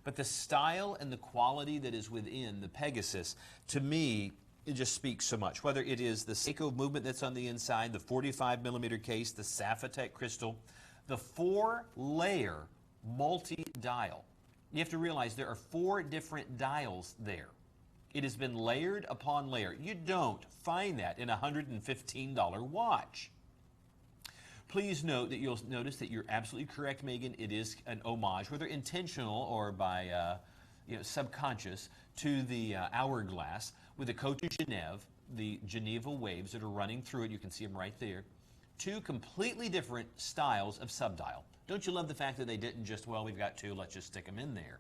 But the style and the quality that is within the Pegasus, to me, it just speaks so much. Whether it is the Seiko movement that's on the inside, the 45mm case, the Sapphitech crystal, the 4-layer multi-dial. You have to realize there are 4 different dials there. It has been layered upon layer. You don't find that in a $115 watch. Please note that you'll notice that you're absolutely correct, Megan. It is an homage, whether intentional or by subconscious, to the hourglass with the Côte de Genève, the Geneva waves that are running through it. You can see them right there. 2 completely different styles of subdial. Don't you love the fact that they didn't just, well, we've got 2, let's just stick them in there.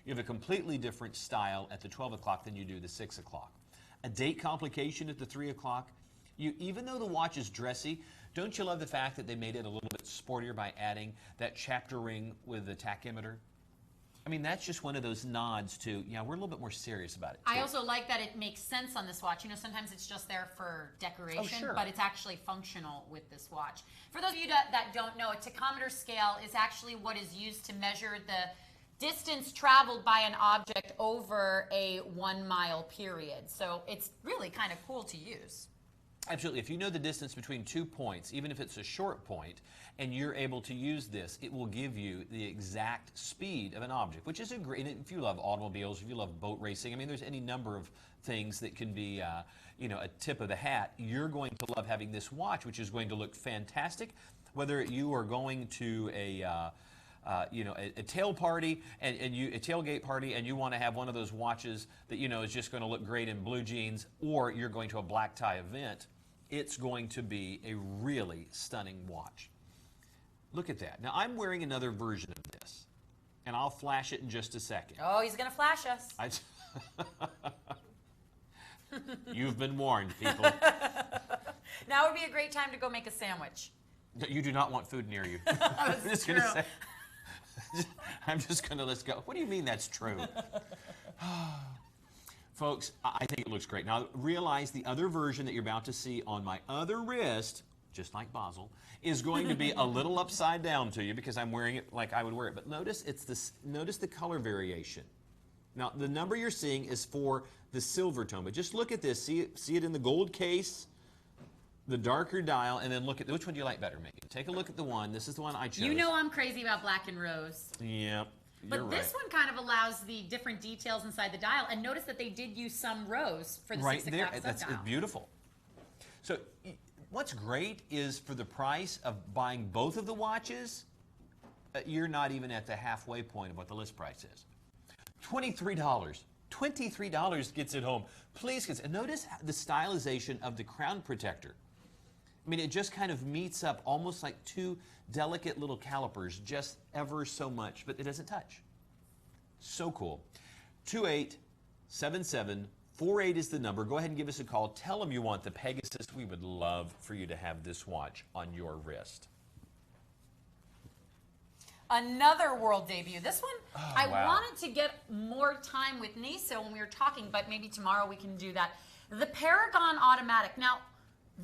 You have a completely different style at the 12 o'clock than you do the 6 o'clock. A date complication at the 3 o'clock. Even though the watch is dressy, don't you love the fact that they made it a little bit sportier by adding that chapter ring with the tachymeter? I mean, that's just one of those nods to, yeah, we're a little bit more serious about it, too. I also like that it makes sense on this watch. You know, sometimes it's just there for decoration, sure. But it's actually functional with this watch. For those of you that don't know, a tachometer scale is actually what is used to measure the distance traveled by an object over a 1-mile period. So it's really kind of cool to use. Absolutely. If you know the distance between 2 points, even if it's a short point, and you're able to use this, it will give you the exact speed of an object, which is a great, if you love automobiles, if you love boat racing, I mean, there's any number of things that can be, a tip of the hat. You're going to love having this watch, which is going to look fantastic, whether you are going to a tailgate party and you want to have one of those watches that is just going to look great in blue jeans, or you're going to a black tie event. It's going to be a really stunning watch. Look at that. Now I'm wearing another version of this, and I'll flash it in just a second. Oh, he's going to flash us. You've been warned, people. Now would be a great time to go make a sandwich. You do not want food near you. I'm just going to let's go. What do you mean that's true? Folks, I think it looks great. Now, realize the other version that you're about to see on my other wrist, just like Basel, is going to be a little upside down to you because I'm wearing it like I would wear it. But notice notice the color variation. Now, the number you're seeing is for the silver tone, but just look at this. See it in the gold case, the darker dial, and then look at which one do you like better, Megan? Take a look at the one. This is the one I chose. You know I'm crazy about black and rose. Yep. But this one kind of allows the different details inside the dial, and notice that they did use some rose for the 6 o'clock right there. That's beautiful. So what's great is for the price of buying both of the watches, you're not even at the halfway point of what the list price is. $23. $23 gets it home. Please notice the stylization of the crown protector. I mean, it just kind of meets up almost like 2 delicate little calipers, just ever so much, but it doesn't touch. So cool. 287748 is the number. Go ahead and give us a call. Tell them you want the Pegasus. We would love for you to have this watch on your wrist. Another world debut. This one, I wow. wanted to get more time with Nisa when we were talking, but maybe tomorrow we can do that. The Paragon Automatic. Now,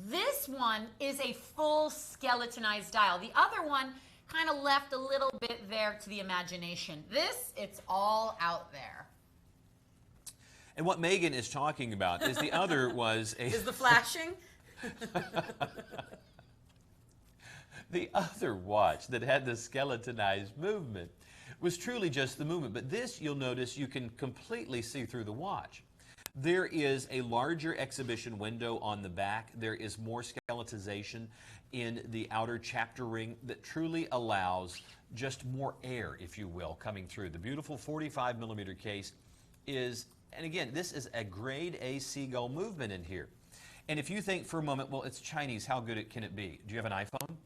this one is a full skeletonized dial. The other one kind of left a little bit there to the imagination. This, it's all out there. And what Megan is talking about is the other was a... Is the flashing? The other watch that had the skeletonized movement was truly just the movement. But this, you'll notice, you can completely see through the watch. There is a larger exhibition window on the back. There is more skeletization in the outer chapter ring that truly allows just more air, if you will, coming through. The beautiful 45mm case is, and again, this is a grade A seagull movement in here. And if you think for a moment, well, it's Chinese, how good can it be? Do you have an iPhone?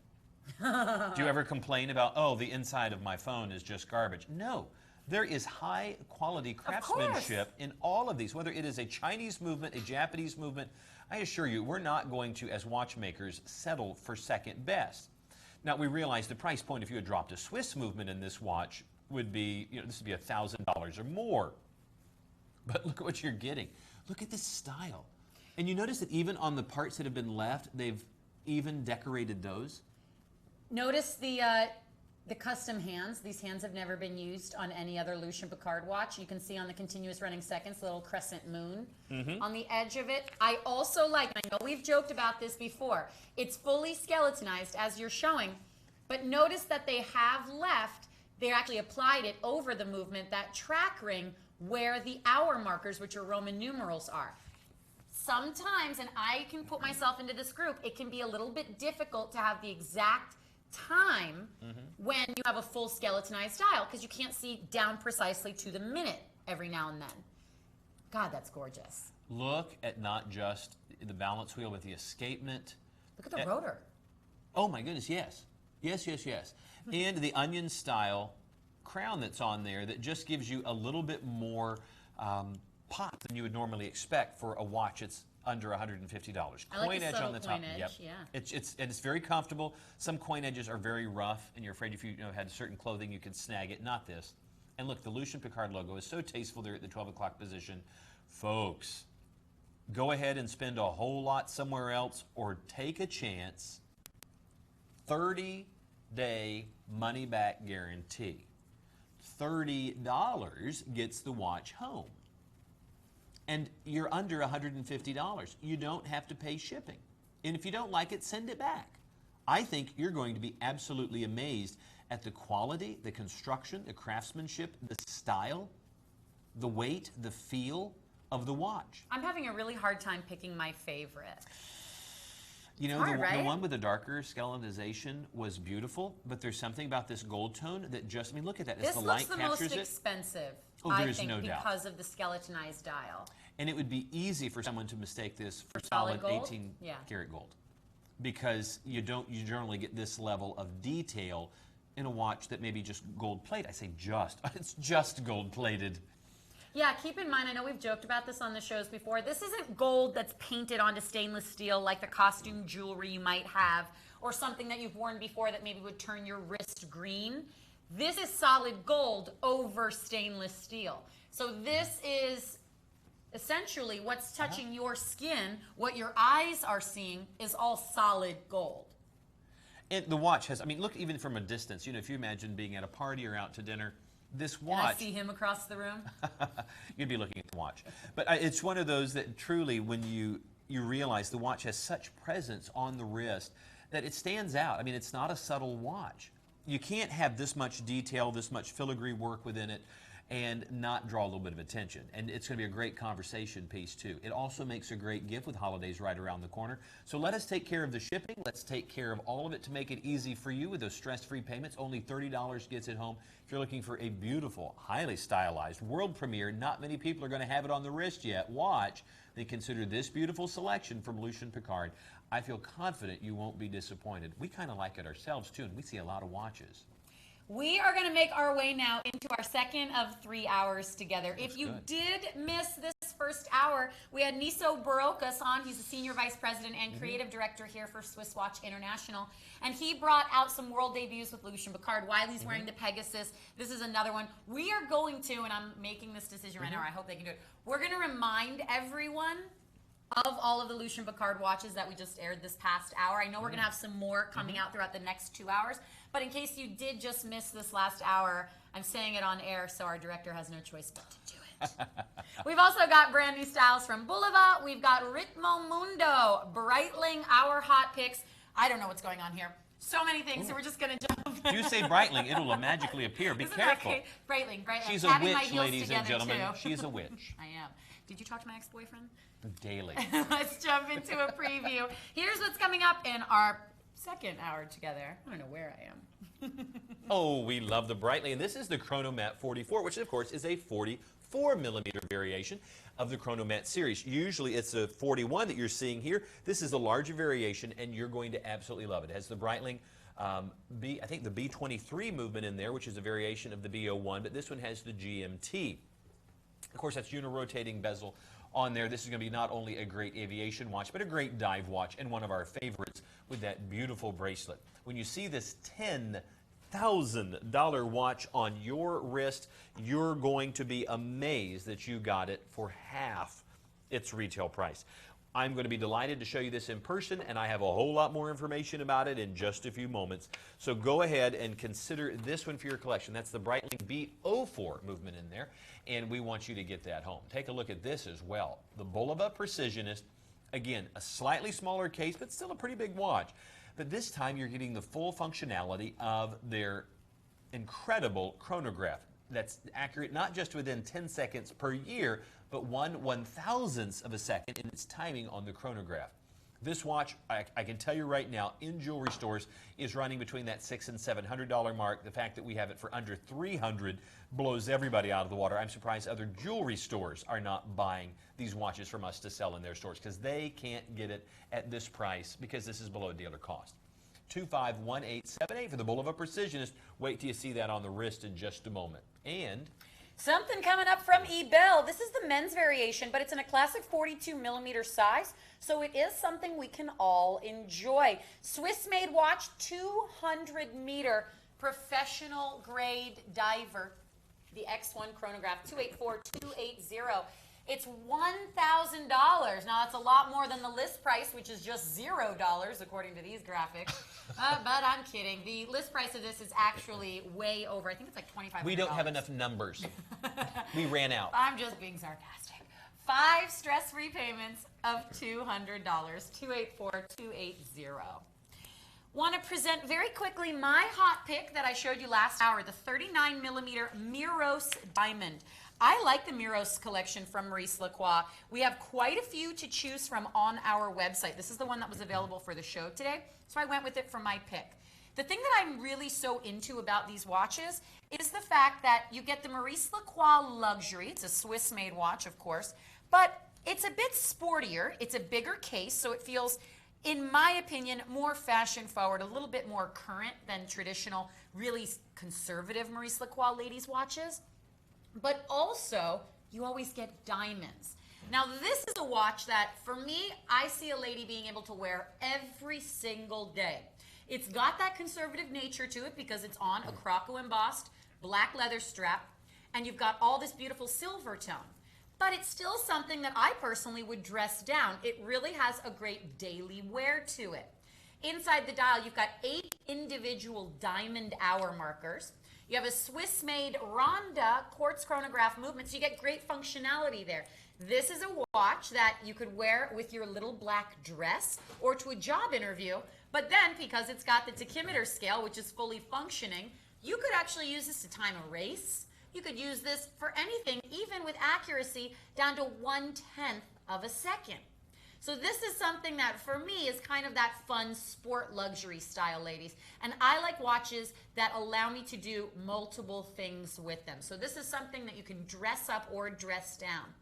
Do you ever complain about, oh, the inside of my phone is just garbage? No. There is high quality craftsmanship in all of these, whether it is a Chinese movement, a Japanese movement. I assure you, we're not going to, as watchmakers, settle for second best. Now, we realize the price point, if you had dropped a Swiss movement in this watch, would be, this would be $1,000 or more. But look at what you're getting. Look at this style. And you notice that even on the parts that have been left, they've even decorated those. Notice the The custom hands, these hands have never been used on any other Lucien Piccard watch. You can see on the continuous running seconds, the little crescent moon on the edge of it. I also like, and I know we've joked about this before, it's fully skeletonized as you're showing, but notice that they have left, they actually applied it over the movement, that track ring where the hour markers, which are Roman numerals, are. Sometimes, and I can put myself into this group, it can be a little bit difficult to have the exact time when you have a full skeletonized dial, because you can't see down precisely to the minute every now and then. God, that's gorgeous. Look at not just the balance wheel, but the escapement. Look at the rotor. Oh my goodness, yes. Yes, yes, yes. And the onion style crown that's on there that just gives you a little bit more pop than you would normally expect for a watch that's under $150. I like Coin the edge subtle on the top. coin edge, Yep. yeah. It's very comfortable. Some coin edges are very rough, and you're afraid if you had certain clothing you could snag it. Not this. And look, the Lucien Piccard logo is so tasteful there at the 12 o'clock position. Folks, go ahead and spend a whole lot somewhere else, or take a chance. 30-day money-back guarantee. $30 gets the watch home. And you're under $150. You don't have to pay shipping. And if you don't like it, send it back. I think you're going to be absolutely amazed at the quality, the construction, the craftsmanship, the style, the weight, the feel of the watch. I'm having a really hard time picking my favorite. You know, hard, the right? one with the darker skeletonization was beautiful, but there's something about this gold tone that just, I mean, look at that. As This the looks light the most captures it. expensive, Oh, I there's think, no doubt. because of the skeletonized dial. And it would be easy for someone to mistake this for solid solid gold? 18 Yeah. karat gold, because you generally get this level of detail in a watch that may be just gold plate. I say just, it's just gold plated. Yeah, keep in mind, I know we've joked about this on the shows before, this isn't gold that's painted onto stainless steel like the costume jewelry you might have, or something that you've worn before that maybe would turn your wrist green. This is solid gold over stainless steel. So this is essentially what's touching your skin, what your eyes are seeing is all solid gold. And the watch has, I mean, look, even from a distance, you know, if you imagine being at a party or out to dinner, this And watch, I see him across the room. you'd be looking at the watch. But it's one of those that truly, when you realize the watch has such presence on the wrist that it stands out. I mean, it's not a subtle watch. You can't have this much detail, this much filigree work within it, and not draw a little bit of attention. And it's going to be a great conversation piece, too. It also makes a great gift with holidays right around the corner. So let us take care of the shipping. Let's take care of all of it to make it easy for you with those stress-free payments. Only $30 gets it home. If you're looking for a beautiful, highly stylized, world premiere, not many people are going to have it on the wrist yet, watch, then consider this beautiful selection from Lucien Piccard. I feel confident you won't be disappointed. We kind of like it ourselves, too, and we see a lot of watches. We are going to make our way now into our second of 3 hours together. If you did miss this first hour, we had Niso Barocas on. He's the Senior Vice President and Creative Director here for Swiss Watch International. And he brought out some world debuts with Lucien Piccard. Wiley's wearing the Pegasus. This is another one. We are going to, and I'm making this decision right now, or I hope they can do it. We're going to remind everyone of all of the Lucien Piccard watches that we just aired this past hour. I know we're going to have some more coming out throughout the next 2 hours, but in case you did just miss this last hour, I'm saying it on air, so our director has no choice but to do it. We've also got brand new styles from Bulova. We've got Ritmo Mundo, Breitling, our hot picks. I don't know what's going on here. So many things, so we're just going to jump. If you say Breitling, it'll magically appear. Be Isn't careful. that Breitling. She's a Having my witch, heels ladies and together, gentlemen. too. She's a witch. I am. Did you talk to my ex-boyfriend? Daily. Let's jump into a preview. Here's what's coming up in our second hour together. I don't know where I am. Oh, we love the Breitling. And this is the Chronomat 44, which of course is a 44 millimeter variation of the Chronomat series. Usually it's a 41 that you're seeing here. This is a larger variation, and you're going to absolutely love it. It has the Breitling I think the B23 movement in there, which is a variation of the B01, but this one has the GMT. Of course, that's unirotating bezel on there. This is going to be not only a great aviation watch, but a great dive watch, and one of our favorites with that beautiful bracelet. When you see this $10,000 watch on your wrist, you're going to be amazed that you got it for half its retail price. I'm going to be delighted to show you this in person, and I have a whole lot more information about it in just a few moments. So go ahead and consider this one for your collection. That's the Breitling B04 movement in there, and we want you to get that home. Take a look at this as well. The Bulova Precisionist, again, a slightly smaller case, but still a pretty big watch. But this time you're getting the full functionality of their incredible chronograph. That's accurate not just within 10 seconds per year, but 1/1000th of a second in its timing on the chronograph. This watch, I can tell you right now, in jewelry stores is running between that $600 and $700 mark. The fact that we have it for under $300 blows everybody out of the water. I'm surprised other jewelry stores are not buying these watches from us to sell in their stores, because they can't get it at this price because this is below dealer cost. 251878 for the Bulova Precisionist. Wait till you see that on the wrist in just a moment. And something coming up from eBell. This is the men's variation, but it's in a classic 42mm size, so it is something we can all enjoy. Swiss-made watch, 200-meter professional grade diver. The X1 chronograph, 284280. It's $1,000. Now, that's a lot more than the list price, which is just $0 according to these graphics. But I'm kidding. The list price of this is actually way over. I think it's like $2,500. we don't have enough numbers. We ran out. I'm just being sarcastic. 5 stress-free payments of $200, 284280. Want to present very quickly my hot pick that I showed you last hour, the 39mm Miros Diamond. I like the Miros collection from Maurice Lacroix. We have quite a few to choose from on our website. This is the one that was available for the show today, so I went with it for my pick. The thing that I'm really so into about these watches is the fact that you get the Maurice Lacroix Luxury. It's a Swiss-made watch, of course, but it's a bit sportier. It's a bigger case, so it feels, in my opinion, more fashion-forward, a little bit more current than traditional, really conservative Maurice Lacroix ladies' watches. But also, you always get diamonds. Now, this is a watch that, for me, I see a lady being able to wear every single day. It's got that conservative nature to it because it's on a Croco embossed black leather strap, and you've got all this beautiful silver tone. But it's still something that I personally would dress down. It really has a great daily wear to it. Inside the dial, you've got 8 individual diamond hour markers. You have a Swiss-made Ronda quartz chronograph movement, so you get great functionality there. This is a watch that you could wear with your little black dress or to a job interview, but then because it's got the tachymeter scale, which is fully functioning, you could actually use this to time a race. You could use this for anything, even with accuracy down to 1/10 of a second. So this is something that, for me, is kind of that fun sport luxury style, ladies. And I like watches that allow me to do multiple things with them. So this is something that you can dress up or dress down.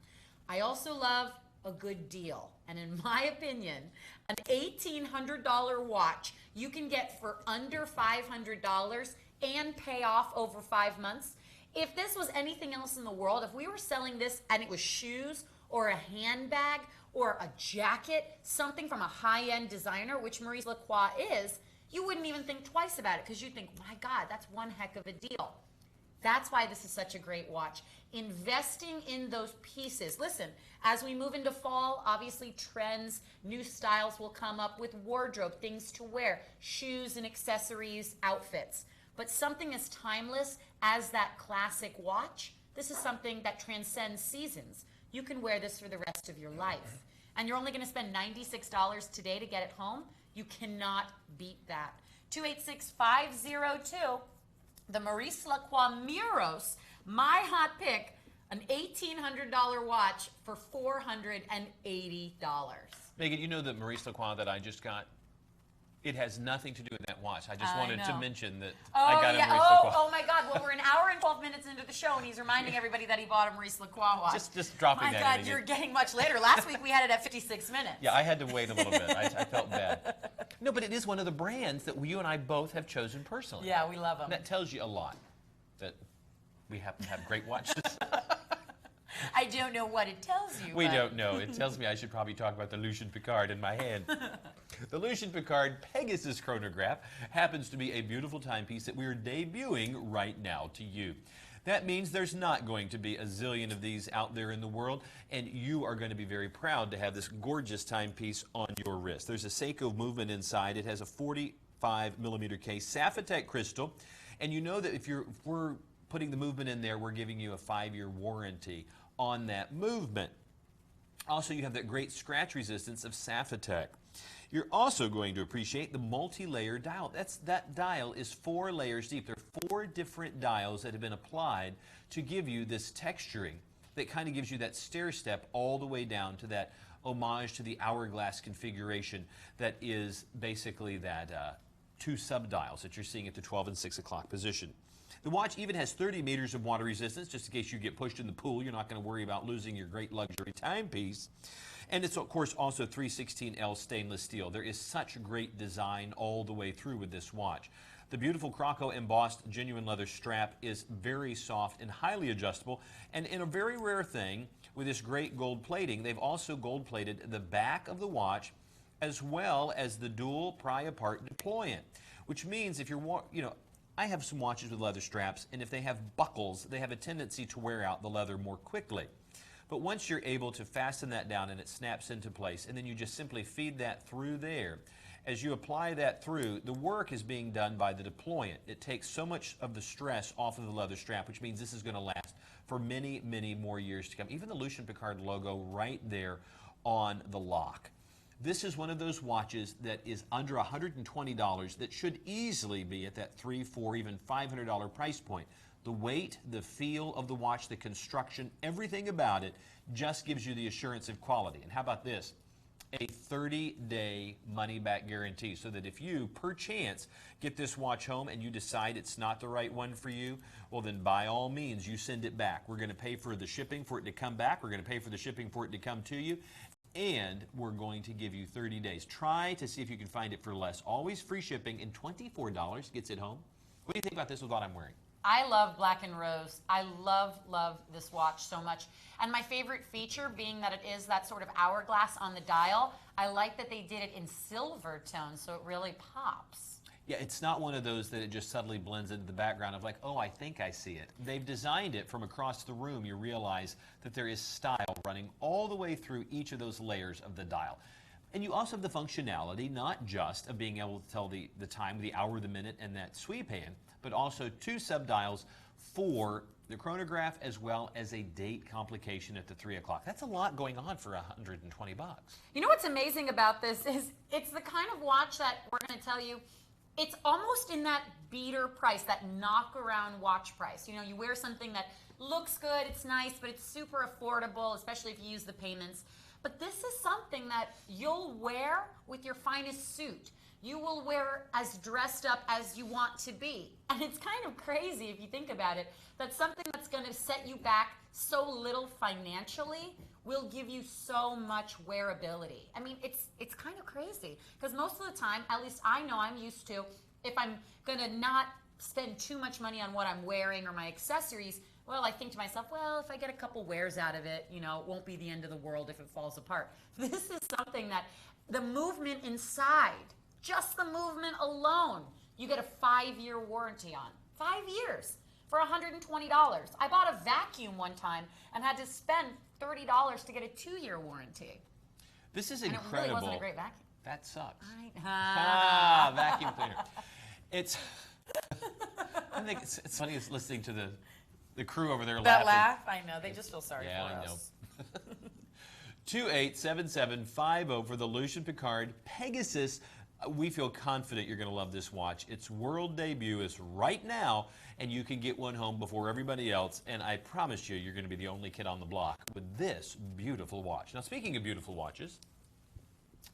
I also love a good deal. And in my opinion, an $1,800 watch you can get for under $500 and pay off over 5 months. If this was anything else in the world, if we were selling this and it was shoes or a handbag or a jacket, something from a high-end designer, which Maurice Lacroix is, you wouldn't even think twice about it because you'd think, my God, that's one heck of a deal. That's why this is such a great watch. Investing in those pieces. Listen, as we move into fall, obviously trends, new styles will come up with wardrobe, things to wear, shoes and accessories, outfits. But something as timeless as that classic watch, this is something that transcends seasons. You can wear this for the rest of your life. And you're only going to spend $96 today to get it home. You cannot beat that. 286502, the Maurice Lacroix Miros, my hot pick, an $1,800 watch for $480. Megan, you know the Maurice Lacroix that I just got? It has nothing to do with that watch. I just wanted to mention that I got a Maurice Lacroix. Oh my God! Well, we're an hour and 12 minutes into the show, and he's reminding everybody that he bought a Maurice Lacroix watch. Just dropping my that God, in you're again. getting much later. Last week we had it at 56 minutes. Yeah, I had to wait a little bit. I felt bad. No, but it is one of the brands that you and I both have chosen personally. Yeah, we love them. And that tells you a lot, that we happen to have great watches. I don't know what it tells you. We don't know. It tells me I should probably talk about the Lucien Piccard in my hand. The Lucien Piccard Pegasus chronograph happens to be a beautiful timepiece that we are debuting right now to you. That means there's not going to be a zillion of these out there in the world, and you are going to be very proud to have this gorgeous timepiece on your wrist. There's a Seiko movement inside. It has a 45-millimeter case, Sapphitech crystal, and you know that if we're putting the movement in there, we're giving you a 5-year warranty on that movement. Also, you have that great scratch resistance of Sapphitech. You're also going to appreciate the multi-layer dial. That dial is 4 layers deep. There are 4 different dials that have been applied to give you this texturing that kind of gives you that stair step all the way down to that homage to the hourglass configuration that is basically that 2 sub-dials that you're seeing at the 12 and 6 o'clock position. The watch even has 30 meters of water resistance, just in case you get pushed in the pool. You're not going to worry about losing your great luxury timepiece. And it's, of course, also 316L stainless steel. There is such great design all the way through with this watch. The beautiful Croco embossed genuine leather strap is very soft and highly adjustable. And in a very rare thing, with this great gold plating, they've also gold plated the back of the watch as well as the dual pry apart deployant, which means if you're, I have some watches with leather straps, and if they have buckles, they have a tendency to wear out the leather more quickly. But once you're able to fasten that down and it snaps into place, and then you just simply feed that through there, as you apply that through, the work is being done by the deployant. It takes so much of the stress off of the leather strap, which means this is going to last for many, many more years to come. Even the Lucien Piccard logo right there on the lock. This is one of those watches that is under $120 that should easily be at that $300, $400, even $500 price point. The weight, the feel of the watch, the construction, everything about it just gives you the assurance of quality. And how about this? A 30-day money-back guarantee, so that if you, per chance, get this watch home and you decide it's not the right one for you, well then by all means you send it back. We're going to pay for the shipping for it to come back. We're going to pay for the shipping for it to come to you. And we're going to give you 30 days. Try to see if you can find it for less. Always free shipping, and $24 gets it home. What do you think about this with what I'm wearing? I love black and rose. I love this watch so much. And my favorite feature being that it is that sort of hourglass on the dial. I like that they did it in silver tone, so it really pops. Yeah, it's not one of those that it just suddenly blends into the background of like, oh, I think I see it. They've designed it from across the room. You realize that there is style running all the way through each of those layers of the dial. And you also have the functionality, not just of being able to tell the time, the hour, the minute, and that sweep hand, but also 2 sub-dials for the chronograph as well as a date complication at the 3 o'clock. That's a lot going on for $120. You know what's amazing about this is it's the kind of watch that we're going to tell you, it's almost in that beater price, that knock-around watch price. You know, you wear something that looks good, it's nice, but it's super affordable, especially if you use the payments. But this is something that you'll wear with your finest suit. You will wear as dressed up as you want to be. And it's kind of crazy if you think about it, that something that's going to set you back so little financially will give you so much wearability. I mean, it's kind of crazy because most of the time, at least I know I'm used to, if I'm going to not spend too much money on what I'm wearing or my accessories, well, I think to myself, well, if I get a couple wears out of it, it won't be the end of the world if it falls apart. This is something that the movement inside, just the movement alone, you get a 5-year warranty on. 5 years for $120. I bought a vacuum one time and had to spend $30 to get a 2-year warranty. This is incredible. And it really wasn't a great vacuum. That sucks. Vacuum cleaner. I think it's funny as listening to the crew over there that laughing. laugh, I know. They just feel sorry for us. Yeah, I know. 287750 for the Lucien Piccard Pegasus. We feel confident you're going to love this watch. Its world debut is right now, and you can get one home before everybody else. And I promise you, you're going to be the only kid on the block with this beautiful watch. Now, speaking of beautiful watches,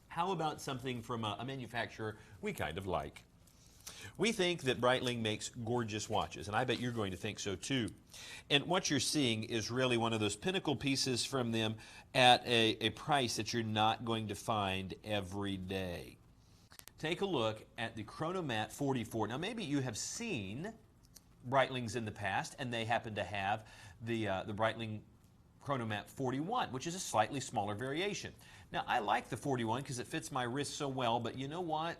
how about something from a manufacturer we kind of like? We think that Breitling makes gorgeous watches, and I bet you're going to think so too. And what you're seeing is really one of those pinnacle pieces from them at a price that you're not going to find every day. Take a look at the Chronomat 44. Now maybe you have seen Breitlings in the past, and they happen to have the Breitling Chronomat 41, which is a slightly smaller variation. Now I like the 41 because it fits my wrist so well, but you know what?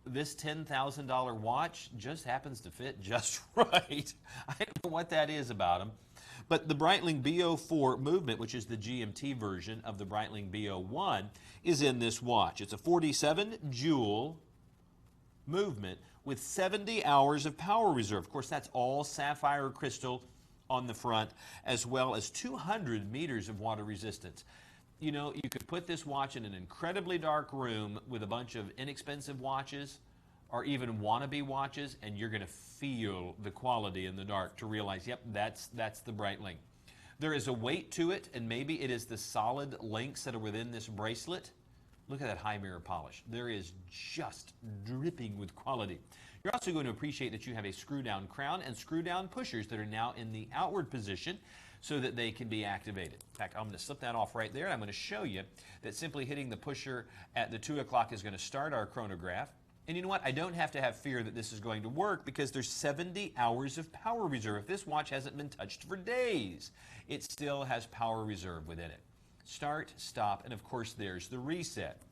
This $10,000 watch just happens to fit just right. I don't know what that is about them. But the Breitling BO4 movement, which is the GMT version of the Breitling BO1, is in this watch. It's a 47 joule movement with 70 hours of power reserve. Of course, that's all sapphire crystal on the front, as well as 200 meters of water resistance. You know, you could put this watch in an incredibly dark room with a bunch of inexpensive watches or even wannabe watches, and you're going to feel the quality in the dark to realize, yep, that's the Breitling. There is a weight to it, and maybe it is the solid links that are within this bracelet. Look at that high mirror polish. There is just dripping with quality. You're also going to appreciate that you have a screw-down crown and screw-down pushers that are now in the outward position so that they can be activated. In fact, I'm going to slip that off right there, and I'm going to show you that simply hitting the pusher at the 2 o'clock is going to start our chronograph. And you know what? I don't have to have fear that this is going to work because there's 70 hours of power reserve. This watch hasn't been touched for days. It still has power reserve within it. Start, stop, and of course there's the reset.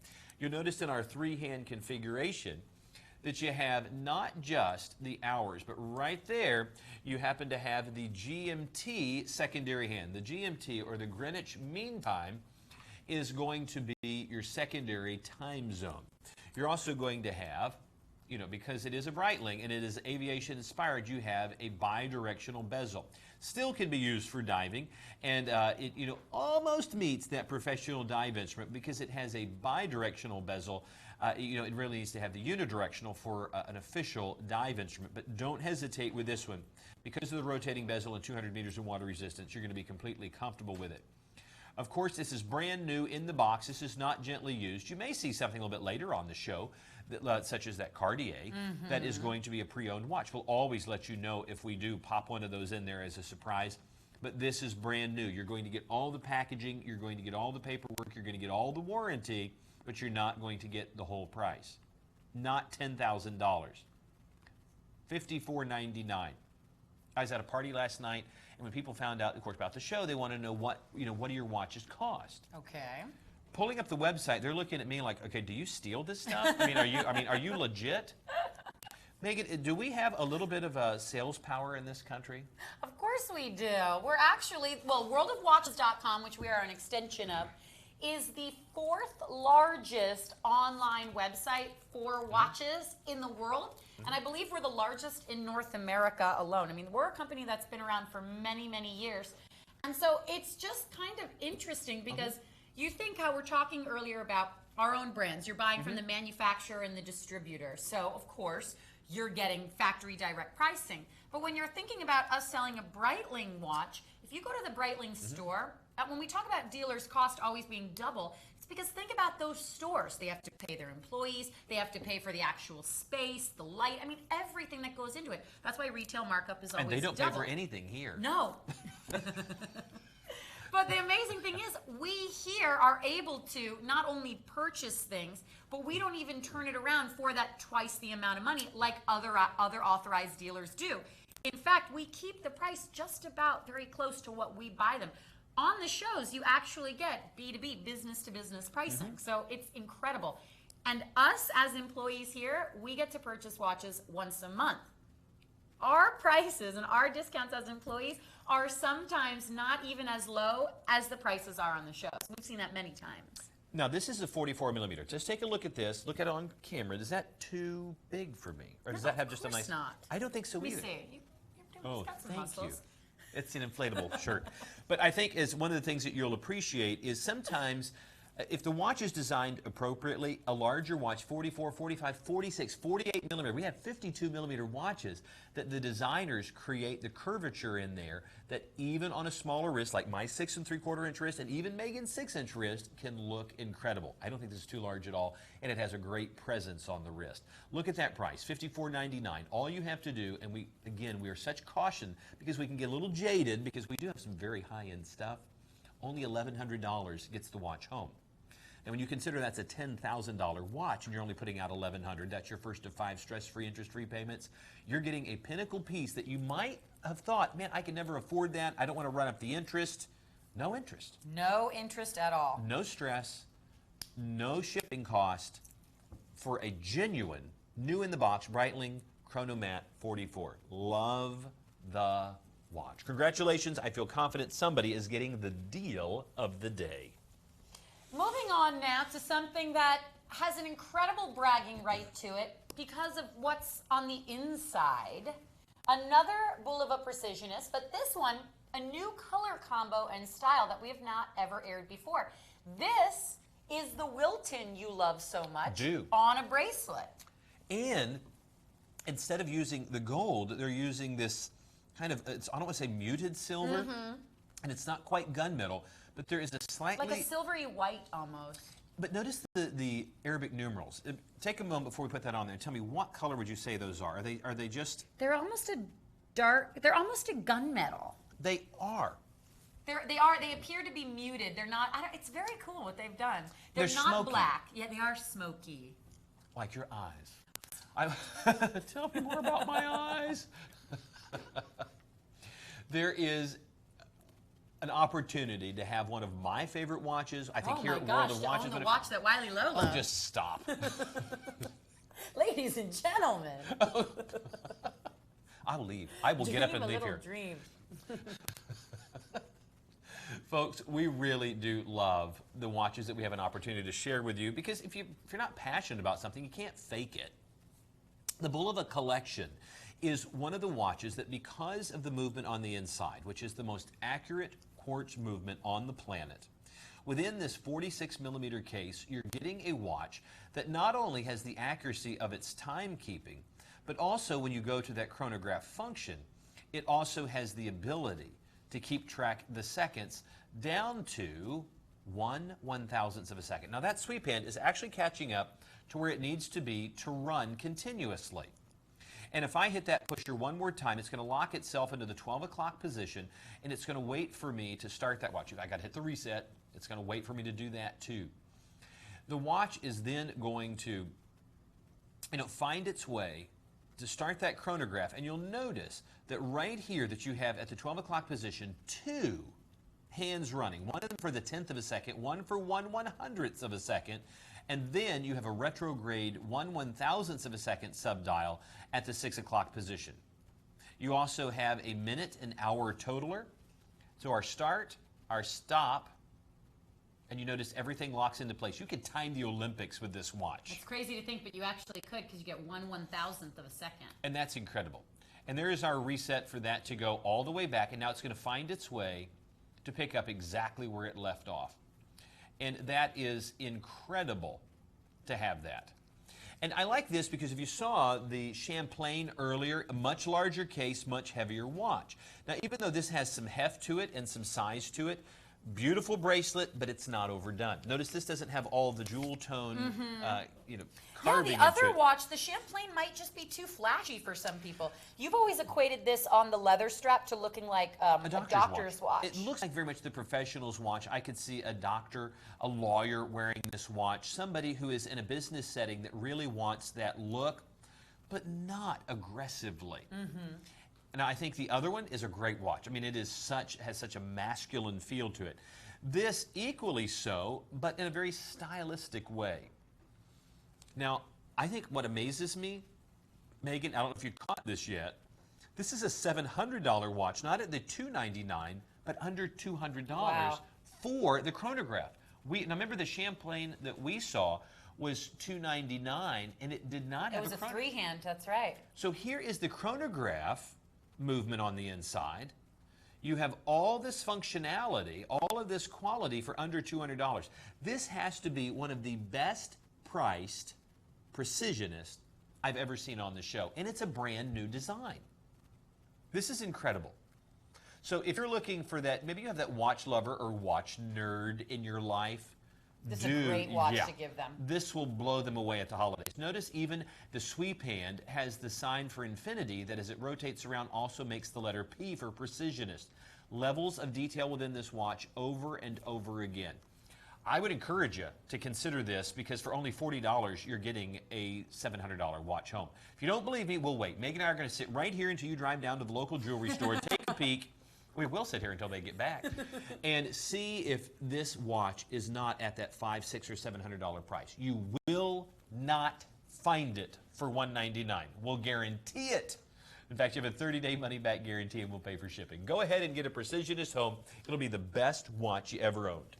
You'll notice in our 3-hand configuration that you have not just the hours, but right there you happen to have the GMT secondary hand. The GMT, or the Greenwich Mean Time, is going to be your secondary time zone. You're also going to have, you know, because it is a Breitling and it is aviation inspired, you have a bi-directional bezel. Still can be used for diving, and it, you know, almost meets that professional dive instrument because it has a bi-directional bezel. You know, it really needs to have the unidirectional for an official dive instrument, but don't hesitate with this one. Because of the rotating bezel and 200 meters of water resistance, you're going to be completely comfortable with it. Of course, this is brand new in the box. This is not gently used. You may see something a little bit later on the show, that, such as that Cartier, that is going to be a pre-owned watch. We'll always let you know if we do pop one of those in there as a surprise. But this is brand new. You're going to get all the packaging, you're going to get all the paperwork, you're going to get all the warranty, but you're not going to get the whole price. Not $10,000. $54.99. I was at a party last night, and when people found out, of course, about the show, they want to know what do your watches cost. Okay. Pulling up the website, they're looking at me like, okay, do you steal this stuff? Are you legit? Megan, do we have a little bit of sales power in this country? Of course we do. We're actually, well, WorldofWatches.com, which we are an extension of, is the 4th largest online website for watches in the world. And I believe we're the largest in North America alone. I mean, we're a company that's been around for many, many years. And so it's just kind of interesting because you think how we're talking earlier about our own brands. You're buying from the manufacturer and the distributor. So, of course, you're getting factory direct pricing. But when you're thinking about us selling a Breitling watch, if you go to the Breitling store, when we talk about dealers' cost always being double, it's because think about those stores. They have to pay their employees. They have to pay for the actual space, the light. I mean, everything that goes into it. That's why retail markup is always double. And they don't pay for anything here. No. But the amazing thing is, we here are able to not only purchase things, but we don't even turn it around for that twice the amount of money like other authorized dealers do. In fact, we keep the price just about very close to what we buy them. On the shows, you actually get B2B, business-to-business pricing. So it's incredible. And us as employees here, we get to purchase watches once a month. Our prices and our discounts as employees are sometimes not even as low as the prices are on the shows. We've seen that many times. Now, this is a 44 millimeter. Just take a look at this. Look at it on camera. Is that too big for me? Or does that have just a nice... not. I don't think so either. Let me see. You've got some thank muscles. you. It's an inflatable shirt. But I think is one of the things that you'll appreciate is sometimes if the watch is designed appropriately, a larger watch, 44, 45, 46, 48 millimeter, we have 52 millimeter watches that the designers create the curvature in there that even on a smaller wrist, like my 6 3/4 inch wrist and even Megan's 6-inch wrist, can look incredible. I don't think this is too large at all, and it has a great presence on the wrist. Look at that price, $54.99. All you have to do, and we are such caution because we can get a little jaded because we do have some very high-end stuff. Only $1,100 gets the watch home. And when you consider that's a $10,000 watch and you're only putting out $1,100, that's your first of 5 stress-free, interest-free payments, you're getting a pinnacle piece that you might have thought, man, I can never afford that. I don't want to run up the interest. No interest. No interest at all. No stress, no shipping cost for a genuine, new in the box, Breitling Chronomat 44. Love the watch. Congratulations. I feel confident somebody is getting the deal of the day. Moving on now to something that has an incredible bragging right to it because of what's on the inside. Another Bulova Precisionist, but this one, a new color combo and style that we have not ever aired before. This is the Wilton you love so much on a bracelet. And instead of using the gold, they're using this kind of, I don't want to say muted silver, and it's not quite gunmetal, but there is a slightly... Like a silvery white almost. But notice the Arabic numerals. Take a moment before we put that on there and tell me what color would you say those are? Are they just... They're almost a dark, they're almost a gunmetal. They are. They appear to be muted. They're not, it's very cool what they've done. They're not smoky. black. Yeah, they are smoky. Like your eyes. Tell me more about my eyes. There is an opportunity to have one of my favorite watches. I think here at World of Watches. The watch that Wiley Lowe loves. Oh, just stop. Ladies and gentlemen. I'll leave. I will get up and leave here. Dream. Folks, we really do love the watches that we have an opportunity to share with you because if you're not passionate about something, you can't fake it. The Bulova collection is one of the watches that, because of the movement on the inside, which is the most accurate quartz movement on the planet, within this 46mm case, you're getting a watch that not only has the accuracy of its timekeeping, but also when you go to that chronograph function, it also has the ability to keep track the seconds down to 1/1000th of a second. Now that sweep hand is actually catching up to where it needs to be to run continuously. And if I hit that pusher one more time, it's going to lock itself into the 12 o'clock position, and it's going to wait for me to start that watch. I got to hit the reset. It's going to wait for me to do that too. The watch is then going to, find its way to start that chronograph, and you'll notice that right here that you have at the 12 o'clock position, 2 hands running, one of them for the 10th of a second, one for 1/100th of a second, and then you have a retrograde 1/1000th of a second subdial at the 6 o'clock position. You also have a minute and hour totaler. So our start, our stop, and you notice everything locks into place. You could time the Olympics with this watch. It's crazy to think, but you actually could because you get 1/1000th of a second. And that's incredible. And there is our reset for that to go all the way back, and now it's going to find its way to pick up exactly where it left off. And that is incredible to have that. And I like this because if you saw the Champlain earlier, a much larger case, much heavier watch. Now, even though this has some heft to it and some size to it, beautiful bracelet, but it's not overdone. Notice this doesn't have all the jewel tone, carving Yeah, the other into it. watch, the Champlain, might just be too flashy for some people. You've always equated this on the leather strap to looking like a doctor's watch. It looks like very much the professional's watch. I could see a doctor, a lawyer wearing this watch, somebody who is in a business setting that really wants that look, but not aggressively. Now, I think the other one is a great watch. I mean, it is has such a masculine feel to it. This equally so, but in a very stylistic way. Now, I think what amazes me, Megan, I don't know if you caught this yet, this is a $700 watch, not at the $299, but under $200 for the chronograph. Now remember the Champlain that we saw was $299, and it did not have a chronograph. It was a 3-hand, that's right. So here is the chronograph movement on the inside. You have all this functionality, all of this quality for under $200. This has to be one of the best priced Precisionist I've ever seen on the show, and it's a brand new design. This is incredible. So if you're looking for that, maybe you have that watch lover or watch nerd in your life. This is a great watch to give them. This will blow them away at the holidays. Notice even the sweep hand has the sign for infinity that as it rotates around also makes the letter P for Precisionist. Levels of detail within this watch over and over again. I would encourage you to consider this because for only $40, you're getting a $700 watch home. If you don't believe me, we'll wait. Megan and I are going to sit right here until you drive down to the local jewelry store, take a peek. We will sit here until they get back and see if this watch is not at that $500, $600, or $700 price. You will not find it for $199. We'll guarantee it. In fact, you have a 30-day money-back guarantee and we'll pay for shipping. Go ahead and get a Precisionist home. It'll be the best watch you ever owned.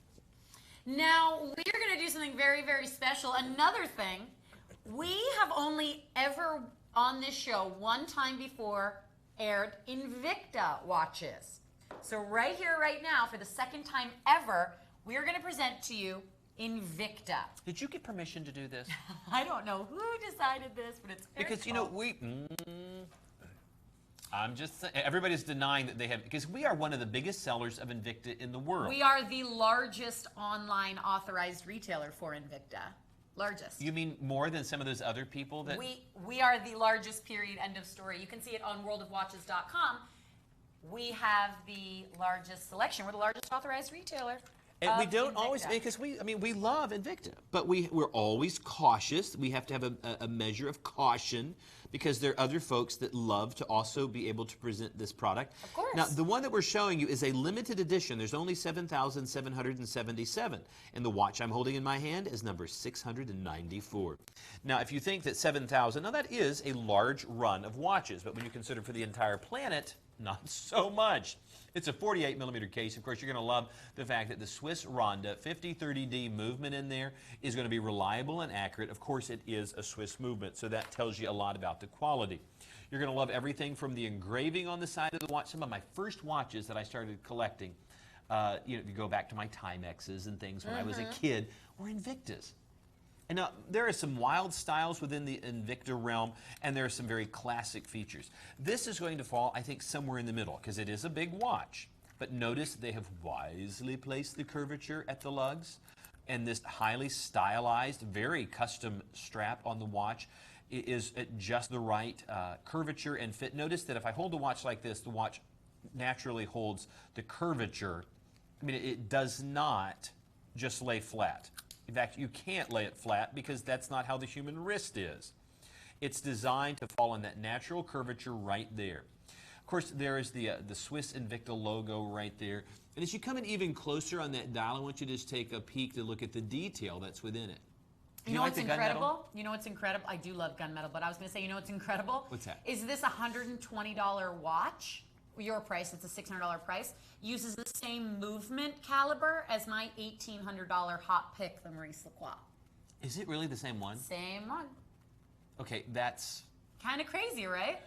Now, we're going to do something very, very special. Another thing, we have only ever on this show one time before aired Invicta watches. So right here, right now, for the second time ever, we're going to present to you Invicta. Did you get permission to do this? I don't know who decided this, but it's Because, you know, I'm just saying, everybody's denying that they have, because we are one of the biggest sellers of Invicta in the world. We are the largest online authorized retailer for Invicta. Largest. You mean more than some of those other people that... We are the largest, period, end of story. You can see it on WorldofWatches.com. We have the largest selection. We're the largest authorized retailer. And we don't always, because we love Invicta, but we're always cautious. We have to have a measure of caution because there are other folks that love to also be able to present this product. Of course. Now, the one that we're showing you is a limited edition. There's only 7,777. And the watch I'm holding in my hand is number 694. Now, if you think that 7,000, now that is a large run of watches, but when you consider for the entire planet, not so much. It's a 48 millimeter case. Of course, you're going to love the fact that the Swiss Ronda 5030D movement in there is going to be reliable and accurate. Of course, it is a Swiss movement, so that tells you a lot about the quality. You're going to love everything from the engraving on the side of the watch. Some of my first watches that I started collecting, you go back to my Timexes and things when I was a kid, were Invictas. And now, there are some wild styles within the Invicta realm, and there are some very classic features. This is going to fall, I think, somewhere in the middle, because it is a big watch. But notice they have wisely placed the curvature at the lugs, and this highly stylized, very custom strap on the watch is at just the right curvature and fit. Notice that if I hold the watch like this, the watch naturally holds the curvature. I mean, it does not just lay flat. In fact, you can't lay it flat because that's not how the human wrist is. It's designed to fall in that natural curvature right there. Of course, there is the Swiss Invicta logo right there. And as you come in even closer on that dial, I want you to just take a peek to look at the detail that's within it. You know what's incredible? You know what's incredible? I do love gunmetal, but I was going to say, you know what's incredible? What's that? Is this $120 watch? Your price, it's a $600 price, uses the same movement caliber as my $1,800 hot pick, the Maurice Lacroix. Is it really the same one? Same one. Okay, that's... kind of crazy, right?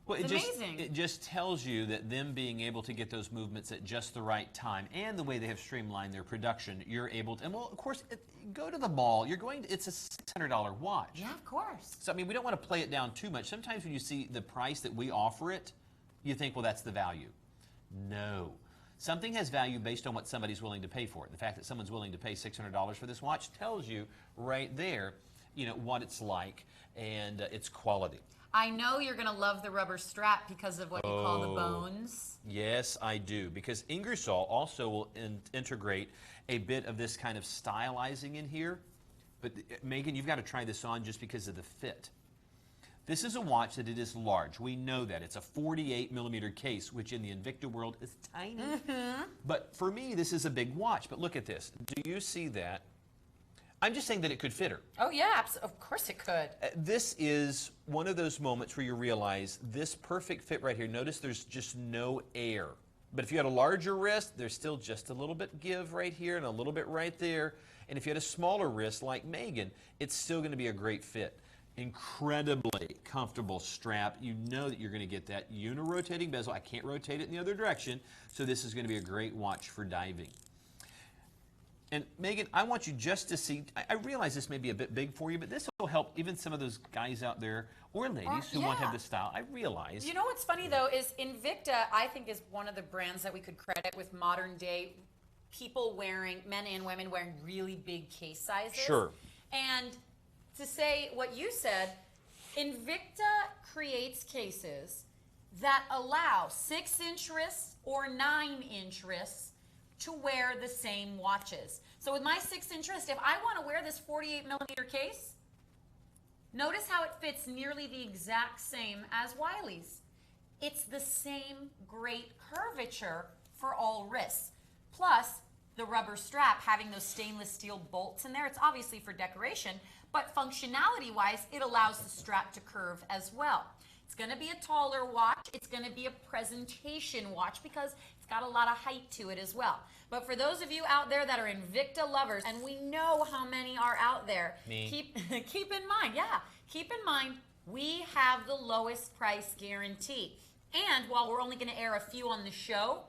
Well, it's amazing. It just tells you that them being able to get those movements at just the right time and the way they have streamlined their production, you're able to, and well, of course, go to the mall, it's a $600 watch. Yeah, of course. So, I mean, we don't want to play it down too much. Sometimes when you see the price that we offer it, you think, well, that's the value. No. Something has value based on what somebody's willing to pay for it. The fact that someone's willing to pay $600 for this watch tells you right there, what it's like and its quality. I know you're going to love the rubber strap because of what you call the bones. Yes, I do. Because Ingersoll also will integrate a bit of this kind of stylizing in here. But Megan, you've got to try this on just because of the fit. This is a watch that it is large. We know that. It's a 48 millimeter case, which in the Invicta world is tiny. But for me, this is a big watch. But look at this. Do you see that? I'm just saying that it could fit her. Oh, yeah, of course it could. This is one of those moments where you realize this perfect fit right here. Notice there's just no air. But if you had a larger wrist, there's still just a little bit give right here and a little bit right there. And if you had a smaller wrist like Megan, it's still going to be a great fit. Incredibly comfortable strap. You know that you're going to get that uni-rotating bezel. I can't rotate it in the other direction, so this is going to be a great watch for diving. And Megan, I want you just to see, I realize this may be a bit big for you, but this will help even some of those guys out there or ladies who want to have this style. I realize. You know what's funny though is Invicta, I think, is one of the brands that we could credit with modern day people wearing, men and women wearing really big case sizes. Sure. And to say what you said, Invicta creates cases that allow 6-inch wrists or 9-inch wrists to wear the same watches. So with my 6-inch wrist, if I want to wear this 48 millimeter case, notice how it fits nearly the exact same as Wiley's. It's the same great curvature for all wrists. Plus, the rubber strap having those stainless steel bolts in there, it's obviously for decoration, but functionality-wise, it allows the strap to curve as well. It's going to be a taller watch. It's going to be a presentation watch because it's got a lot of height to it as well. But for those of you out there that are Invicta lovers, and we know how many are out there, keep in mind, we have the lowest price guarantee. And while we're only going to air a few on the show,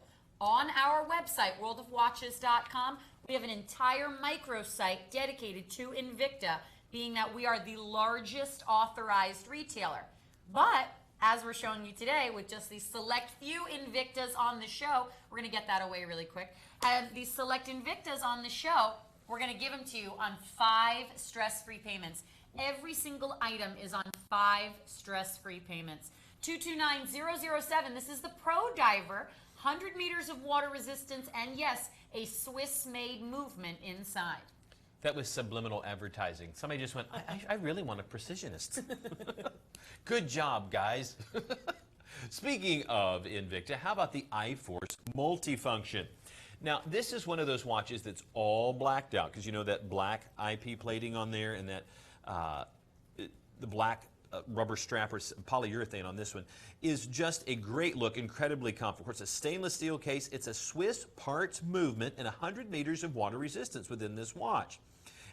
on our website, WorldofWatches.com, we have an entire microsite dedicated to Invicta, being that we are the largest authorized retailer. But as we're showing you today, with just these select few Invictas on the show, we're going to get that away really quick. And these select Invictas on the show, we're going to give them to you on 5 stress-free payments. Every single item is on 5 stress-free payments. 229007, this is the Pro Diver, 100 meters of water resistance, and yes, a Swiss-made movement inside. That was subliminal advertising. Somebody just went, I really want a precisionist. Good job, guys. Speaking of Invicta, how about the iForce multifunction? Now, this is one of those watches that's all blacked out, because you know that black IP plating on there and that the black rubber strap or polyurethane on this one is just a great look, incredibly comfortable. Of course, a stainless steel case. It's a Swiss parts movement and 100 meters of water resistance within this watch.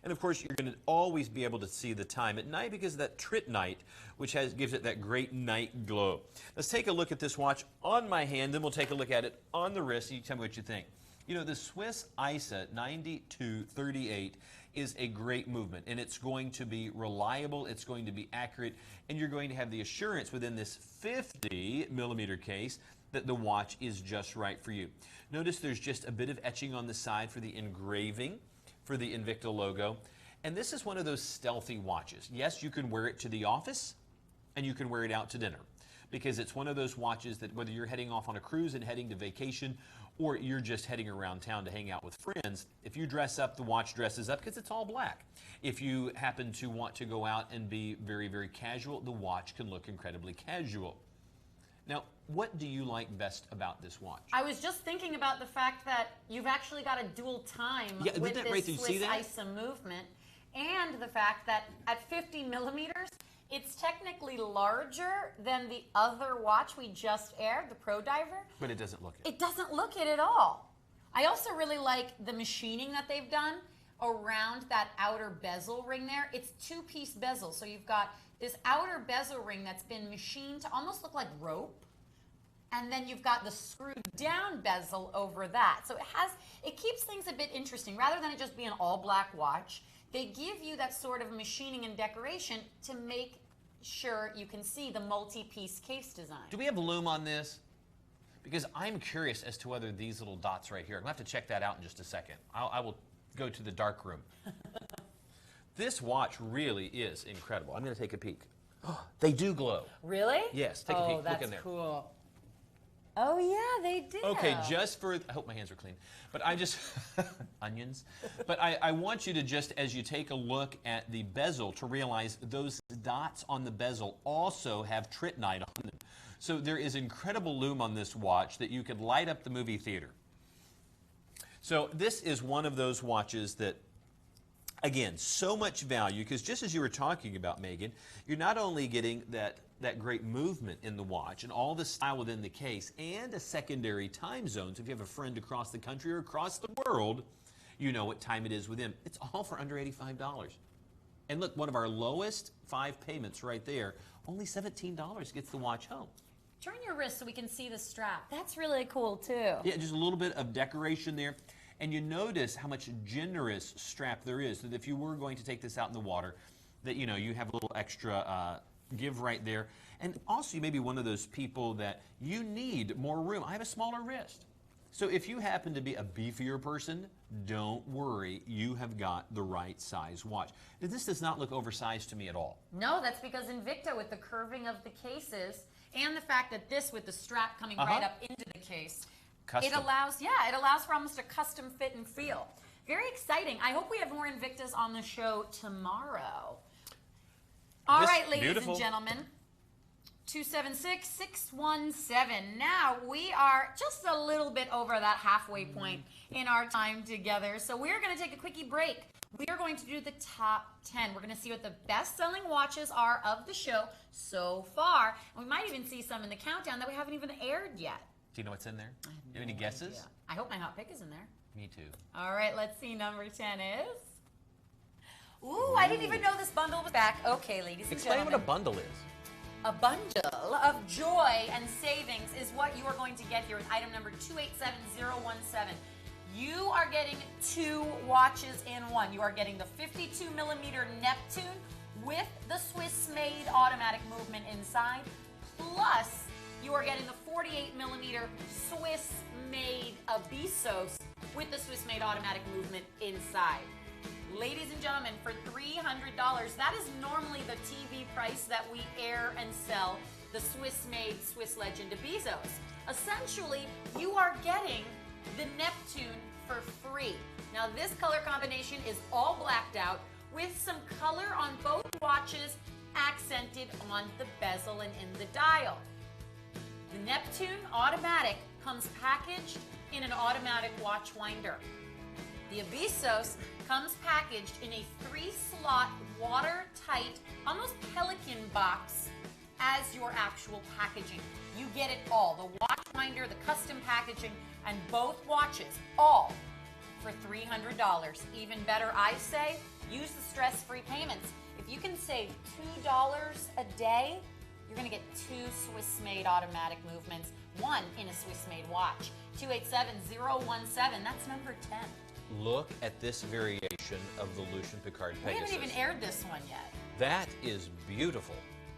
And of course, you're going to always be able to see the time at night because of that tritnite, which gives it that great night glow. Let's take a look at this watch on my hand, then we'll take a look at it on the wrist. You tell me what you think. You know, the Swiss ISA 9238 is a great movement, and it's going to be reliable, it's going to be accurate, and you're going to have the assurance within this 50 millimeter case that the watch is just right for you. Notice there's just a bit of etching on the side for the engraving for the Invicta logo, and this is one of those stealthy watches. Yes, you can wear it to the office, and you can wear it out to dinner, because it's one of those watches that whether you're heading off on a cruise and heading to vacation, or you're just heading around town to hang out with friends, if you dress up, the watch dresses up because it's all black. If you happen to want to go out and be very, very casual, the watch can look incredibly casual. Now, what do you like best about this watch? I was just thinking about the fact that you've actually got a dual time with this Swiss ISA movement, and the fact that at 50 millimeters, it's technically larger than the other watch we just aired, the Pro Diver. But it doesn't look it. It doesn't look it at all. I also really like the machining that they've done around that outer bezel ring there. It's 2-piece bezel, so you've got this outer bezel ring that's been machined to almost look like rope, and then you've got the screwed down bezel over that. So it keeps things a bit interesting. Rather than it just be an all black watch, they give you that sort of machining and decoration to make sure you can see the multi-piece case design. Do we have loom on this? Because I'm curious as to whether these little dots right here, I'm going to have to check that out in just a second. I will go to the dark room. This watch really is incredible. I'm going to take a peek. Oh, they do glow. Really? Yes, take a peek. Look in there. Oh, that's cool. Oh, yeah, they do. Okay, just for, I hope my hands are clean, but I just, onions. But I want you to just, as you take a look at the bezel, to realize those dots on the bezel also have tritnite on them. So there is incredible loom on this watch that you could light up the movie theater. So this is one of those watches that, again, so much value, because just as you were talking about, Megan, you're not only getting that great movement in the watch and all the style within the case and a secondary time zone. So if you have a friend across the country or across the world, you know what time it is with them. It's all for under $85. And look, one of our lowest 5 payments right there, only $17 gets the watch home. Turn your wrist so we can see the strap. That's really cool too. Yeah, just a little bit of decoration there. And you notice how much generous strap there is, so that if you were going to take this out in the water, that you know you have a little extra give right there. And also you may be one of those people that you need more room. I have a smaller wrist. So if you happen to be a beefier person, don't worry, you have got the right size watch. This does not look oversized to me at all. No, that's because Invicta, with the curving of the cases and the fact that this with the strap coming right up into the case, custom. it allows for almost a custom fit and feel. Very exciting. I hope we have more Invictas on the show tomorrow. All right, ladies and gentlemen, 276-617. Now we are just a little bit over that halfway point in our time together. So we're going to take a quickie break. We are going to do the top 10. We're going to see what the best-selling watches are of the show so far. And we might even see some in the countdown that we haven't even aired yet. Do you know what's in there? Do you have any guesses? Idea. I hope my hot pick is in there. Me too. All right, let's see. Number 10 is... Ooh, I didn't even know this bundle was back. Okay, ladies and Explain gentlemen. what a bundle is. A bundle of joy and savings is what you are going to get here with item number 287017. You are getting 2 watches in one. You are getting the 52mm Neptune with the Swiss-made automatic movement inside, plus you are getting the 48mm Swiss-made Abisos with the Swiss-made automatic movement inside. Ladies and gentlemen, for $300, that is normally the TV price that we air and sell the Swiss-made Swiss Legend Abisos. Essentially, you are getting the Neptune for free. Now, this color combination is all blacked out with some color on both watches accented on the bezel and in the dial. The Neptune automatic comes packaged in an automatic watch winder. The Abisos comes packaged in a 3-slot, watertight, almost Pelican box as your actual packaging. You get it all, the watch winder, the custom packaging, and both watches, all for $300. Even better, I say, use the stress-free payments. If you can save $2 a day, you're going to get 2 Swiss-made automatic movements, 1 in a Swiss-made watch. 287017, that's number 10. Look at this variation of the Lucien Piccard Pegasus. We haven't even aired this one yet. That is beautiful.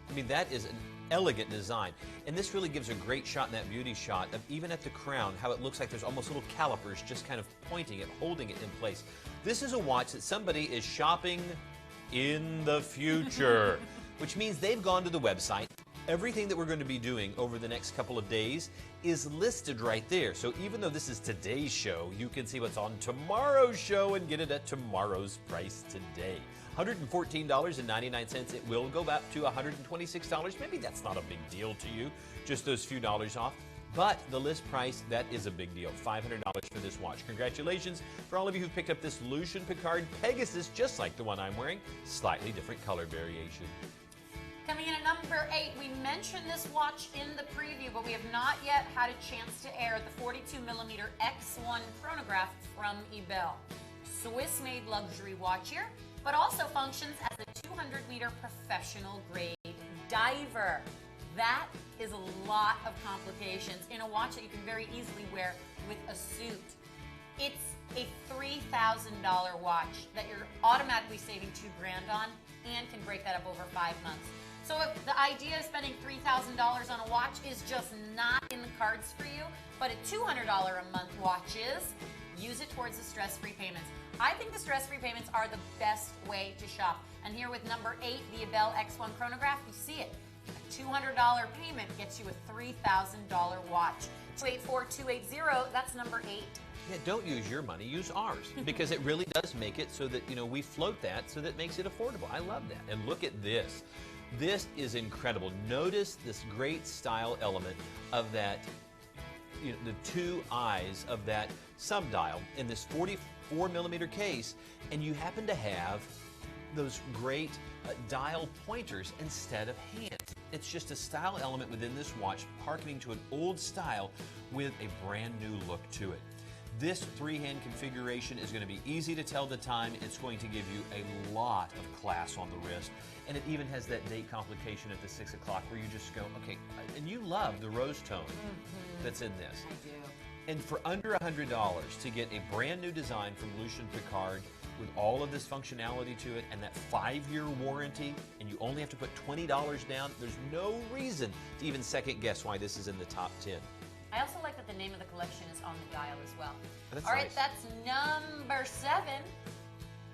I mean, that is an elegant design. And this really gives a great shot in that beauty shot of even at the crown, how it looks like there's almost little calipers just kind of pointing it, holding it in place. This is a watch that somebody is shopping in the future, which means they've gone to the website. Everything that we're going to be doing over the next couple of days is listed right there. So even though this is today's show, you can see what's on tomorrow's show and get it at tomorrow's price today. $114.99. It will go up to $126. Maybe that's not a big deal to you, just those few dollars off. But the list price, that is a big deal. $500 for this watch. Congratulations for all of you who picked up this Lucien Piccard Pegasus, just like the one I'm wearing, slightly different color variation. Coming in at number 8, we mentioned this watch in the preview, but we have not yet had a chance to air the 42mm X1 chronograph from Ebel. Swiss-made luxury watch here, but also functions as a 200-meter professional grade diver. That is a lot of complications in a watch that you can very easily wear with a suit. It's a $3,000 watch that you're automatically saving $2,000 on and can break that up over 5 months. So if the idea of spending $3,000 on a watch is just not in the cards for you, but a $200 a month watch is, use it towards the stress-free payments. I think the stress-free payments are the best way to shop. And here with number 8, the Ebel X1 chronograph, you see it. A $200 payment gets you a $3,000 watch. 284280, that's number 8. Yeah, don't use your money, use ours, because it really does make it so that, we float that so that it makes it affordable. I love that. And look at this. This is incredible. Notice this great style element of that, the 2 eyes of that subdial in this 44mm case, and you happen to have those great dial pointers instead of hands. It's just a style element within this watch, hearkening to an old style with a brand new look to it. This 3-hand configuration is going to be easy to tell the time. It's going to give you a lot of class on the wrist. And it even has that date complication at the 6 o'clock where you just go, okay, and you love the rose tone that's in this. I do. And for under $100 to get a brand new design from Lucien Piccard with all of this functionality to it and that 5-year warranty, and you only have to put $20 down, there's no reason to even second guess why this is in the top 10. I also like that the name of the collection is on the dial as well. That's All right, nice. that's number 7.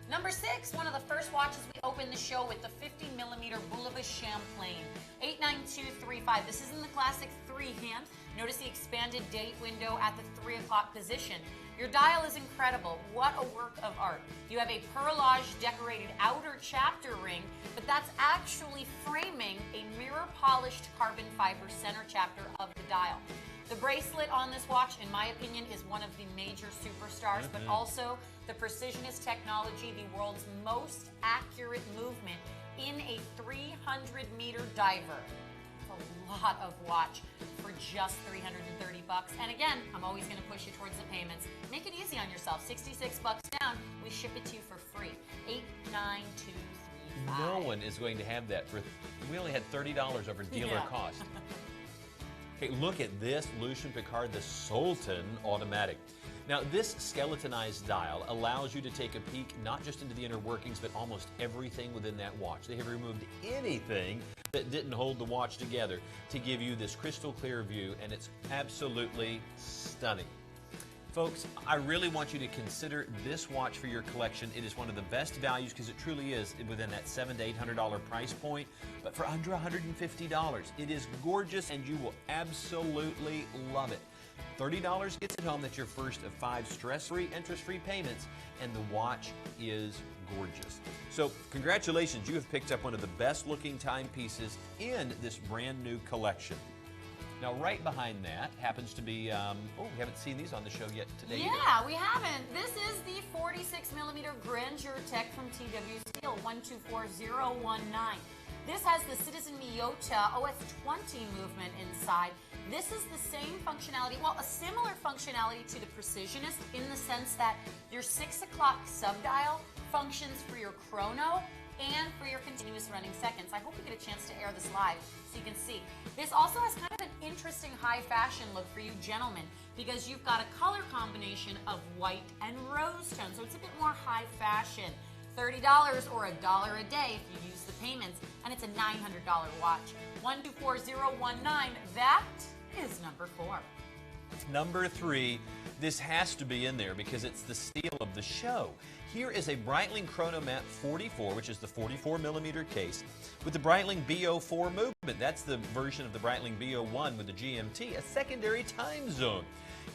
Number 6, one of the first watches we opened the show with, the 50mm Boulevard Champlain, 89235. This is in the classic 3-hand. Notice the expanded date window at the 3 o'clock position. Your dial is incredible. What a work of art. You have a perlage decorated outer chapter ring, but that's actually framing a mirror polished carbon fiber center chapter of the dial. The bracelet on this watch, in my opinion, is one of the major superstars, but also the Precisionist technology, the world's most accurate movement in a 300-meter diver. A lot of watch for just $330. And again, I'm always going to push you towards the payments. Make it easy on yourself. $66 down. We ship it to you for free. 89235. No one is going to have that. We only had $30 over dealer cost. Okay, look at this Lucien Piccard, the Sultan automatic. Now, this skeletonized dial allows you to take a peek not just into the inner workings, but almost everything within that watch. They have removed anything that didn't hold the watch together to give you this crystal clear view, and it's absolutely stunning. Folks, I really want you to consider this watch for your collection. It is one of the best values because it truly is within that $700 to $800 price point, but for under $150. It is gorgeous and you will absolutely love it. $30 gets it home. That's your first of 5 stress-free, interest-free payments, and the watch is gorgeous. So congratulations, you have picked up one of the best-looking timepieces in this brand new collection. Now, right behind that happens to be, we haven't seen these on the show yet today either. Yeah, we haven't. This is the 46mm Grandeur Tech from TW Steel, 124019. This has the Citizen Miyota OS20 movement inside. This is the same functionality, well, a similar functionality to the Precisionist in the sense that your 6 o'clock subdial functions for your chrono and for your continuous running seconds. I hope we get a chance to air this live so you can see. This also has kind of an interesting high fashion look for you gentlemen because you've got a color combination of white and rose tone, so it's a bit more high fashion. $30 or $1 a day if you use the payments, and it's a $900 watch. 124019, that is number 4. Number 3, this has to be in there because it's the steal of the show. Here is a Breitling Chronomat 44, which is the 44mm case, with the Breitling BO4 movement. That's the version of the Breitling BO1 with the GMT, a secondary time zone.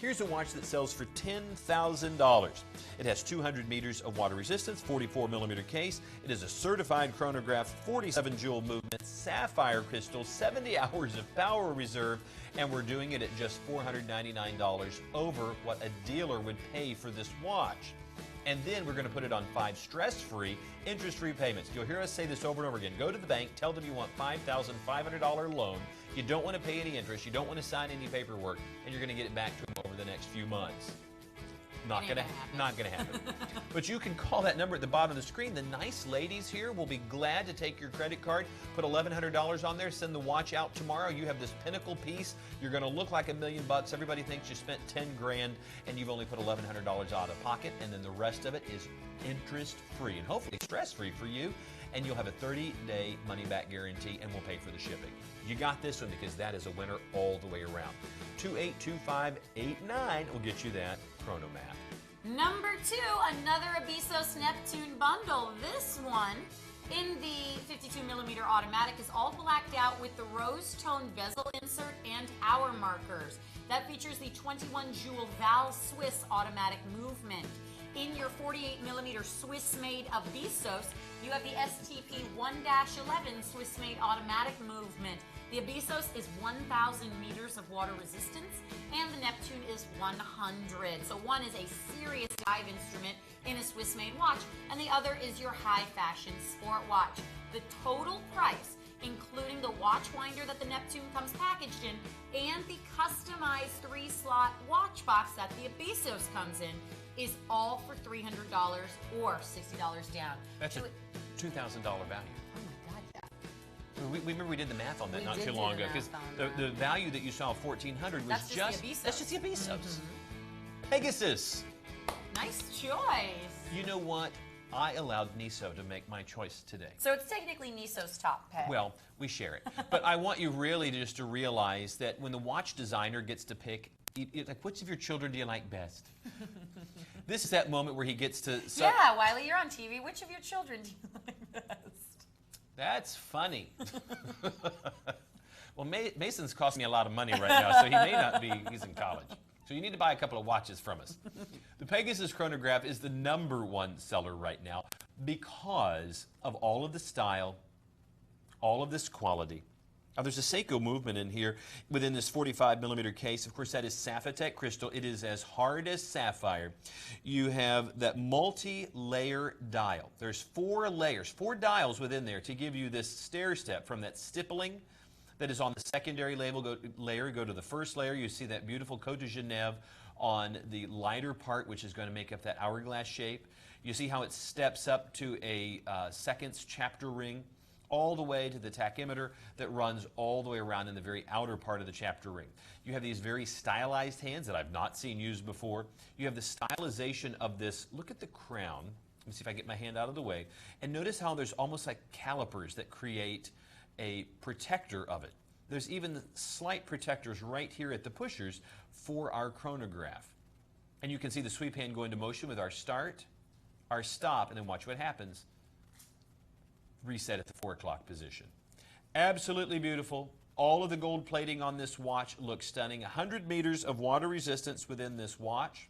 Here's a watch that sells for $10,000. It has 200 meters of water resistance, 44mm case. It is a certified chronograph, 47 jewel movement, sapphire crystal, 70 hours of power reserve, and we're doing it at just $499 over what a dealer would pay for this watch. And then we're going to put it on 5 stress-free, interest-free payments. You'll hear us say this over and over again. Go to the bank, tell them you want $5,500 loan. You don't want to pay any interest. You don't want to sign any paperwork, and you're going to get it back to them over the next few months. Not going to happen. But you can call that number at the bottom of the screen. The nice ladies here will be glad to take your credit card, put $1,100 on there, send the watch out tomorrow. You have this pinnacle piece. You're going to look like $1 million. Everybody thinks you spent 10 grand and you've only put $1,100 out of pocket, and then the rest of it is interest-free and hopefully stress-free for you. And you'll have a 30-day money-back guarantee, and we'll pay for the shipping. You got this one because that is a winner all the way around. 282589 will get you that Chronomat. Number 2, another Abisos Neptune bundle. This one in the 52mm automatic is all blacked out with the rose tone bezel insert and hour markers. That features the 21 jewel Val Swiss automatic movement. In your 48mm Swiss-made Abisos, you have the STP 1-11 Swiss-made automatic movement. The Abisos is 1,000 meters of water resistance, and the Neptune is 100. So one is a serious dive instrument in a Swiss-made watch, and the other is your high-fashion sport watch. The total price, including the watch winder that the Neptune comes packaged in, and the customized 3-slot watch box that the Abisos comes in, is all for $300 or $60 down. That's a $2,000 value. Oh my God, yeah. We remember we did the math on that We not did too do long the ago because math on the value that you saw of $1,400 was That's just the Abisos. That's just the Abisos. Pegasus. Nice choice. You know what? I allowed Niso to make my choice today. So it's technically Niso's top pick. Well, we share it. But I want you really just to realize that when the watch designer gets to pick, like, which of your children do you like best? This is that moment where he gets to... Yeah, Wiley, you're on TV. Which of your children do you like best? That's funny. Well, Mason's costing me a lot of money right now, so he may not be, he's in college. So you need to buy a couple of watches from us. The Pegasus chronograph is the #1 seller right now because of all of the style, all of this quality. Now, there's a Seiko movement in here within this 45mm case. Of course, that is Sapphitech crystal. It is as hard as sapphire. You have that multi-layer dial. There's 4 layers, 4 dials within there to give you this stair step from that stippling that is on the secondary layer. Go to the first layer. You see that beautiful Côte de Genève on the lighter part, which is going to make up that hourglass shape. You see how it steps up to a seconds chapter ring, all the way to the tachymeter that runs all the way around in the very outer part of the chapter ring. You have these very stylized hands that I've not seen used before. You have the stylization of this. Look at the crown. Let me see if I get my hand out of the way. And notice how there's almost like calipers that create a protector of it. There's even slight protectors right here at the pushers for our chronograph. And you can see the sweep hand go into motion with our start, our stop, and then watch what happens. Reset at the 4 o'clock position. Absolutely beautiful. All of the gold plating on this watch looks stunning. 100 meters of water resistance within this watch.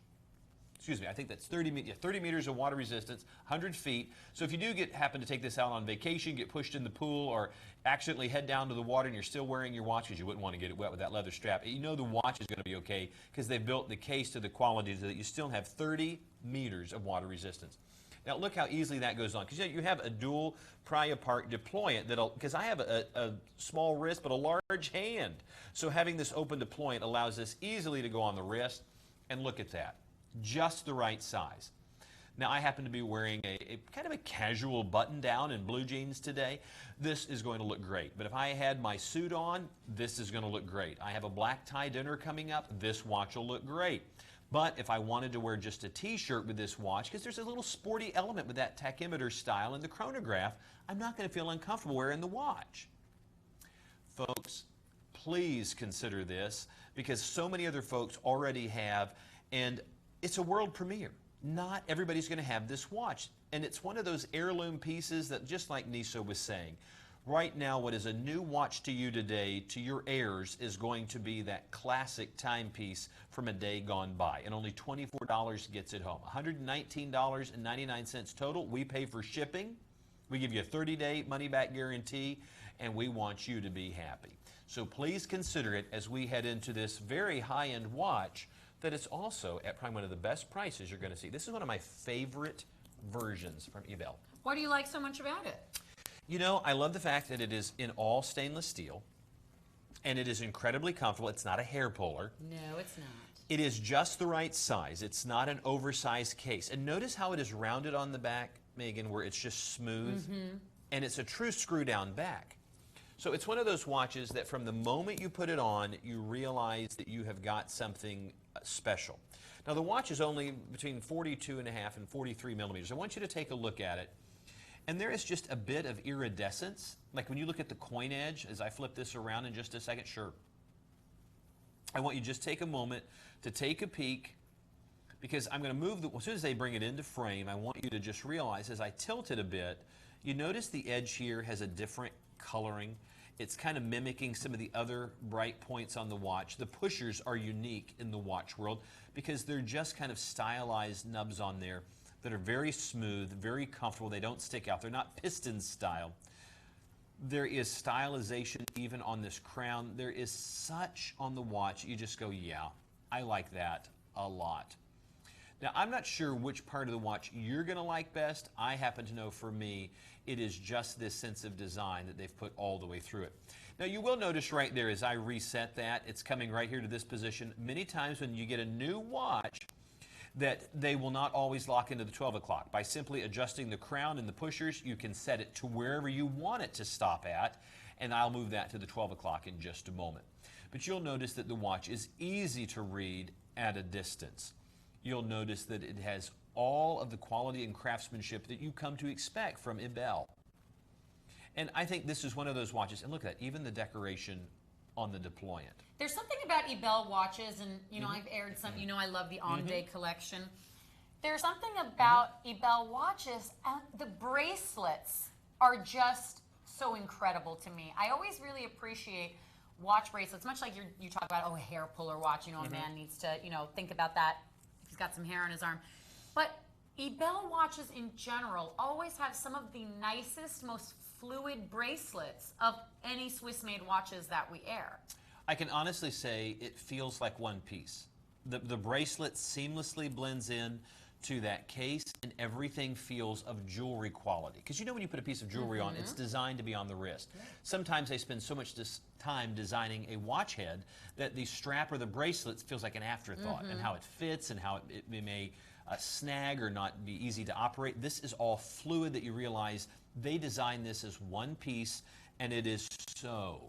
Excuse me, I think that's 30 meters of water resistance, 100 feet. So if you do happen to take this out on vacation, get pushed in the pool, or accidentally head down to the water and you're still wearing your watch because you wouldn't want to get it wet with that leather strap, you know the watch is going to be okay because they've built the case to the quality so that you still have 30 meters of water resistance. Now look how easily that goes on, because you have a dual pry-apart deployant that'll, because I have a small wrist but a large hand. So having this open deployant allows this easily to go on the wrist, and look at that, just the right size. Now I happen to be wearing a kind of a casual button down in blue jeans today. This is going to look great, but if I had my suit on, this is going to look great. I have a black tie dinner coming up, this watch will look great. But if I wanted to wear just a t-shirt with this watch, because there's a little sporty element with that tachymeter style and the chronograph, I'm not going to feel uncomfortable wearing the watch. Folks, please consider this, because so many other folks already have, and it's a world premiere. Not everybody's going to have this watch, and it's one of those heirloom pieces that, just like Nisa was saying, right now what is a new watch to you today, to your heirs, is going to be that classic timepiece from a day gone by, and only $24 gets it home. $119.99 total. We pay for shipping. We give you a 30-day money-back guarantee, and we want you to be happy. So please consider it as we head into this very high-end watch that it's also at probably one of the best prices you're going to see. This is one of my favorite versions from Ebel. What do you like so much about it? You know, I love the fact that it is in all stainless steel, and it is incredibly comfortable. It's not a hair puller. No, it's not. It is just the right size. It's not an oversized case. And notice how it is rounded on the back, Megan, where it's just smooth, and it's a true screw-down back. So it's one of those watches that from the moment you put it on, you realize that you have got something special. Now, the watch is only between 42.5 and 43 millimeters. I want you to take a look at it. And there is just a bit of iridescence. Like when you look at the coin edge, as I flip this around in just a second, sure. I want you to just take a moment to take a peek, because I'm going to move, as soon as they bring it into frame, I want you to just realize as I tilt it a bit, you notice the edge here has a different coloring. It's kind of mimicking some of the other bright points on the watch. The pushers are unique in the watch world because they're just kind of stylized nubs on there that are very smooth, very comfortable. They don't stick out. They're not piston style. There is stylization even on this crown. There is such on the watch, you just go, yeah, I like that a lot. Now, I'm not sure which part of the watch you're going to like best. I happen to know for me, it is just this sense of design that they've put all the way through it. Now, you will notice right there as I reset that, it's coming right here to this position. Many times when you get a new watch, that they will not always lock into the 12 o'clock. By simply adjusting the crown and the pushers, you can set it to wherever you want it to stop at, and I'll move that to the 12 o'clock in just a moment. But you'll notice that the watch is easy to read at a distance. You'll notice that it has all of the quality and craftsmanship that you come to expect from Ebel. And I think this is one of those watches, and look at that, even the decoration on the deployant. There's something about Ebel watches, and you know, I've aired some, you know, I love the on-day collection. There's something about Ebel watches, the bracelets are just so incredible to me. I always really appreciate watch bracelets, much like you talk about, a hair puller watch, a man needs to, think about that if he's got some hair on his arm. But Ebel watches in general always have some of the nicest, most fluid bracelets of any Swiss-made watches that we air. I can honestly say it feels like one piece. The bracelet seamlessly blends in to that case, and everything feels of jewelry quality. Because when you put a piece of jewelry on, it's designed to be on the wrist. Sometimes they spend so much time designing a watch head that the strap or the bracelet feels like an afterthought, and how it fits and how it may snag or not be easy to operate. This is all fluid that you realize they designed this as one piece, and it is so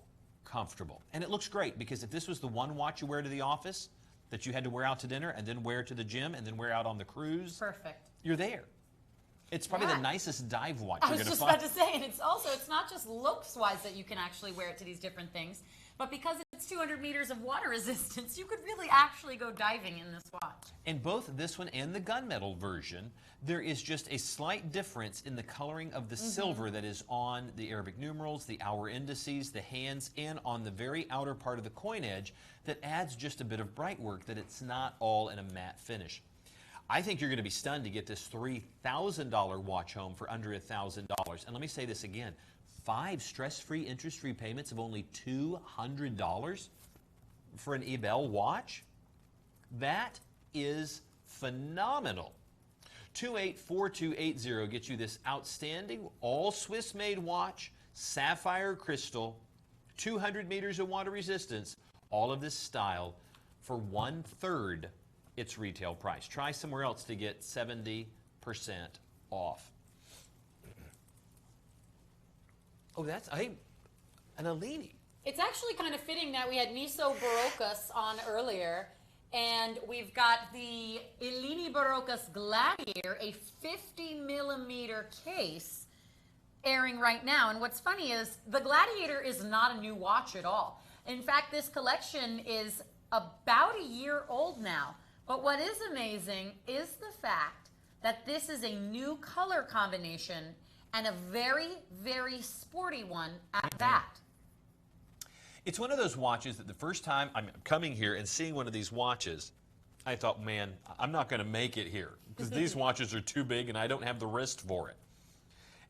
comfortable. And it looks great, because if this was the one watch you wear to the office, that you had to wear out to dinner and then wear to the gym and then wear out on the cruise. Perfect. You're there. It's probably the nicest dive watch you're going to find. I was just about to say, and it's not just looks-wise that you can actually wear it to these different things, but because it's 200 meters of water resistance, you could really actually go diving in this watch. In both this one and the gunmetal version, there is just a slight difference in the coloring of the silver that is on the Arabic numerals, the hour indices, the hands, and on the very outer part of the coin edge that adds just a bit of bright work, that it's not all in a matte finish. I think you're going to be stunned to get this $3,000 watch home for under $1,000. And let me say this again, 5 stress-free, interest-free payments of only $200 for an Ebel watch? That is phenomenal. 284280 gets you this outstanding, all Swiss-made watch, sapphire crystal, 200 meters of water resistance, all of this style for 1/3 its retail price. Try somewhere else to get 70% off. Oh, that's an Alini. It's actually kind of fitting that we had Niso Barocas on earlier, and we've got the Eleni Barocas Gladiator, a 50 millimeter case, airing right now. And what's funny is the Gladiator is not a new watch at all. In fact, this collection is about a year old now. But what is amazing is the fact that this is a new color combination, and a very, very sporty one at that. It's one of those watches that the first time I'm coming here and seeing one of these watches, I thought, man, I'm not going to make it here, because these watches are too big and I don't have the wrist for it.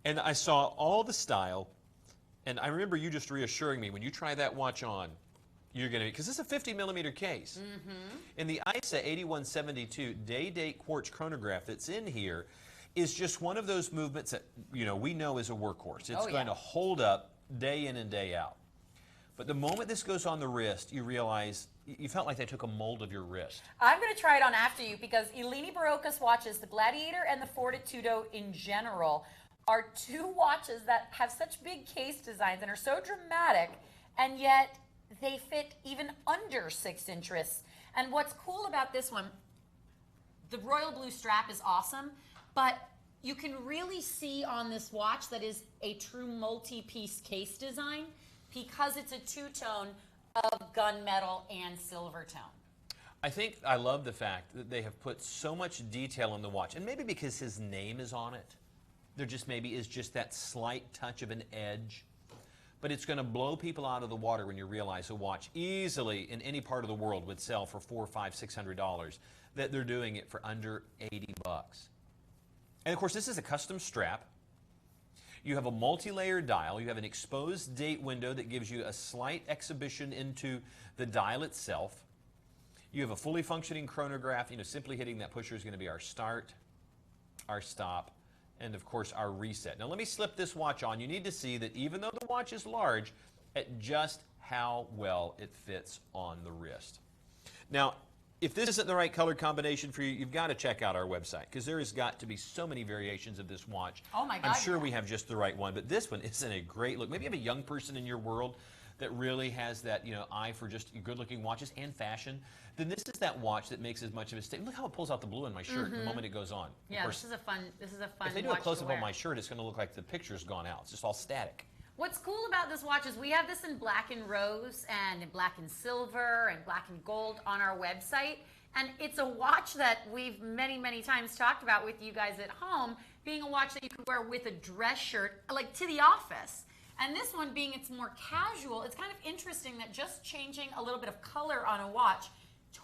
And I saw all the style, and I remember you just reassuring me, when you try that watch on, you're going to, because this is a 50 millimeter case. And the ISA 8172 day-date quartz chronograph that's in here is just one of those movements that, we know is a workhorse. It's going to hold up day in and day out. But the moment this goes on the wrist, you realize, you felt like they took a mold of your wrist. I'm going to try it on after you, because Eleni Barocas watches, the Gladiator and the Fortitudo in general, are two watches that have such big case designs and are so dramatic, and yet they fit even under 6 inches. And what's cool about this one, the royal blue strap is awesome, but you can really see on this watch that is a true multi-piece case design, because it's a two-tone of gunmetal and silver tone. I love the fact that they have put so much detail in the watch, and maybe because his name is on it, there just maybe is just that slight touch of an edge. But it's going to blow people out of the water when you realize a watch easily in any part of the world would sell for $400, $500, $600, that they're doing it for under $80. And of course, this is a custom strap. You have a multi-layer dial. You have an exposed date window that gives you a slight exhibition into the dial itself. You have a fully functioning chronograph. Simply hitting that pusher is going to be our start, our stop, and of course our reset. Now let me slip this watch on. You need to see that even though the watch is large, at just how well it fits on the wrist. Now, if this isn't the right color combination for you, you've got to check out our website, because there has got to be so many variations of this watch. Oh my God. I'm sure we have just the right one, but this one isn't a great look. Maybe you have a young person in your world that really has that eye for just good-looking watches and fashion. Then this is that watch that makes as much of a statement. Look how it pulls out the blue in my shirt the moment it goes on. Yeah, this is a fun If they do a close-up on my shirt, it's going to look like the picture's gone out. It's just all static. What's cool about this watch is we have this in black and rose and in black and silver and black and gold on our website. And it's a watch that we've many, many times talked about with you guys at home, being a watch that you could wear with a dress shirt, like to the office. And this one, being it's more casual, it's kind of interesting that just changing a little bit of color on a watch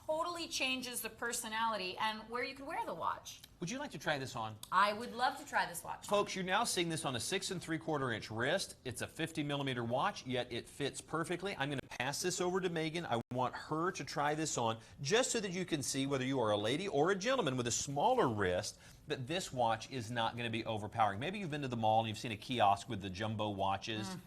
totally changes the personality and where you can wear the watch. Would you like to try this on? I would love to try this watch. Folks, you're now seeing this on a 6 3/4 inch wrist. It's a 50mm watch, yet it fits perfectly. I'm going to pass this over to Megan. I want her to try this on just so that you can see whether you are a lady or a gentleman with a smaller wrist, that this watch is not going to be overpowering. Maybe you've been to the mall and you've seen a kiosk with the jumbo watches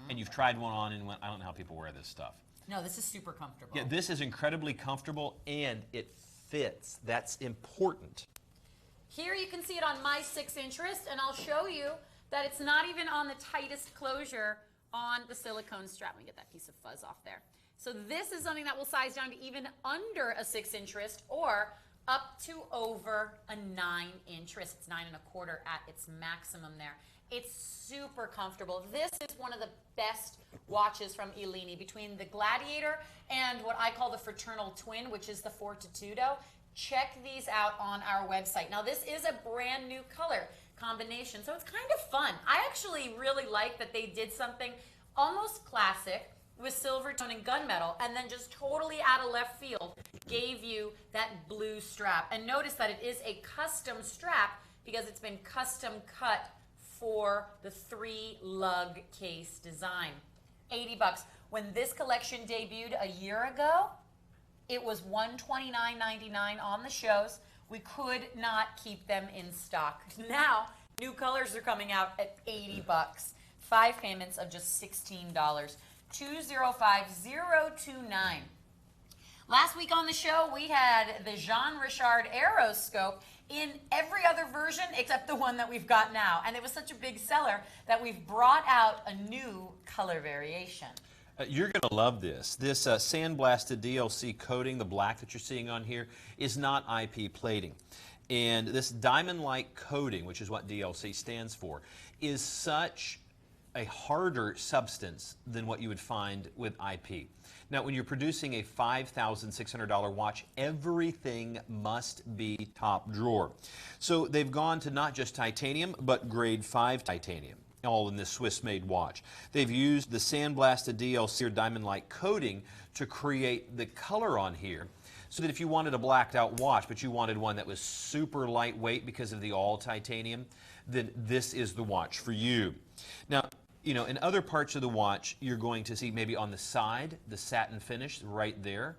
and you've tried one on and went, I don't know how people wear this stuff. No, this is super comfortable. Yeah, this is incredibly comfortable and it fits. That's important. Here you can see it on my 6-inch wrist, and I'll show you that it's not even on the tightest closure on the silicone strap. Let me get that piece of fuzz off there. So this is something that will size down to even under a 6-inch wrist or up to over a 9-inch wrist. It's 9 1/4 at its maximum there. It's super comfortable. This is one of the best watches from Ellini, between the Gladiator and what I call the fraternal twin, which is the Fortitudo. Check these out on our website. Now, this is a brand new color combination, so it's kind of fun. I actually really like that they did something almost classic with silver tone and gunmetal, and then just totally out of left field gave you that blue strap. And notice that it is a custom strap because it's been custom cut for the 3-lug case design. $80. When this collection debuted a year ago, it was $129.99 on the shows. We could not keep them in stock. Now, new colors are coming out at $80. 5 payments of just $16. 205029. Last week on the show, we had the Jean Richard Aeroscope in every other version except the one that we've got now. And it was such a big seller that we've brought out a new color variation. You're going to love this. This sandblasted DLC coating, the black that you're seeing on here, is not IP plating. And this diamond-like coating, which is what DLC stands for, is such a harder substance than what you would find with IP. Now, when you're producing a $5,600 watch, everything must be top drawer. So they've gone to not just titanium, but grade 5 titanium, all in this Swiss-made watch. They've used the sandblasted DLC or diamond-like coating to create the color on here, so that if you wanted a blacked out watch, but you wanted one that was super lightweight because of the all titanium, then this is the watch for you. Now, you know, in other parts of the watch, you're going to see maybe on the side, the satin finish right there.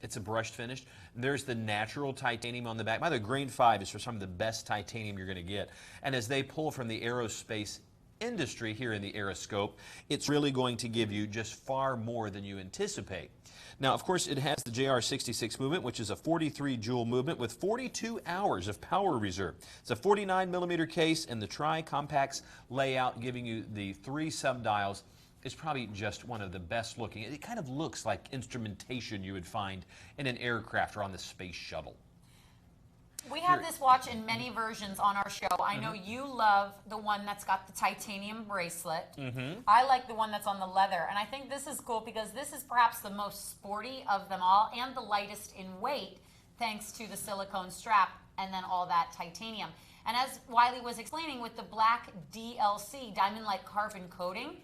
It's a brushed finish. There's the natural titanium on the back. By the way, grade 5 is for some of the best titanium you're going to get. And as they pull from the aerospace industry here in the Aeroscope, it's really going to give you just far more than you anticipate. Now, of course, it has the JR66 movement, which is a 43 joule movement with 42 hours of power reserve. It's a 49mm case, and the tri-compacts layout, giving you the 3 subdials, is probably just one of the best looking. It kind of looks like instrumentation you would find in an aircraft or on the space shuttle. We have this watch in many versions on our show. I know you love the one that's got the titanium bracelet. I like the one that's on the leather. And I think this is cool because this is perhaps the most sporty of them all and the lightest in weight, thanks to the silicone strap and then all that titanium. And as Wiley was explaining, with the black DLC, diamond-like carbon coating,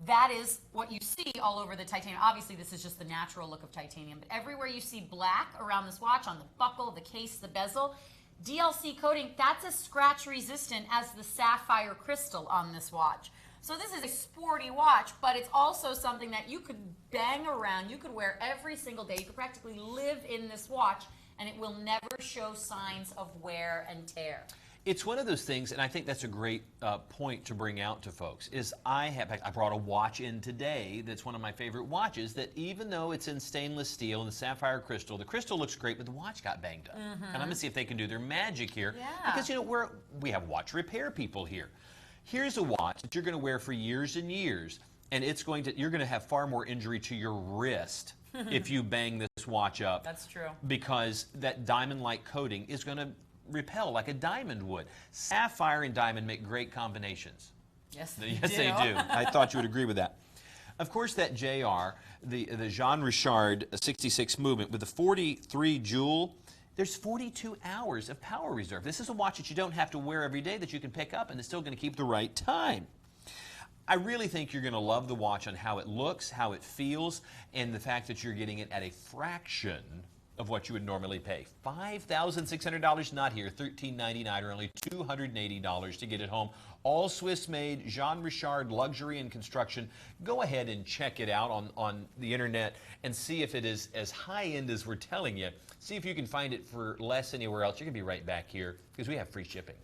that is what you see all over the titanium. Obviously, this is just the natural look of titanium, but everywhere you see black around this watch, on the buckle, the case, the bezel, DLC coating, that's as scratch resistant as the sapphire crystal on this watch. So this is a sporty watch, but it's also something that you could bang around, you could wear every single day. You could practically live in this watch, and it will never show signs of wear and tear. It's one of those things, and I think that's a great point to bring out to folks, is I brought a watch in today that's one of my favorite watches, that even though it's in stainless steel and the sapphire crystal, the crystal looks great, but the watch got banged up. And I'm going to see if they can do their magic here. Yeah. Because, you know, we have watch repair people here. Here's a watch that you're going to wear for years and years, and you're going to have far more injury to your wrist if you bang this watch up. That's true. Because that diamond-like coating is going to repel like a diamond would. Sapphire and diamond make great combinations. Yes, they do. I thought you would agree with that. Of course, that JR, the Jean Richard 66 movement with the 43 joule, there's 42 hours of power reserve. This is a watch that you don't have to wear every day, that you can pick up, and it's still going to keep the right time. I really think you're going to love the watch on how it looks, how it feels, and the fact that you're getting it at a fraction of what you would normally pay. $5,600 not here, $1,399 or only $280 to get it home. All Swiss made, Jean Richard luxury and construction. Go ahead and check it out on the internet and see if it is as high end as we're telling you. See if you can find it for less anywhere else. You're going to be right back here because we have free shipping.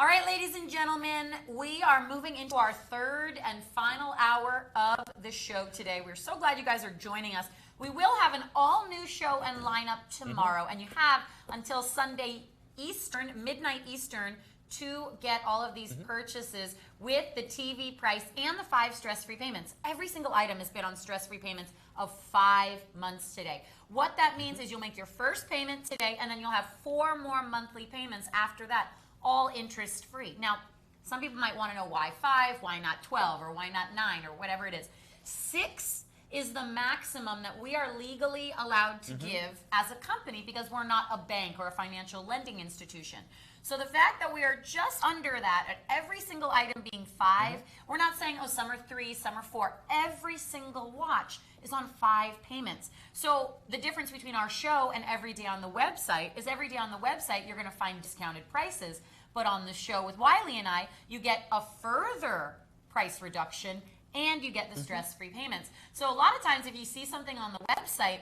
All right, ladies and gentlemen, we are moving into our third and final hour of the show today. We're so glad you guys are joining us. We will have an all-new show and lineup tomorrow, and you have until Sunday Eastern, midnight Eastern, to get all of these purchases with the TV price and the 5 stress-free payments. Every single item is bid on stress-free payments of 5 months today. What that means is you'll make your first payment today, and then you'll have 4 more monthly payments after that, all interest-free. Now, some people might want to know why 5, why not 12, or why not 9, or whatever it is. 6 is the maximum that we are legally allowed to give as a company because we're not a bank or a financial lending institution. So the fact that we are just under that at every single item being 5, we're not saying, oh, some are 3, some are 4. Every single watch is on 5 payments. So the difference between our show and every day on the website is every day on the website you're going to find discounted prices, but on the show with Wiley and I, you get a further price reduction and you get the stress-free payments. So a lot of times if you see something on the website,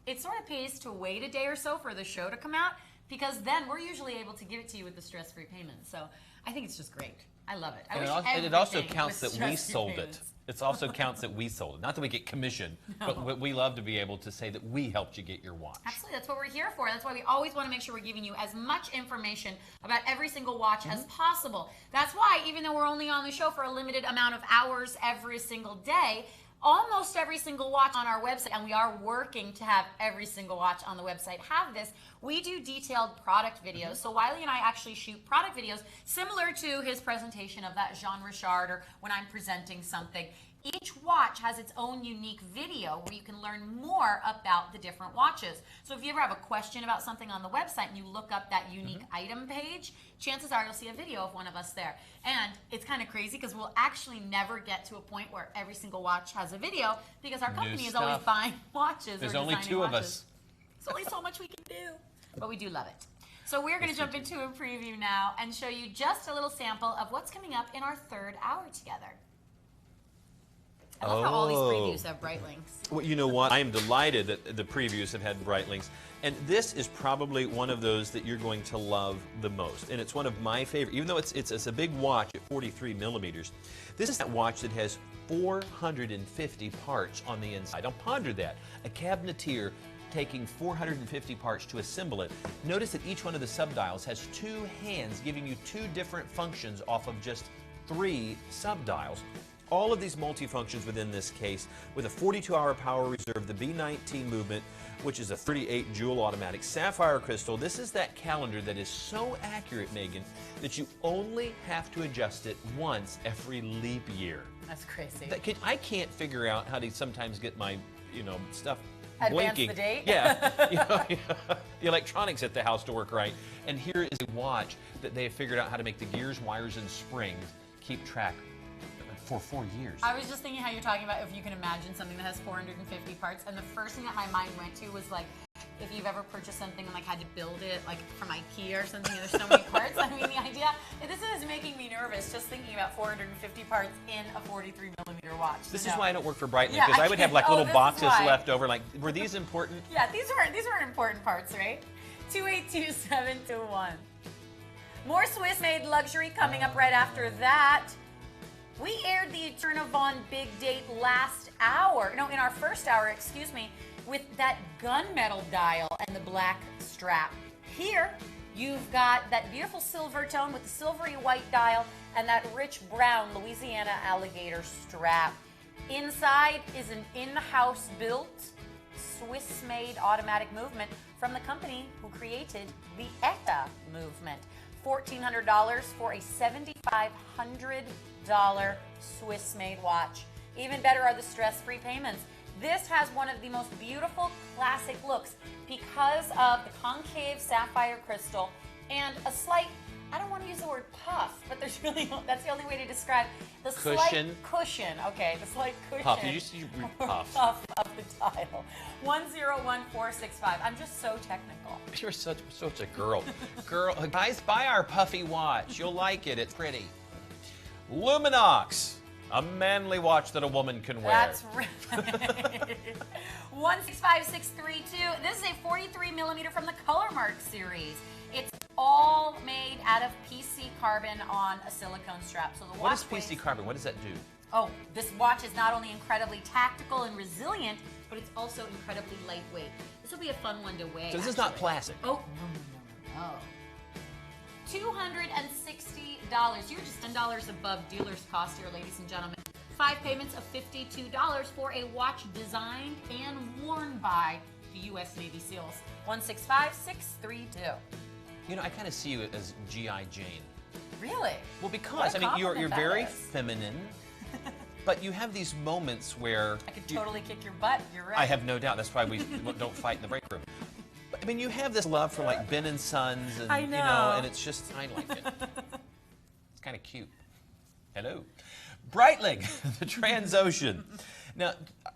it sort of pays to wait a day or so for the show to come out, because then we're usually able to give it to you with the stress-free payments. So I think it's just great. I love it. And it also counts that we sold it. It also counts that we sold it. Not that we get commission, but we love to be able to say that we helped you get your watch. Absolutely. That's what we're here for. That's why we always want to make sure we're giving you as much information about every single watch as possible. That's why, even though we're only on the show for a limited amount of hours every single day, almost every single watch on our website, and we are working to have every single watch on the website have this, we do detailed product videos. So Wiley and I actually shoot product videos similar to his presentation of that Jean Richard, or when I'm presenting something. Each watch has its own unique video where you can learn more about the different watches. So if you ever have a question about something on the website and you look up that unique item page, chances are you'll see a video of one of us there. And it's kind of crazy because we'll actually never get to a point where every single watch has a video because our company is always buying watches. There's or only 2 of us. There's only so much we can do. But we do love it. So we're going to jump into a preview now and show you just a little sample of what's coming up in our third hour together. I love how all these previews have bright links. Well, you know what? I am delighted that the previews have had bright links. And this is probably one of those that you're going to love the most. And it's one of my favorite, even though it's a big watch at 43 millimeters. This is that watch that has 450 parts on the inside. Now ponder that. A cabinetier taking 450 parts to assemble it. Notice that each one of the subdials has 2 hands giving you 2 different functions off of just 3 subdials. All of these multifunctions within this case with a 42-hour power reserve, the B19 movement, which is a 38 jewel automatic sapphire crystal. This is that calendar that is so accurate, Megan, that you only have to adjust it once every leap year. That's crazy. I can't figure out how to sometimes get my, stuff Advance blinking. the date? Yeah. The electronics at the house to work right. And here is a watch that they have figured out how to make the gears, wires, and springs keep track for 4 years. I was just thinking how you're talking about if you can imagine something that has 450 parts, and the first thing that my mind went to was like, if you've ever purchased something and like had to build it like from IKEA or something, and there's so many parts. I mean, the idea, this is making me nervous just thinking about 450 parts in a 43 millimeter watch. This is why I don't work for Breitling, Yeah, because I would have like little boxes why. left over. Like, were these important? Yeah, these weren't important parts, right? 282-721. More Swiss-made luxury coming up right after that. We aired the Eterna Von Big Date last hour, no, in our first hour, excuse me, with that gunmetal dial and the black strap. Here, you've got that beautiful silver tone with the silvery white dial and that rich brown Louisiana alligator strap. Inside is an in-house built, Swiss-made automatic movement from the company who created the ETA movement. $1,400 for a $7,500 Swiss-made watch. Even better are the stress-free payments. This has one of the most beautiful classic looks because of the concave sapphire crystal and a slight, I don't want to use the word puff, but there's really, that's the only way to describe the Cushion. slight cushion. Okay, the slight cushion. Puff. Did you see puff? Puff of the dial. 101465. I'm just so technical. You're such a girl. Guys, buy our puffy watch. You'll like it. It's pretty. Luminox, a manly watch that a woman can wear. That's right. 165632. This is a 43 millimeter from the Color Mark series. It's all made out of PC carbon on a silicone strap. So the watch What is PC carbon? What does that do? Oh, this watch is not only incredibly tactical and resilient, but it's also incredibly lightweight. This will be a fun one to weigh. So this is not plastic. Oh, no. $260. You're just $10 above dealer's cost here, ladies and gentlemen. 5 payments of $52 for a watch designed and worn by the U.S. Navy SEALs. 165632. You know, I kind of see you as G.I. Jane. Really? Well, because, I mean, you're very feminine, but you have these moments where... I could totally kick your butt, you're right. I have no doubt. That's why we don't fight in the break room. But, I mean, you have this love for, like, Ben and Sons, and, I know. you know, and it's just, I like it. It's kind of cute. Hello. Breitling, the Transocean. Now,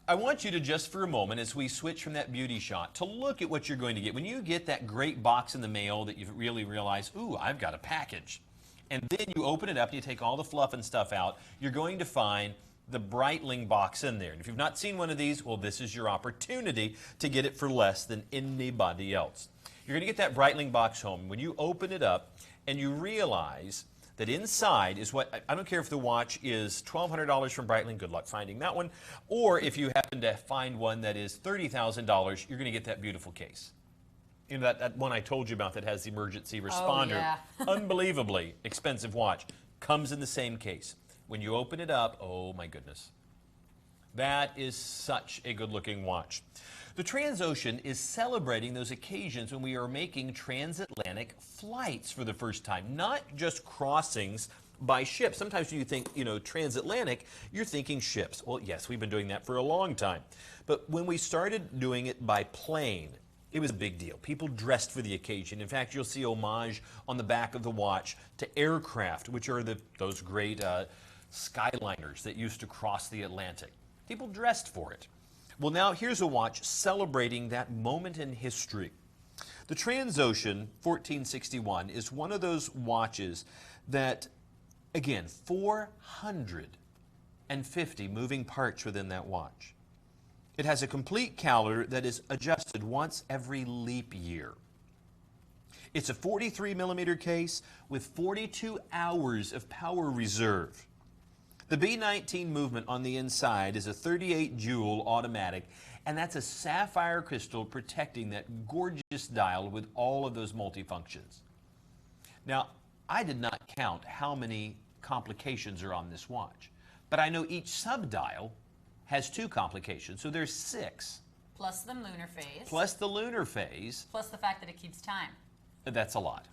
I want you to just for a moment, as we switch from that beauty shot, to look at what you're going to get. When you get that great box in the mail that you really realize, ooh, I've got a package. And then you open it up and you take all the fluff and stuff out, you're going to find the Breitling box in there. And if you've not seen one of these, well, this is your opportunity to get it for less than anybody else. You're going to get that Breitling box home. When you open it up and you realize that inside is what, I don't care if the watch is $1,200 from Breitling, good luck finding that one, or if you happen to find one that is $30,000, you're going to get that beautiful case. You know, that one I told you about that has the emergency responder. Oh, yeah. Unbelievably expensive watch. Comes in the same case. When you open it up, oh my goodness. That is such a good-looking watch. The Transocean is celebrating those occasions when we are making transatlantic flights for the first time, not just crossings by ship. Sometimes when you think, you know, transatlantic, you're thinking ships. Well, yes, we've been doing that for a long time. But when we started doing it by plane, it was a big deal. People dressed for the occasion. In fact, you'll see homage on the back of the watch to aircraft, which are those great skyliners that used to cross the Atlantic. People dressed for it. Well, now here's a watch celebrating that moment in history. The Transocean 1461 is one of those watches that, again, 450 moving parts within that watch. It has a complete calendar that is adjusted once every leap year. It's a 43 millimeter case with 42 hours of power reserve. The B19 movement on the inside is a 38 joule automatic, and that's a sapphire crystal protecting that gorgeous dial with all of those multifunctions. Now, I did not count how many complications are on this watch, but I know each subdial has 2 complications, so there's 6. Plus the lunar phase. Plus the lunar phase. Plus the fact that it keeps time. That's a lot.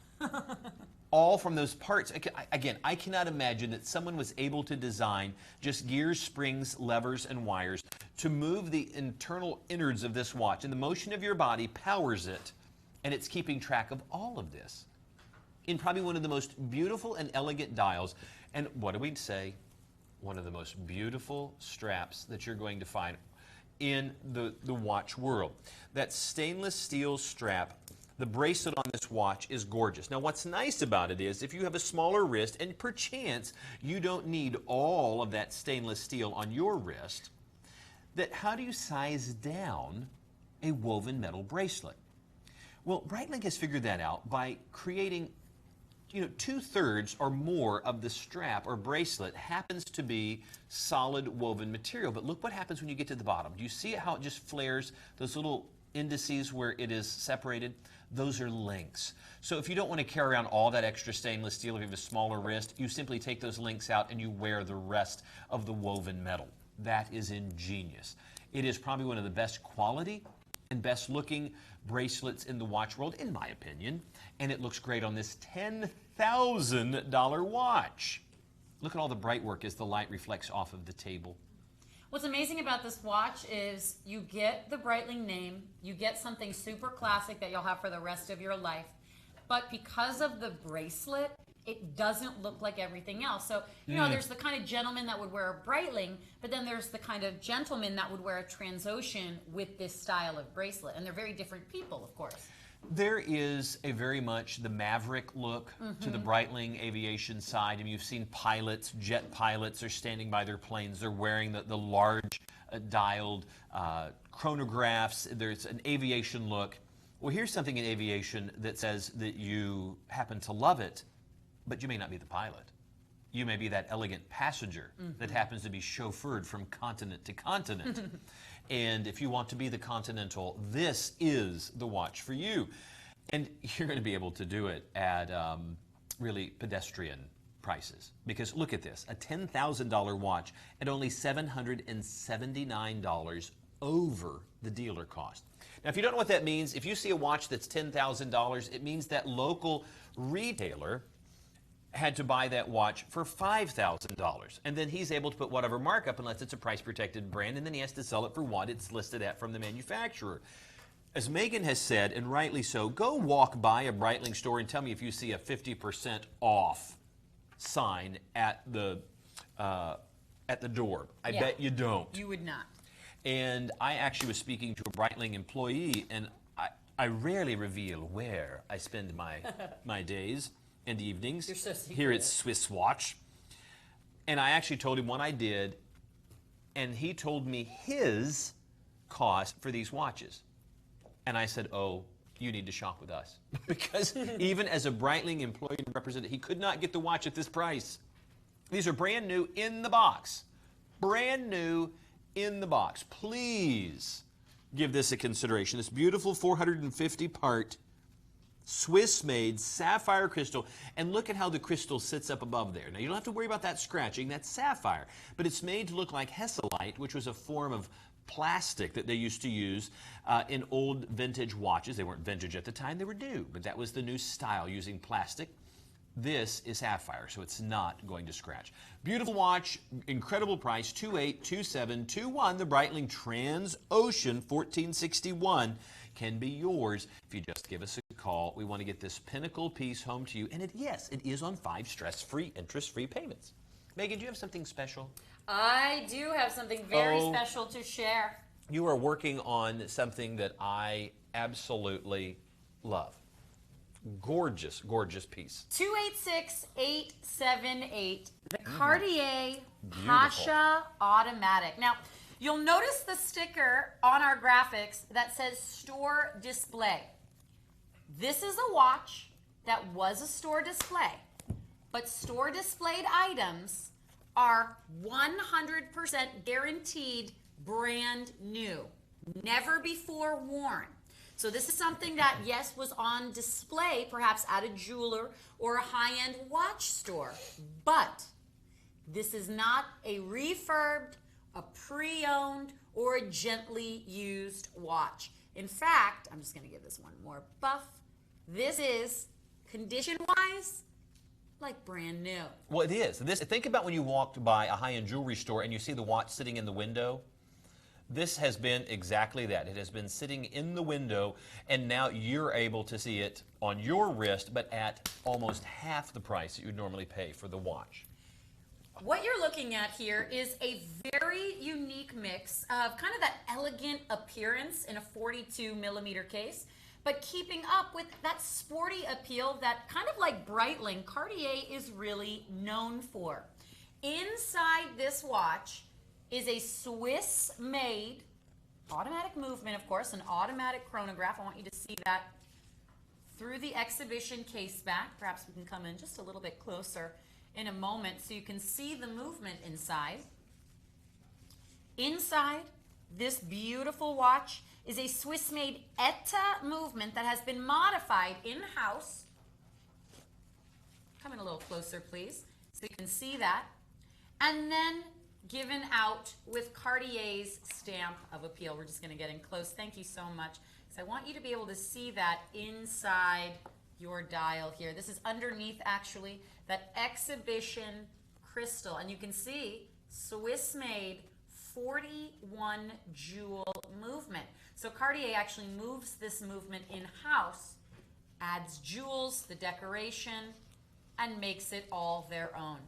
All from those parts. Again, I cannot imagine that someone was able to design just gears, springs, levers, and wires to move the internal innards of this watch. And the motion of your body powers it, and it's keeping track of all of this in probably one of the most beautiful and elegant dials. And what do we say? One of the most beautiful straps that you're going to find in the watch world. That stainless steel strap, the bracelet on this watch is gorgeous. Now, what's nice about it is if you have a smaller wrist, and perchance you don't need all of that stainless steel on your wrist, that how do you size down a woven metal bracelet? Well, Breitling has figured that out by creating, you know, 2/3 or more of the strap or bracelet happens to be solid woven material. But look what happens when you get to the bottom. Do you see how it just flares those little indices where it is separated? Those are links. So if you don't want to carry around all that extra stainless steel, if you have a smaller wrist, you simply take those links out and you wear the rest of the woven metal. That is ingenious. It is probably one of the best quality and best looking bracelets in the watch world, in my opinion. And it looks great on this $10,000 watch. Look at all the bright work as the light reflects off of the table. What's amazing about this watch is you get the Breitling name, you get something super classic that you'll have for the rest of your life, but because of the bracelet, it doesn't look like everything else. So, you know, there's the kind of gentleman that would wear a Breitling, but then there's the kind of gentleman that would wear a Transocean with this style of bracelet. And they're very different people, of course. There is a very much the maverick look to the Breitling aviation side. And you've seen pilots, jet pilots are standing by their planes. They're wearing the large dialed chronographs. There's an aviation look. Well, here's something in aviation that says that you happen to love it, but you may not be the pilot. You may be that elegant passenger that happens to be chauffeured from continent to continent. And if you want to be the Continental, this is the watch for you. And you're going to be able to do it at really pedestrian prices. Because look at this, a $10,000 watch at only $779 over the dealer cost. Now, if you don't know what that means, if you see a watch that's $10,000, it means that local retailer had to buy that watch for $5,000. And then he's able to put whatever markup, unless it's a price-protected brand, and then he has to sell it for what it's listed at from the manufacturer. As Megan has said, and rightly so, go walk by a Breitling store and tell me if you see a 50% off sign at the door. I bet you don't. You would not. And I actually was speaking to a Breitling employee, and I rarely reveal where I spend my days and evenings. You're so secretive. Here at Swiss Watch. And I actually told him what I did, and he told me his cost for these watches. And I said, oh, you need to shop with us. Because even as a Breitling employee representative, he could not get the watch at this price. These are brand new in the box. Brand new in the box. Please give this a consideration. This beautiful 450-part Swiss-made sapphire crystal, and look at how the crystal sits up above there. Now, you don't have to worry about that scratching. That's sapphire, but it's made to look like hesselite, which was a form of plastic that they used to use in old vintage watches. They weren't vintage at the time, they were new, but that was the new style, using plastic. This is sapphire, so it's not going to scratch. Beautiful watch, incredible price, $282721. The Breitling Transocean 1461 can be yours if you just give us a call. We want to get this pinnacle piece home to you, and yes, it is on 5 stress-free, interest-free payments. Megan, do you have something special? I do have something very special to share. You are working on something that I absolutely love. Gorgeous, gorgeous piece. 286878, the Cartier Pasha Automatic. Now, you'll notice the sticker on our graphics that says store display. This is a watch that was a store display, but store displayed items are 100% guaranteed brand new, never before worn. So this is something that, yes, was on display perhaps at a jeweler or a high-end watch store, but this is not a refurbed, a pre-owned, or a gently used watch. In fact, I'm just going to give this one more buff. This is, condition-wise, like brand new. Well, it is. Think about when you walked by a high-end jewelry store and you see the watch sitting in the window. This has been exactly that. It has been sitting in the window, and now you're able to see it on your wrist, but at almost half the price that you would normally pay for the watch. What you're looking at here is a very unique mix of kind of that elegant appearance in a 42 millimeter case, but keeping up with that sporty appeal that, kind of like Breitling, Cartier is really known for. Inside this watch is a Swiss-made automatic movement, of course, an automatic chronograph. I want you to see that through the exhibition case back. Perhaps we can come in just a little bit closer in a moment so you can see the movement inside. Inside this beautiful watch is a Swiss-made ETA movement that has been modified in-house. Come in a little closer, please, so you can see that. And then given out with Cartier's stamp of appeal. We're just going to get in close. Thank you so much. So I want you to be able to see that inside your dial here. This is underneath, actually, that exhibition crystal. And you can see Swiss-made 41 jewel movement. So Cartier actually moves this movement in-house, adds jewels, the decoration, and makes it all their own.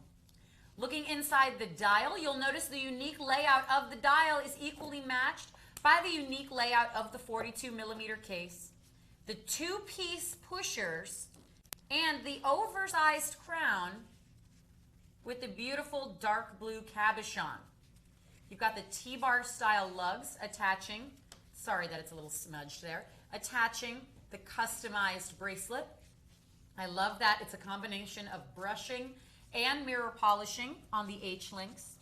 Looking inside the dial, you'll notice the unique layout of the dial is equally matched by the unique layout of the 42mm case, the two-piece pushers, and the oversized crown with the beautiful dark blue cabochon. You've got the T-bar style lugs attaching, sorry that it's a little smudged there, attaching the customized bracelet. I love that it's a combination of brushing and mirror polishing on the H-links.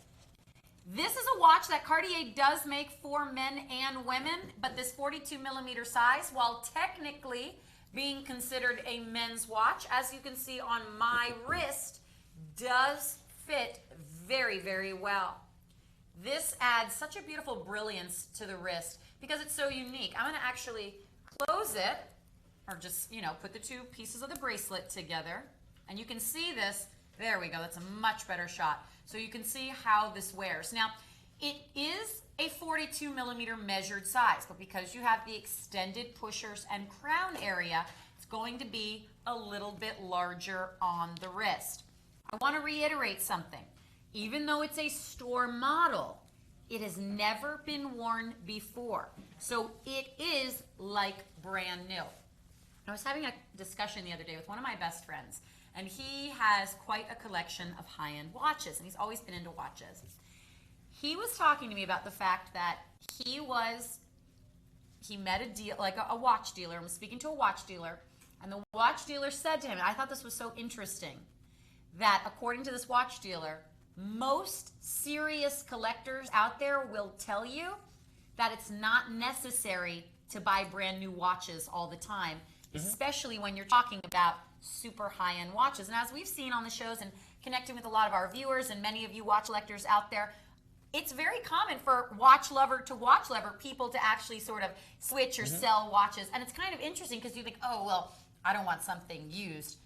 This is a watch that Cartier does make for men and women, but this 42mm size, while technically being considered a men's watch, as you can see on my wrist, does fit very, very well. This adds such a beautiful brilliance to the wrist because it's so unique. I'm going to actually close it, or just, put the two pieces of the bracelet together, and you can see this. There we go. That's a much better shot. So you can see how this wears. Now, it is a 42mm measured size, but because you have the extended pushers and crown area, it's going to be a little bit larger on the wrist. I want to reiterate something. Even though it's a store model, it has never been worn before. So it is like brand new. I was having a discussion the other day with one of my best friends, and he has quite a collection of high-end watches, and he's always been into watches. He was talking to me about the fact that he met a watch dealer, and was speaking to a watch dealer, and the watch dealer said to him, and I thought this was so interesting, that according to this watch dealer, most serious collectors out there will tell you that it's not necessary to buy brand new watches all the time, especially when you're talking about super high-end watches. And as we've seen on the shows and connecting with a lot of our viewers and many of you watch collectors out there, it's very common for watch lover to watch lover people to actually sort of switch or sell watches. And it's kind of interesting because you think, oh, well, I don't want something used.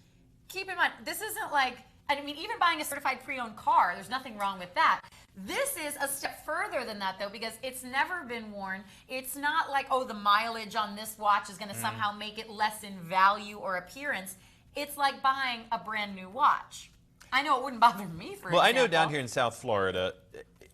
Keep in mind, this isn't like, even buying a certified pre-owned car, there's nothing wrong with that. This is a step further than that, though, because it's never been worn. It's not like, oh, the mileage on this watch is going to somehow make it less in value or appearance. It's like buying a brand new watch. I know it wouldn't bother me, for example. I know down here in South Florida,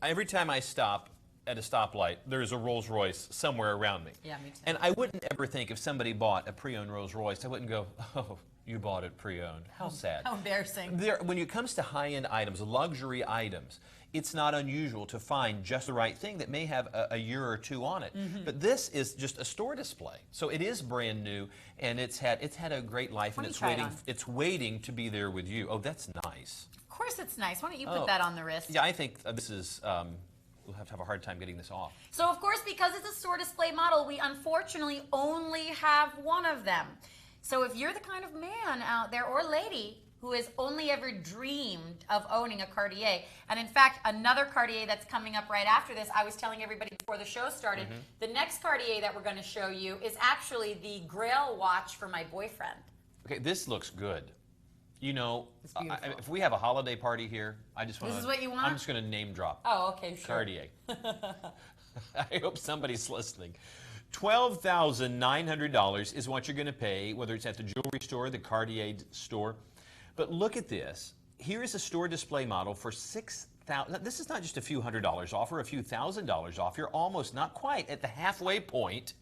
every time I stop at a stoplight, there's a Rolls Royce somewhere around me. Yeah, me too. And I wouldn't ever think if somebody bought a pre-owned Rolls Royce, I wouldn't go, oh, you bought it pre-owned. How sad. How embarrassing. When it comes to high-end items, luxury items, it's not unusual to find just the right thing that may have a year or two on it. But this is just a store display. So it is brand new, and it's had a great life, and it's waiting to be there with you. Oh, that's nice. Of course it's nice. Why don't you put that on the wrist? Yeah, I think this is, we'll have to have a hard time getting this off. So, of course, because it's a store display model, we unfortunately only have one of them. So if you're the kind of man out there or lady who has only ever dreamed of owning a Cartier, and in fact, another Cartier that's coming up right after this, I was telling everybody before the show started, the next Cartier that we're going to show you is actually the Grail watch for my boyfriend. Okay, this looks good. If we have a holiday party here, I just want to... This is what you want? I'm just going to name drop. Oh, okay, sure. Cartier. I hope somebody's listening. $12,900 is what you're going to pay, whether it's at the jewelry store, the Cartier store. But look at this. Here is a store display model for $6,000. This is not just a few $100s off or a few $1,000s off. You're almost, not quite, at the halfway point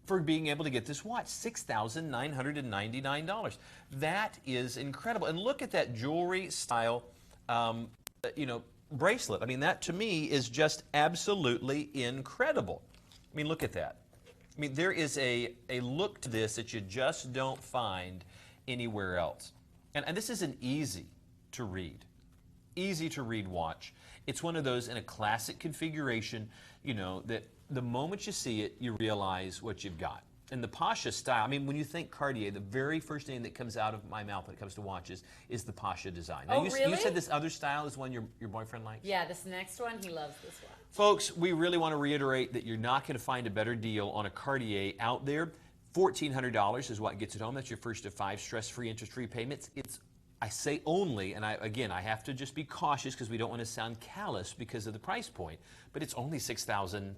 for being able to get this watch. $6,999. That is incredible. And look at that jewelry style, bracelet. I mean, that to me is just absolutely incredible. I mean, look at that. I mean, there is a look to this that you just don't find anywhere else. And this is an easy to read watch. It's one of those in a classic configuration, that the moment you see it, you realize what you've got. And the Pasha style, I mean, when you think Cartier, the very first name that comes out of my mouth when it comes to watches is the Pasha design. Now, really? You said this other style is one your boyfriend likes? Yeah, this next one, he loves this one. Folks, we really want to reiterate that you're not going to find a better deal on a Cartier out there. $1,400 is what gets it home. That's your first of 5 stress-free, interest-free payments. I say only, and I have to just be cautious because we don't want to sound callous because of the price point, but it's only $6,999.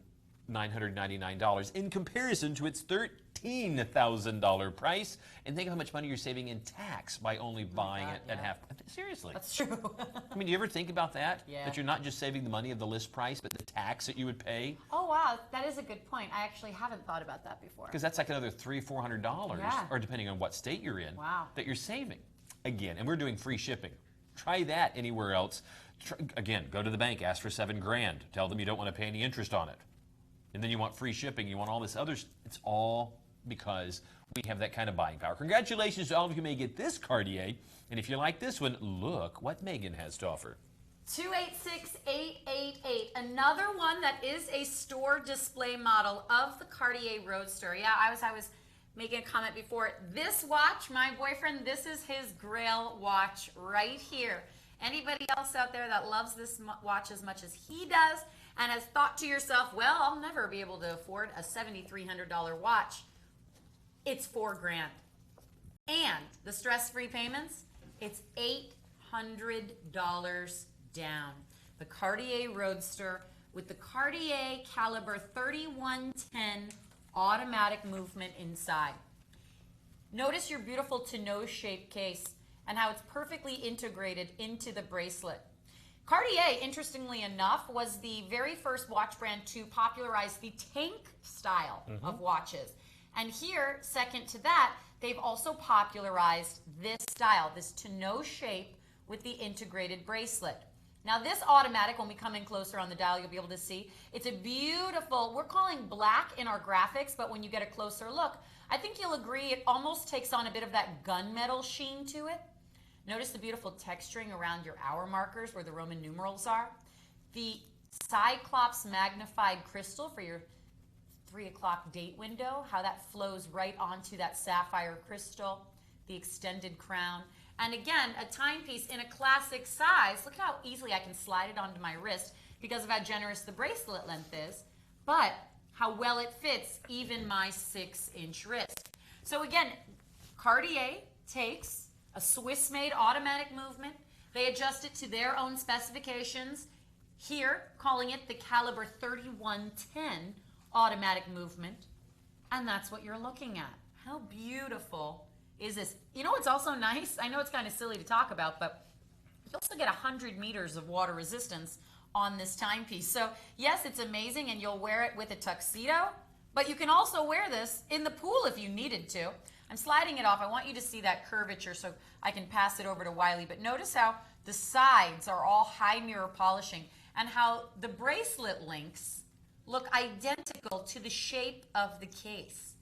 $999 in comparison to its $13,000 price. And think of how much money you're saving in tax by only buying it at half. Seriously. That's true. I mean, do you ever think about that? Yeah. That you're not just saving the money of the list price, but the tax that you would pay? Oh, wow. That is a good point. I actually haven't thought about that before. Because that's like another $300, $400, Yeah. or depending on what state you're in, Wow. that you're saving. Again, and we're doing free shipping. Try that anywhere else. Again, go to the bank, ask for $7,000. Tell them you don't want to pay any interest on it. And then you want free shipping, you want all this other stuff. It's all because we have that kind of buying power. Congratulations to all of you who may get this Cartier. And if you like this one, look what Megan has to offer. 286888. Another one that is a store display model of the Cartier Roadster. Yeah, I was making a comment before. This watch, my boyfriend, this is his Grail watch right here. Anybody else out there that loves this watch as much as he does and has thought to yourself, well, I'll never be able to afford a $7,300 watch. It's $4,000. And the stress-free payments, it's $800 down. The Cartier Roadster with the Cartier caliber 3110 automatic movement inside. Notice your beautiful tonneau shaped case and how it's perfectly integrated into the bracelet. Cartier, interestingly enough, was the very first watch brand to popularize the tank style of watches. And here, second to that, they've also popularized this style, this tonneau shape with the integrated bracelet. Now this automatic, when we come in closer on the dial, you'll be able to see, it's a beautiful, we're calling black in our graphics, but when you get a closer look, I think you'll agree it almost takes on a bit of that gunmetal sheen to it. Notice the beautiful texturing around your hour markers where the Roman numerals are. The Cyclops magnified crystal for your 3 o'clock date window, how that flows right onto that sapphire crystal, the extended crown. And again, a timepiece in a classic size. Look how easily I can slide it onto my wrist because of how generous the bracelet length is, but how well it fits even my 6-inch wrist. So again, Cartier takes a Swiss-made automatic movement. They adjust it to their own specifications. Here, calling it the caliber 3110 automatic movement. And that's what you're looking at. How beautiful is this? You know what's also nice? I know it's kind of silly to talk about, but you also get 100 meters of water resistance on this timepiece. So yes, it's amazing and you'll wear it with a tuxedo, but you can also wear this in the pool if you needed to. I'm sliding it off. I want you to see that curvature so I can pass it over to Wiley. But notice how the sides are all high mirror polishing and how the bracelet links look identical to the shape of the case.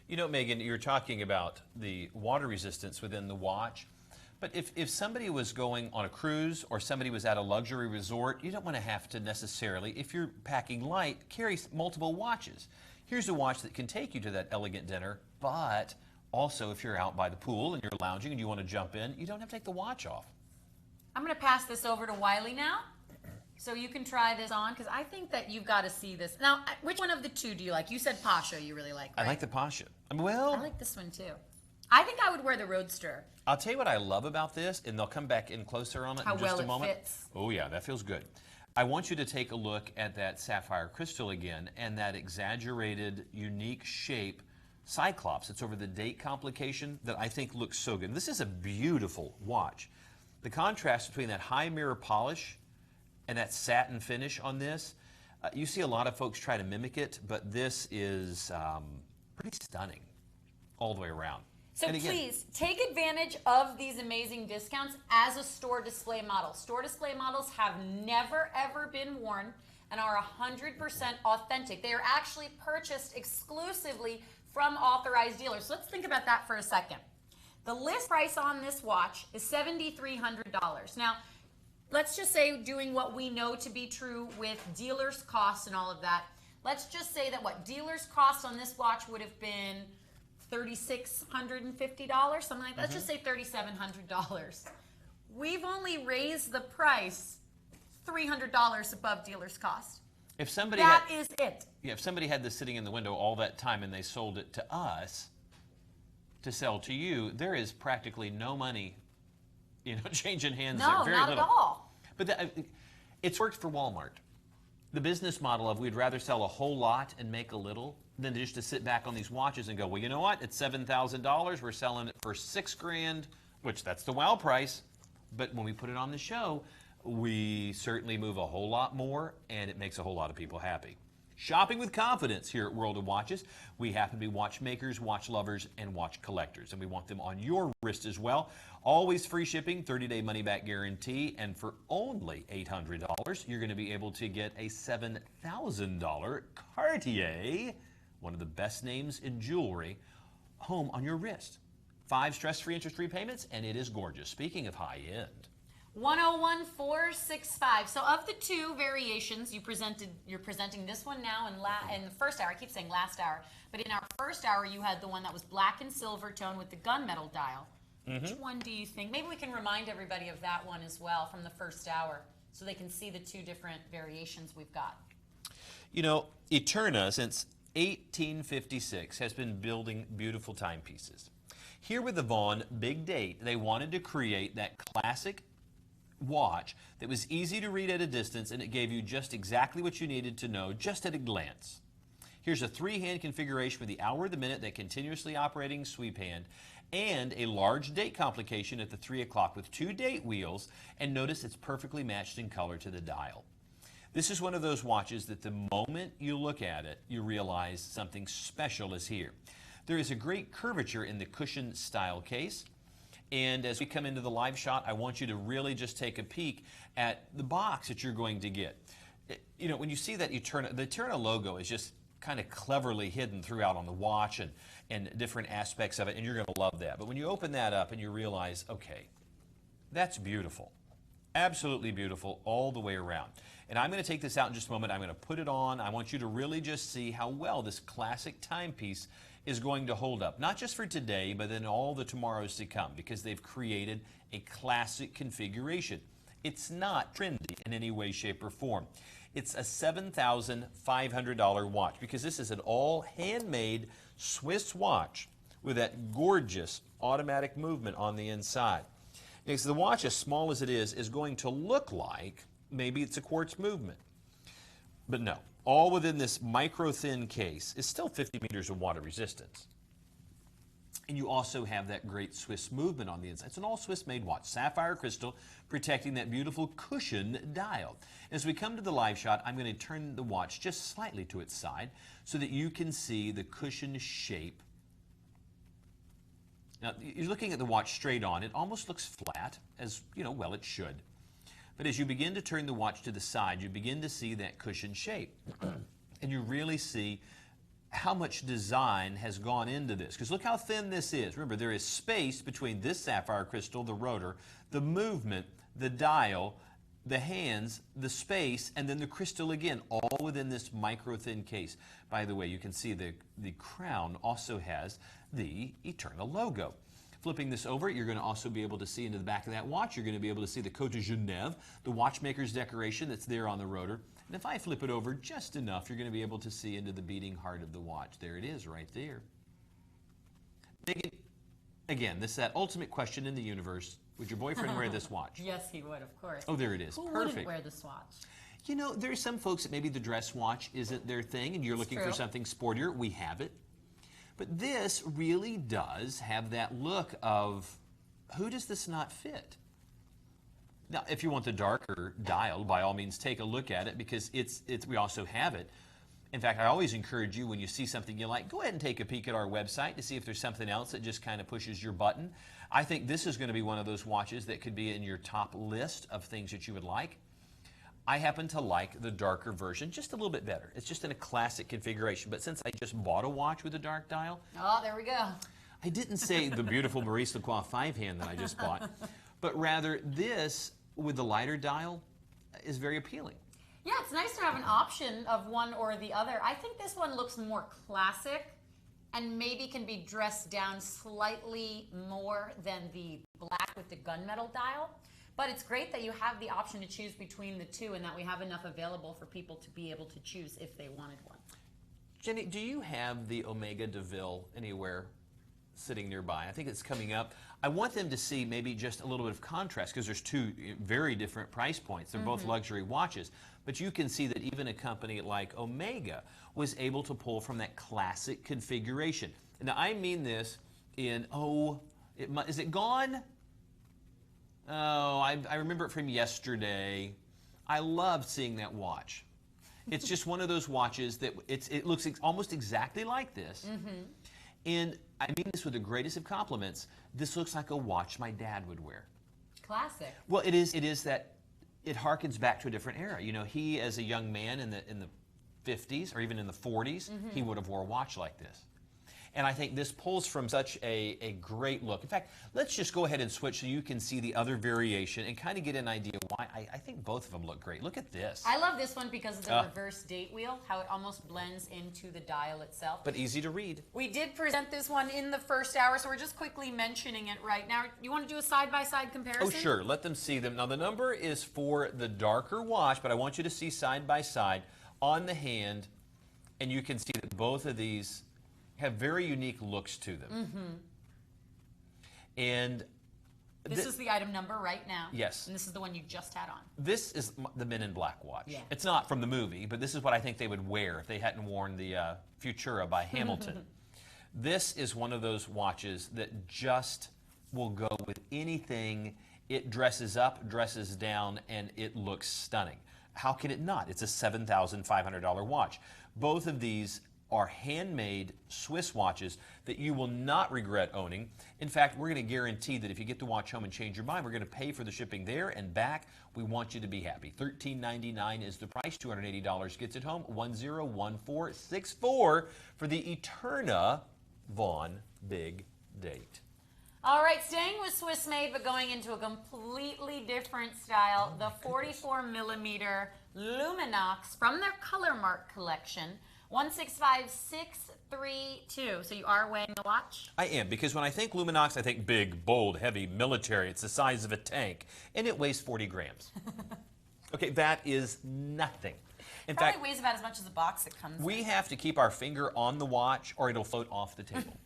You know, Megan, you're talking about the water resistance within the watch. But if somebody was going on a cruise or somebody was at a luxury resort, you don't want to have to necessarily, if you're packing light, carry multiple watches. Here's a watch that can take you to that elegant dinner, but also if you're out by the pool and you're lounging and you want to jump in, you don't have to take the watch off. I'm going to pass this over to Wiley now, so you can try this on, because I think that you've got to see this. Now, which one of the two do you like? You said Pasha you really like, right? I like the Pasha. Well, I like this one too. I think I would wear the Roadster. I'll tell you what I love about this, and they'll come back in closer on it in just a moment. How well it fits. Oh yeah, that feels good. I want you to take a look at that sapphire crystal again and that exaggerated, unique shape Cyclops. It's over the date complication that I think looks so good. And this is a beautiful watch. The contrast between that high mirror polish and that satin finish on this, you see a lot of folks try to mimic it, but this is pretty stunning all the way around. So please take advantage of these amazing discounts as a store display model. Store display models have never ever been worn and are 100% authentic. They are actually purchased exclusively from authorized dealers. So let's think about that for a second. The list price on this watch is $7,300. Now, let's just say, doing what we know to be true with dealers' costs and all of that, let's just say that what dealers' cost on this watch would have been $3,650, something like that. Let's just say $3,700. We've only raised the price $300 above dealer's cost. If somebody That is it. Yeah, if somebody had this sitting in the window all that time and they sold it to us to sell to you, there is practically no money, changing hands there. No, Very not little. at all. But it's worked for Walmart. The business model of we'd rather sell a whole lot and make a little than just to sit back on these watches and go, well, you know what? It's $7,000. We're selling it for $6,000, which that's the wow price. But when we put it on the show, we certainly move a whole lot more, and it makes a whole lot of people happy. Shopping with confidence here at World of Watches. We happen to be watchmakers, watch lovers, and watch collectors, and we want them on your wrist as well. Always free shipping, 30-day money-back guarantee, and for only $800, you're going to be able to get a $7,000 Cartier, one of the best names in jewelry, home on your wrist. 5 stress-free interest-free payments, and it is gorgeous. Speaking of high-end. 101465. So of the 2 variations you're presenting this one now in the first hour. I keep saying last hour, but in our first hour you had the one that was black and silver tone with the gunmetal dial. Which one do you think? Maybe we can remind everybody of that one as well from the first hour so they can see the 2 different variations we've got. You know, Eterna, since 1856, has been building beautiful timepieces. Here with the Vaughan Big Date, they wanted to create that classic watch that was easy to read at a distance, and it gave you just exactly what you needed to know just at a glance. Here's a 3-hand configuration with the hour, the minute, that continuously operating sweep hand, and a large date complication at the 3 o'clock with 2 date wheels, and notice it's perfectly matched in color to the dial. This is one of those watches that the moment you look at it, you realize something special is here. There is a great curvature in the cushion style case. And as we come into the live shot, I want you to really just take a peek at the box that you're going to get. You know, when you see that Eterna, the Eterna logo is just kind of cleverly hidden throughout on the watch and different aspects of it, and you're going to love that. But when you open that up and you realize, okay, that's beautiful. Absolutely beautiful all the way around. And I'm going to take this out in just a moment. I'm going to put it on. I want you to really just see how well this classic timepiece is going to hold up, not just for today, but then all the tomorrows to come, because they've created a classic configuration. It's not trendy in any way, shape, or form. It's a $7,500 watch, because this is an all handmade Swiss watch with that gorgeous automatic movement on the inside. Because the watch, as small as it is going to look like maybe it's a quartz movement. But no, all within this micro-thin case is still 50 meters of water resistance. And you also have that great Swiss movement on the inside. It's an all Swiss-made watch, sapphire crystal, protecting that beautiful cushion dial. As we come to the live shot, I'm going to turn the watch just slightly to its side so that you can see the cushion shape. Now, you're looking at the watch straight on. It almost looks flat, as, you know, well, it should. But as you begin to turn the watch to the side, you begin to see that cushion shape. And you really see how much design has gone into this. Because look how thin this is. Remember, there is space between this sapphire crystal, the rotor, the movement, the dial, the hands, the space, and then the crystal again, all within this micro-thin case. By the way, you can see the crown also has the Eterna logo. Flipping this over, you're going to also be able to see into the back of that watch. You're going to be able to see the Côte de Genève, the watchmaker's decoration that's there on the rotor. And if I flip it over just enough, you're going to be able to see into the beating heart of the watch. There it is right there. Again, this is that ultimate question in the universe. Would your boyfriend wear this watch? Yes, he would, of course. Oh, there it is. Who Perfect. wouldn't wear this watch? You know, there's some folks that maybe the dress watch isn't their thing and you're looking for something sportier. We have it. But this really does have that look of, who does this not fit? Now, if you want the darker dial, by all means, take a look at it, because we also have it. In fact, I always encourage you, when you see something you like, go ahead and take a peek at our website to see if there's something else that just kind of pushes your button. I think this is going to be one of those watches that could be in your top list of things that you would like. I happen to like the darker version just a little bit better. It's just in a classic configuration. But since I just bought a watch with a dark dial. Oh, there we go. I didn't say the beautiful Maurice Lacroix 5-hand that I just bought, but rather this with the lighter dial is very appealing. Yeah, it's nice to have an option of one or the other. I think this one looks more classic and maybe can be dressed down slightly more than the black with the gunmetal dial. But it's great that you have the option to choose between the two and that we have enough available for people to be able to choose if they wanted one. Jenny, do you have the Omega DeVille anywhere sitting nearby? I think it's coming up. I want them to see maybe just a little bit of contrast because there's two very different price points. They're both luxury watches. But you can see that even a company like Omega was able to pull from that classic configuration. Now, I mean this in, is it gone? Oh, I remember it from yesterday. I loved seeing that watch. It's just one of those watches that it looks almost exactly like this. And I mean this with the greatest of compliments. This looks like a watch my dad would wear. Classic. Well, it is that it harkens back to a different era. You know, he as a young man in the 50s or even in the 40s, he would have wore a watch like this. And I think this pulls from such a great look. In fact, let's just go ahead and switch so you can see the other variation and kind of get an idea why I think both of them look great. Look at this. I love this one because of the reverse date wheel, how it almost blends into the dial itself. But easy to read. We did present this one in the first hour, so we're just quickly mentioning it right now. You want to do a side-by-side comparison? Oh, sure. Let them see them. Now, the number is for the darker watch, but I want you to see side-by-side on the hand, and you can see that both of these have very unique looks to them. And this is the item number right now. Yes. And this is the one you just had on. This is the Men in Black watch. Yeah. It's not from the movie, but this is what I think they would wear if they hadn't worn the Futura by Hamilton. This is one of those watches that just will go with anything. It dresses up, dresses down, and it looks stunning. How can it not? It's a $7,500 watch. Both of these are handmade Swiss watches that you will not regret owning. In fact, we're going to guarantee that if you get the watch home and change your mind, we're going to pay for the shipping there and back. We want you to be happy. $1,399 is the price. $280 gets it home. 101464 for the Eterna Vaughn Big Date. All right, staying with Swiss made, but going into a completely different style, the 44 millimeter Luminox from their Color Mark collection. 165632. So you are weighing the watch? I am, because when I think Luminox, I think big, bold, heavy, military. It's the size of a tank, and it weighs 40 grams. Okay, that is nothing. In Probably fact, weighs about as much as the box it comes in. we have to keep our finger on the watch, or it'll float off the table.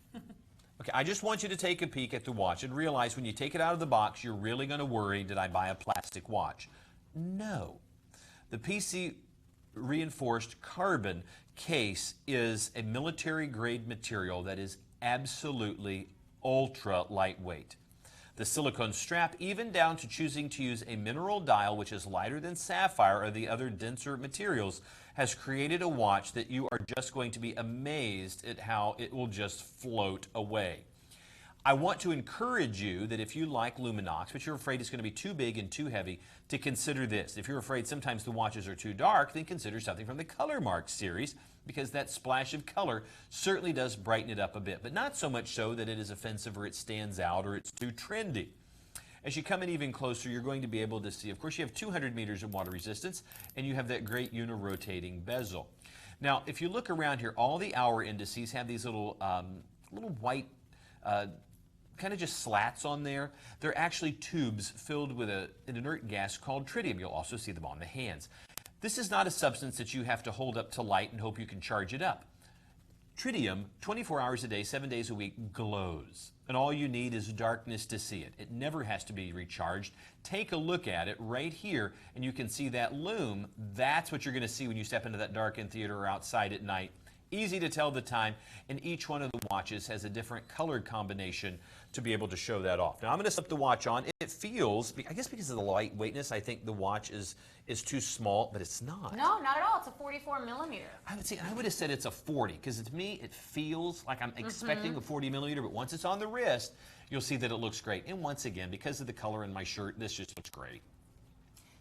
Okay, I just want you to take a peek at the watch and realize when you take it out of the box, you're really going to worry, did I buy a plastic watch? No. The PC reinforced carbon case is a military grade material that is absolutely ultra lightweight. The silicone strap, even down to choosing to use a mineral dial which is lighter than sapphire or the other denser materials, has created a watch that you are just going to be amazed at how it will just float away. I want to encourage you that if you like Luminox, but you're afraid it's going to be too big and too heavy, to consider this. If you're afraid sometimes the watches are too dark, then consider something from the Color Mark series, because that splash of color certainly does brighten it up a bit, but not so much so that it is offensive or it stands out or it's too trendy. As you come in even closer, you're going to be able to see, of course, you have 200 meters of water resistance, and you have that great uni-rotating bezel. Now, if you look around here, all the hour indices have these little white kind of just slats on there. They're actually tubes filled with an inert gas called tritium. You'll also see them on the hands. This is not a substance that you have to hold up to light and hope you can charge it up. Tritium, 24 hours a day, 7 days a week, glows. And all you need is darkness to see it. It never has to be recharged. Take a look at it right here, and you can see that lume. That's what you're going to see when you step into that darkened theater or outside at night. Easy to tell the time, and each one of the watches has a different color combination to be able to show that off. Now I'm going to slip the watch on. It feels, I guess because of the lightweightness, I think the watch is too small, but it's not. No, not at all. It's a 44 millimeter. I would have said it's a 40, because to me it feels like I'm expecting a 40 millimeter, but once it's on the wrist, you'll see that it looks great. And once again, because of the color in my shirt, this just looks great.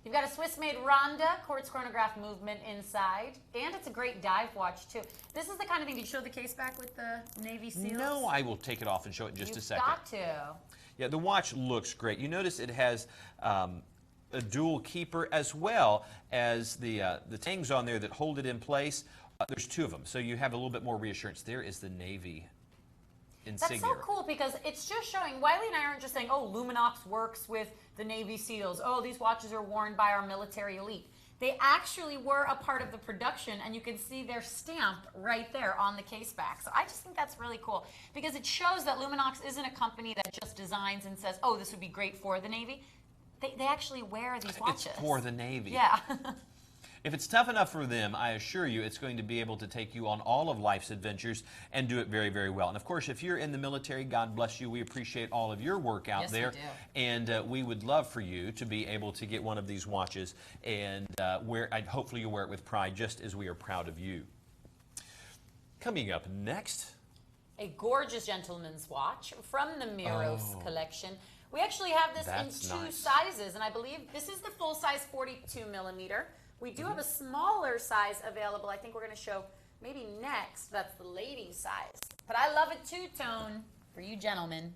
You've got a Swiss-made Ronda quartz chronograph movement inside, and it's a great dive watch too. This is the kind of thing. Did you show the case back with the Navy SEALs? No, I will take it off and show it in just a second. You've got to. Yeah, the watch looks great. You notice it has a dual keeper as well as the tangs on there that hold it in place. There's two of them, so you have a little bit more reassurance. There is the Navy insignia. That's so cool, because it's just showing, Wiley and I aren't just saying, oh, Luminox works with the Navy SEALs. Oh, these watches are worn by our military elite. They actually were a part of the production, and you can see their stamp right there on the case back. So I just think that's really cool because it shows that Luminox isn't a company that just designs and says, oh, this would be great for the Navy. They actually wear these watches. It's for the Navy. Yeah. If it's tough enough for them, I assure you it's going to be able to take you on all of life's adventures and do it very, very well. And of course, if you're in the military, God bless you. We appreciate all of your work out there. We do. And we would love for you to be able to get one of these watches and hopefully you'll wear it with pride, just as we are proud of you. Coming up next, a gorgeous gentleman's watch from the Miros collection. We actually have this in two sizes, and I believe this is the full size 42 millimeter. We do have a smaller size available. I think we're going to show maybe next. That's the ladies' size. But I love a two-tone for you gentlemen.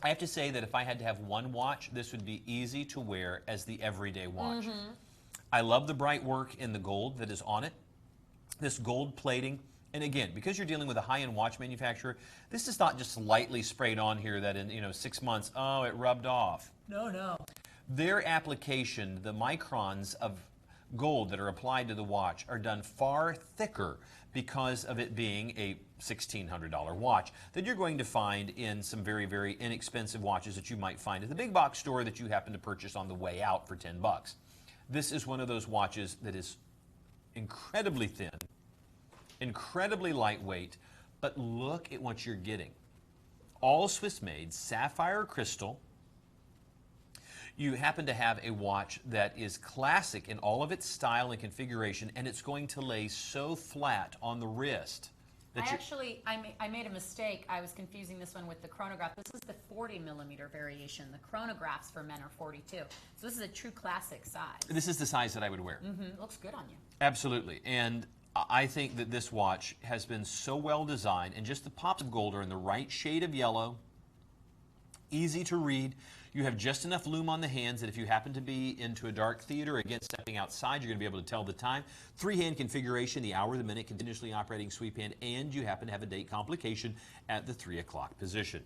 I have to say that if I had to have one watch, this would be easy to wear as the everyday watch. I love the bright work in the gold that is on it. This gold plating. And again, because you're dealing with a high-end watch manufacturer, this is not just lightly sprayed on here that in 6 months, oh, it rubbed off. No, no. Their application, the microns of gold that are applied to the watch are done far thicker because of it being a $1,600 watch that you're going to find in some very, very inexpensive watches that you might find at the big box store that you happen to purchase on the way out for 10 bucks. This is one of those watches that is incredibly thin, incredibly lightweight, but look at what you're getting. All Swiss made, sapphire crystal. You happen to have a watch that is classic in all of its style and configuration, and it's going to lay so flat on the wrist. I made a mistake. I was confusing this one with the chronograph. This is the 40 millimeter variation. The chronographs for men are 42. So this is a true classic size. This is the size that I would wear. It looks good on you. Absolutely. And I think that this watch has been so well designed, and just the pops of gold are in the right shade of yellow, easy to read. You have just enough lume on the hands that if you happen to be into a dark theater, again, stepping outside, you're going to be able to tell the time. 3-hand configuration, the hour, the minute, continuously operating sweep hand, and you happen to have a date complication at the 3 o'clock position.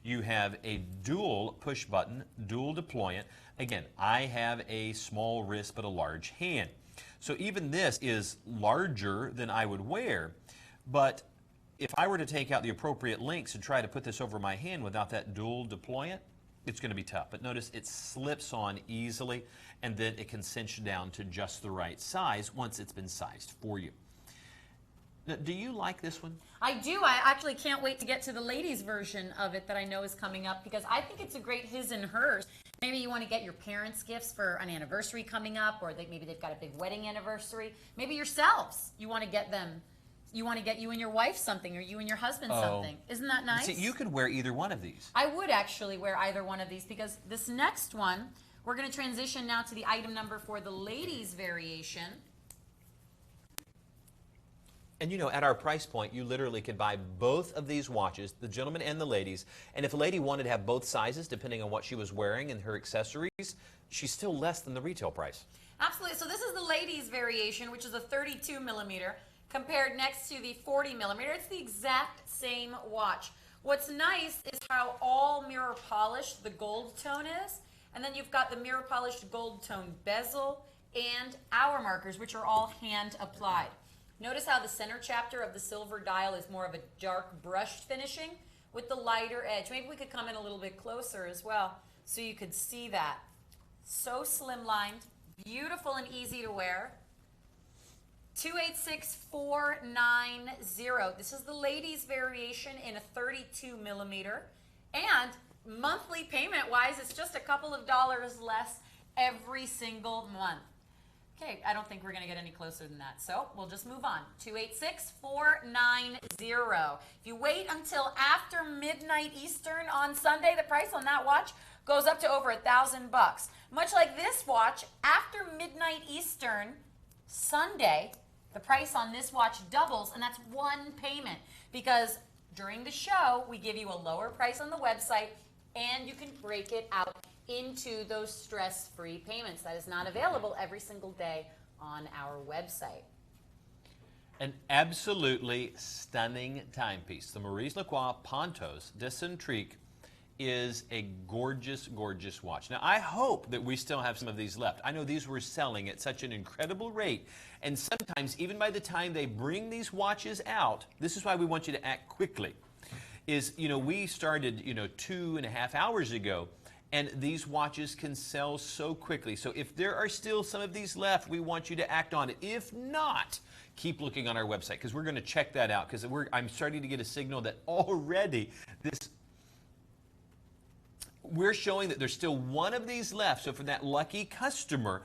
You have a dual push button, dual deployant. Again, I have a small wrist but a large hand. So even this is larger than I would wear, but if I were to take out the appropriate links and try to put this over my hand without that dual deployant, it's going to be tough. But notice it slips on easily, and then it can cinch down to just the right size once it's been sized for you. Now, do you like this one? I do. I actually can't wait to get to the ladies' version of it that I know is coming up because I think it's a great his and hers. Maybe you want to get your parents gifts for an anniversary coming up, or maybe they've got a big wedding anniversary. Maybe yourselves, you want to get them. You want to get you and your wife something, or you and your husband something. Isn't that nice? See, you could wear either one of these. I would actually wear either one of these because this next one, we're going to transition now to the item number for the ladies' variation. And at our price point, you literally could buy both of these watches, the gentlemen and the ladies. And if a lady wanted to have both sizes, depending on what she was wearing and her accessories, she's still less than the retail price. Absolutely. So this is the ladies' variation, which is a 32 millimeter. Compared next to the 40 millimeter. It's the exact same watch. What's nice is how all mirror polished the gold tone is. And then you've got the mirror polished gold tone bezel and hour markers, which are all hand applied. Notice how the center chapter of the silver dial is more of a dark brushed finishing with the lighter edge. Maybe we could come in a little bit closer as well so you could see that. So slimlined, beautiful and easy to wear. 286490. This is the ladies' variation in a 32 millimeter. And monthly payment wise, it's just a couple of dollars less every single month. Okay, I don't think we're going to get any closer than that. So we'll just move on. 286490. If you wait until after midnight Eastern on Sunday, the price on that watch goes up to over $1,000. Much like this watch, after midnight Eastern Sunday, the price on this watch doubles, and that's one payment because during the show, we give you a lower price on the website, and you can break it out into those stress-free payments. That is not available every single day on our website. An absolutely stunning timepiece. The Maurice Lacroix Pontos de Centrique is a gorgeous, gorgeous watch. Now, I hope that we still have some of these left. I know these were selling at such an incredible rate, and sometimes even by the time they bring these watches out, this is why we want you to act quickly, is, we started, 2.5 hours ago, and these watches can sell so quickly. So if there are still some of these left, we want you to act on it. If not, keep looking on our website, because we're going to check that out, because I'm starting to get a signal that already we're showing that there's still one of these left. So for that lucky customer,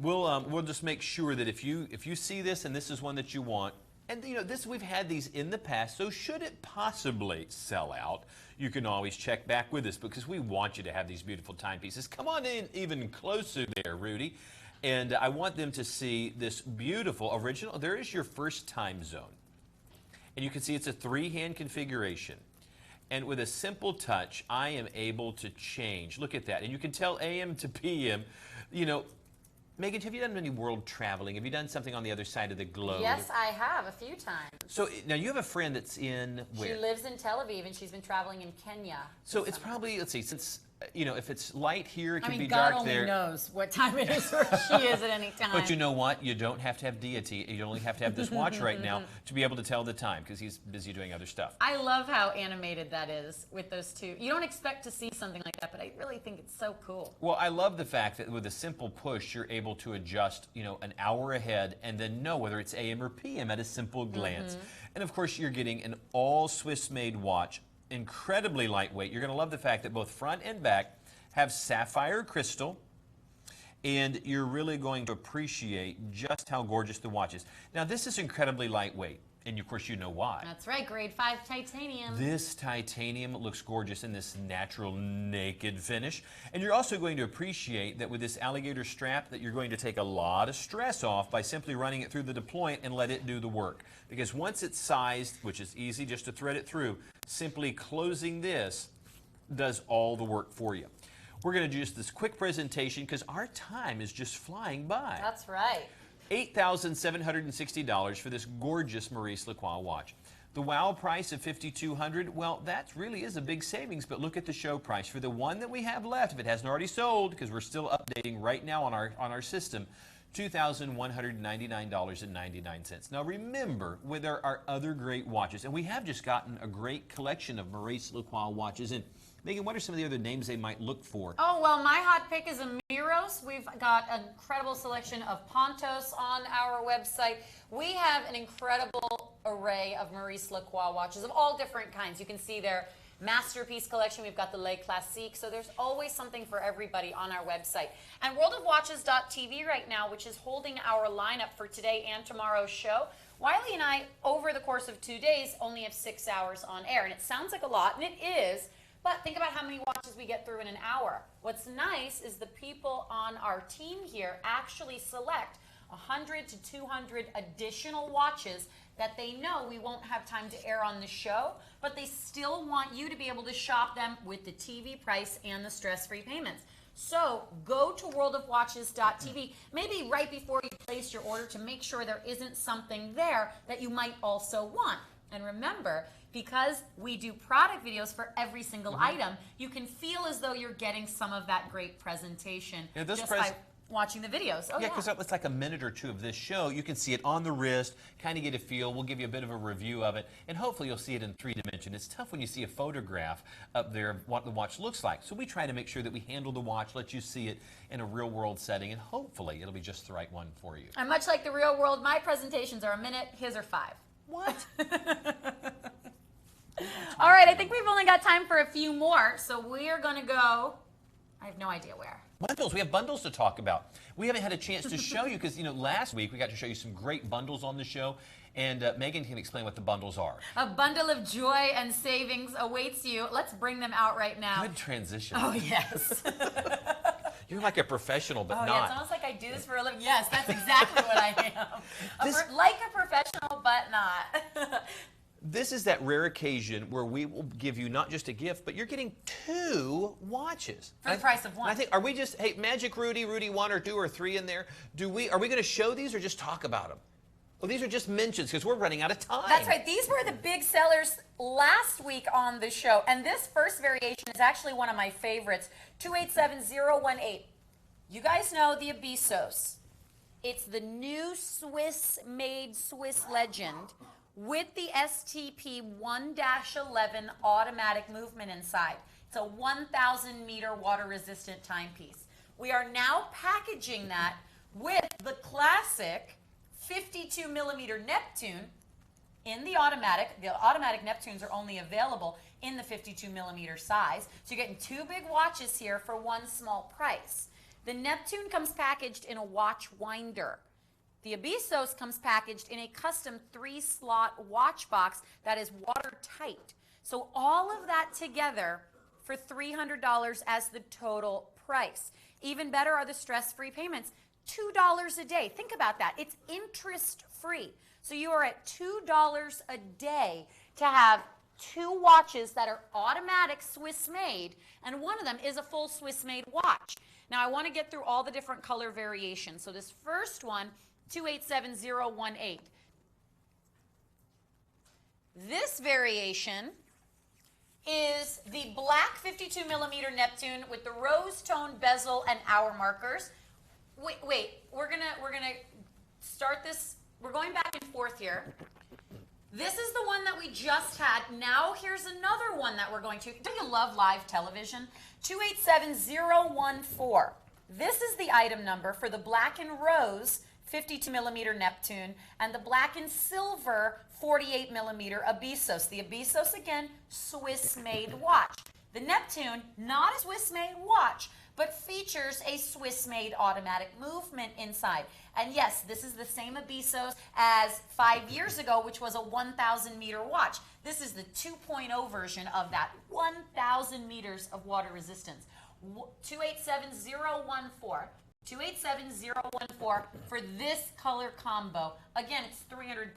we'll just make sure that if you see this and this is one that you want, and we've had these in the past, so should it possibly sell out, you can always check back with us, because we want you to have these beautiful timepieces. Come on in even closer there, Rudy. And I want them to see this beautiful original. There is your first time zone. And you can see it's a 3-hand configuration. And with a simple touch, I am able to change. Look at that. And you can tell AM to PM. Megan, have you done any world traveling? Have you done something on the other side of the globe? Yes, I have a few times. So now you have a friend that's in where? She lives in Tel Aviv, and she's been traveling in Kenya. So it's probably, let's see, since if it's light here, it can be God dark there. only knows what time it is where she is at any time. But you know what? You don't have to have deity. You only have to have this watch right now to be able to tell the time, because he's busy doing other stuff. I love how animated that is with those two. You don't expect to see something like that, but I really think it's so cool. Well, I love the fact that with a simple push, you're able to adjust, an hour ahead and then know whether it's AM or PM at a simple glance. And of course, you're getting an all Swiss-made watch, incredibly lightweight. You're going to love the fact that both front and back have sapphire crystal, and you're really going to appreciate just how gorgeous the watch is. Now, this is incredibly lightweight, and of course you know why. That's right, grade 5 titanium. This titanium looks gorgeous in this natural naked finish, and you're also going to appreciate that with this alligator strap that you're going to take a lot of stress off by simply running it through the deployment and let it do the work. Because once it's sized, which is easy just to thread it through, simply closing this does all the work for you. We're going to do just this quick presentation because our time is just flying by. That's right. $8,760 for this gorgeous Maurice Lacroix watch. The wow price of $5,200, well, that really is a big savings, but look at the show price. For the one that we have left, if it hasn't already sold, because we're still updating right now on our system, $2,199.99. Now remember, there are other great watches, and we have just gotten a great collection of Maurice Lacroix watches. And Megan, what are some of the other names they might look for? Oh, well, my hot pick is Amiros. We've got an incredible selection of Pontos on our website. We have an incredible array of Maurice Lacroix watches of all different kinds. You can see their masterpiece collection. We've got the Les Classiques. So there's always something for everybody on our website. And WorldofWatches.tv right now, which is holding our lineup for today and tomorrow's show. Wiley and I, over the course of 2 days, only have 6 hours on air. And it sounds like a lot, and it is. But think about how many watches we get through in an hour. What's nice is the people on our team here actually select 100 to 200 additional watches that they know we won't have time to air on the show, but they still want you to be able to shop them with the TV price and the stress-free payments. So go to worldofwatches.tv, maybe right before you place your order, to make sure there isn't something there that you might also want. And remember, because we do product videos for every single item, you can feel as though you're getting some of that great presentation just by watching the videos. Oh, yeah, because it's like a minute or two of this show. You can see it on the wrist, kind of get a feel. We'll give you a bit of a review of it, and hopefully you'll see it in 3 dimensions. It's tough when you see a photograph up there of what the watch looks like. So we try to make sure that we handle the watch, let you see it in a real-world setting, and hopefully it'll be just the right one for you. And much like the real world, my presentations are a minute, his are 5. What? All right, I think we've only got time for a few more, so we're going to go, I have no idea where. Bundles. We have bundles to talk about. We haven't had a chance to show you because, last week we got to show you some great bundles on the show, and Megan can explain what the bundles are. A bundle of joy and savings awaits you. Let's bring them out right now. Good transition. Oh, yes. You're like a professional, but not. Yeah, it's almost like I do this for a living. Yes, that's exactly what I am. Like a professional, but not. This is that rare occasion where we will give you not just a gift, but you're getting 2 watches. For the price of one. I think, are we just, hey, Magic Rudy, Rudy 1 or 2 or 3 in there? Are we going to show these or just talk about them? Oh, these are just mentions because we're running out of time. That's right. These were the big sellers last week on the show. And this first variation is actually one of my favorites, 287018. You guys know the Abyssos. It's the new Swiss-made Swiss Legend with the STP 1-11 automatic movement inside. It's a 1,000-meter water-resistant timepiece. We are now packaging that with the classic 52-millimeter Neptune in the automatic. The automatic Neptunes are only available in the 52-millimeter size. So you're getting two big watches here for one small price. The Neptune comes packaged in a watch winder. The Abyssos comes packaged in a custom 3-slot watch box that is watertight. So all of that together for $300 as the total price. Even better are the stress-free payments. $2 a day. Think about that. It's interest-free. So you are at $2 a day to have two watches that are automatic Swiss-made, and one of them is a full Swiss-made watch. Now, I want to get through all the different color variations. So this first one, 287018. This variation is the black 52-millimeter Neptune with the rose tone bezel and hour markers. Wait, we're gonna start this. We're going back and forth here. This is the one that we just had. Now here's another one that we're going to. Don't you love live television? 287014. This is the item number for the black and rose 52-millimeter Neptune and the black and silver 48-millimeter Abyssos. The Abyssos, again, Swiss-made watch. The Neptune, not a Swiss-made watch, but features a Swiss-made automatic movement inside. And yes, this is the same Abyssos as 5 years ago, which was a 1,000-meter watch. This is the 2.0 version of that, 1,000 meters of water resistance. 287014. 287014 for this color combo. Again, it's $300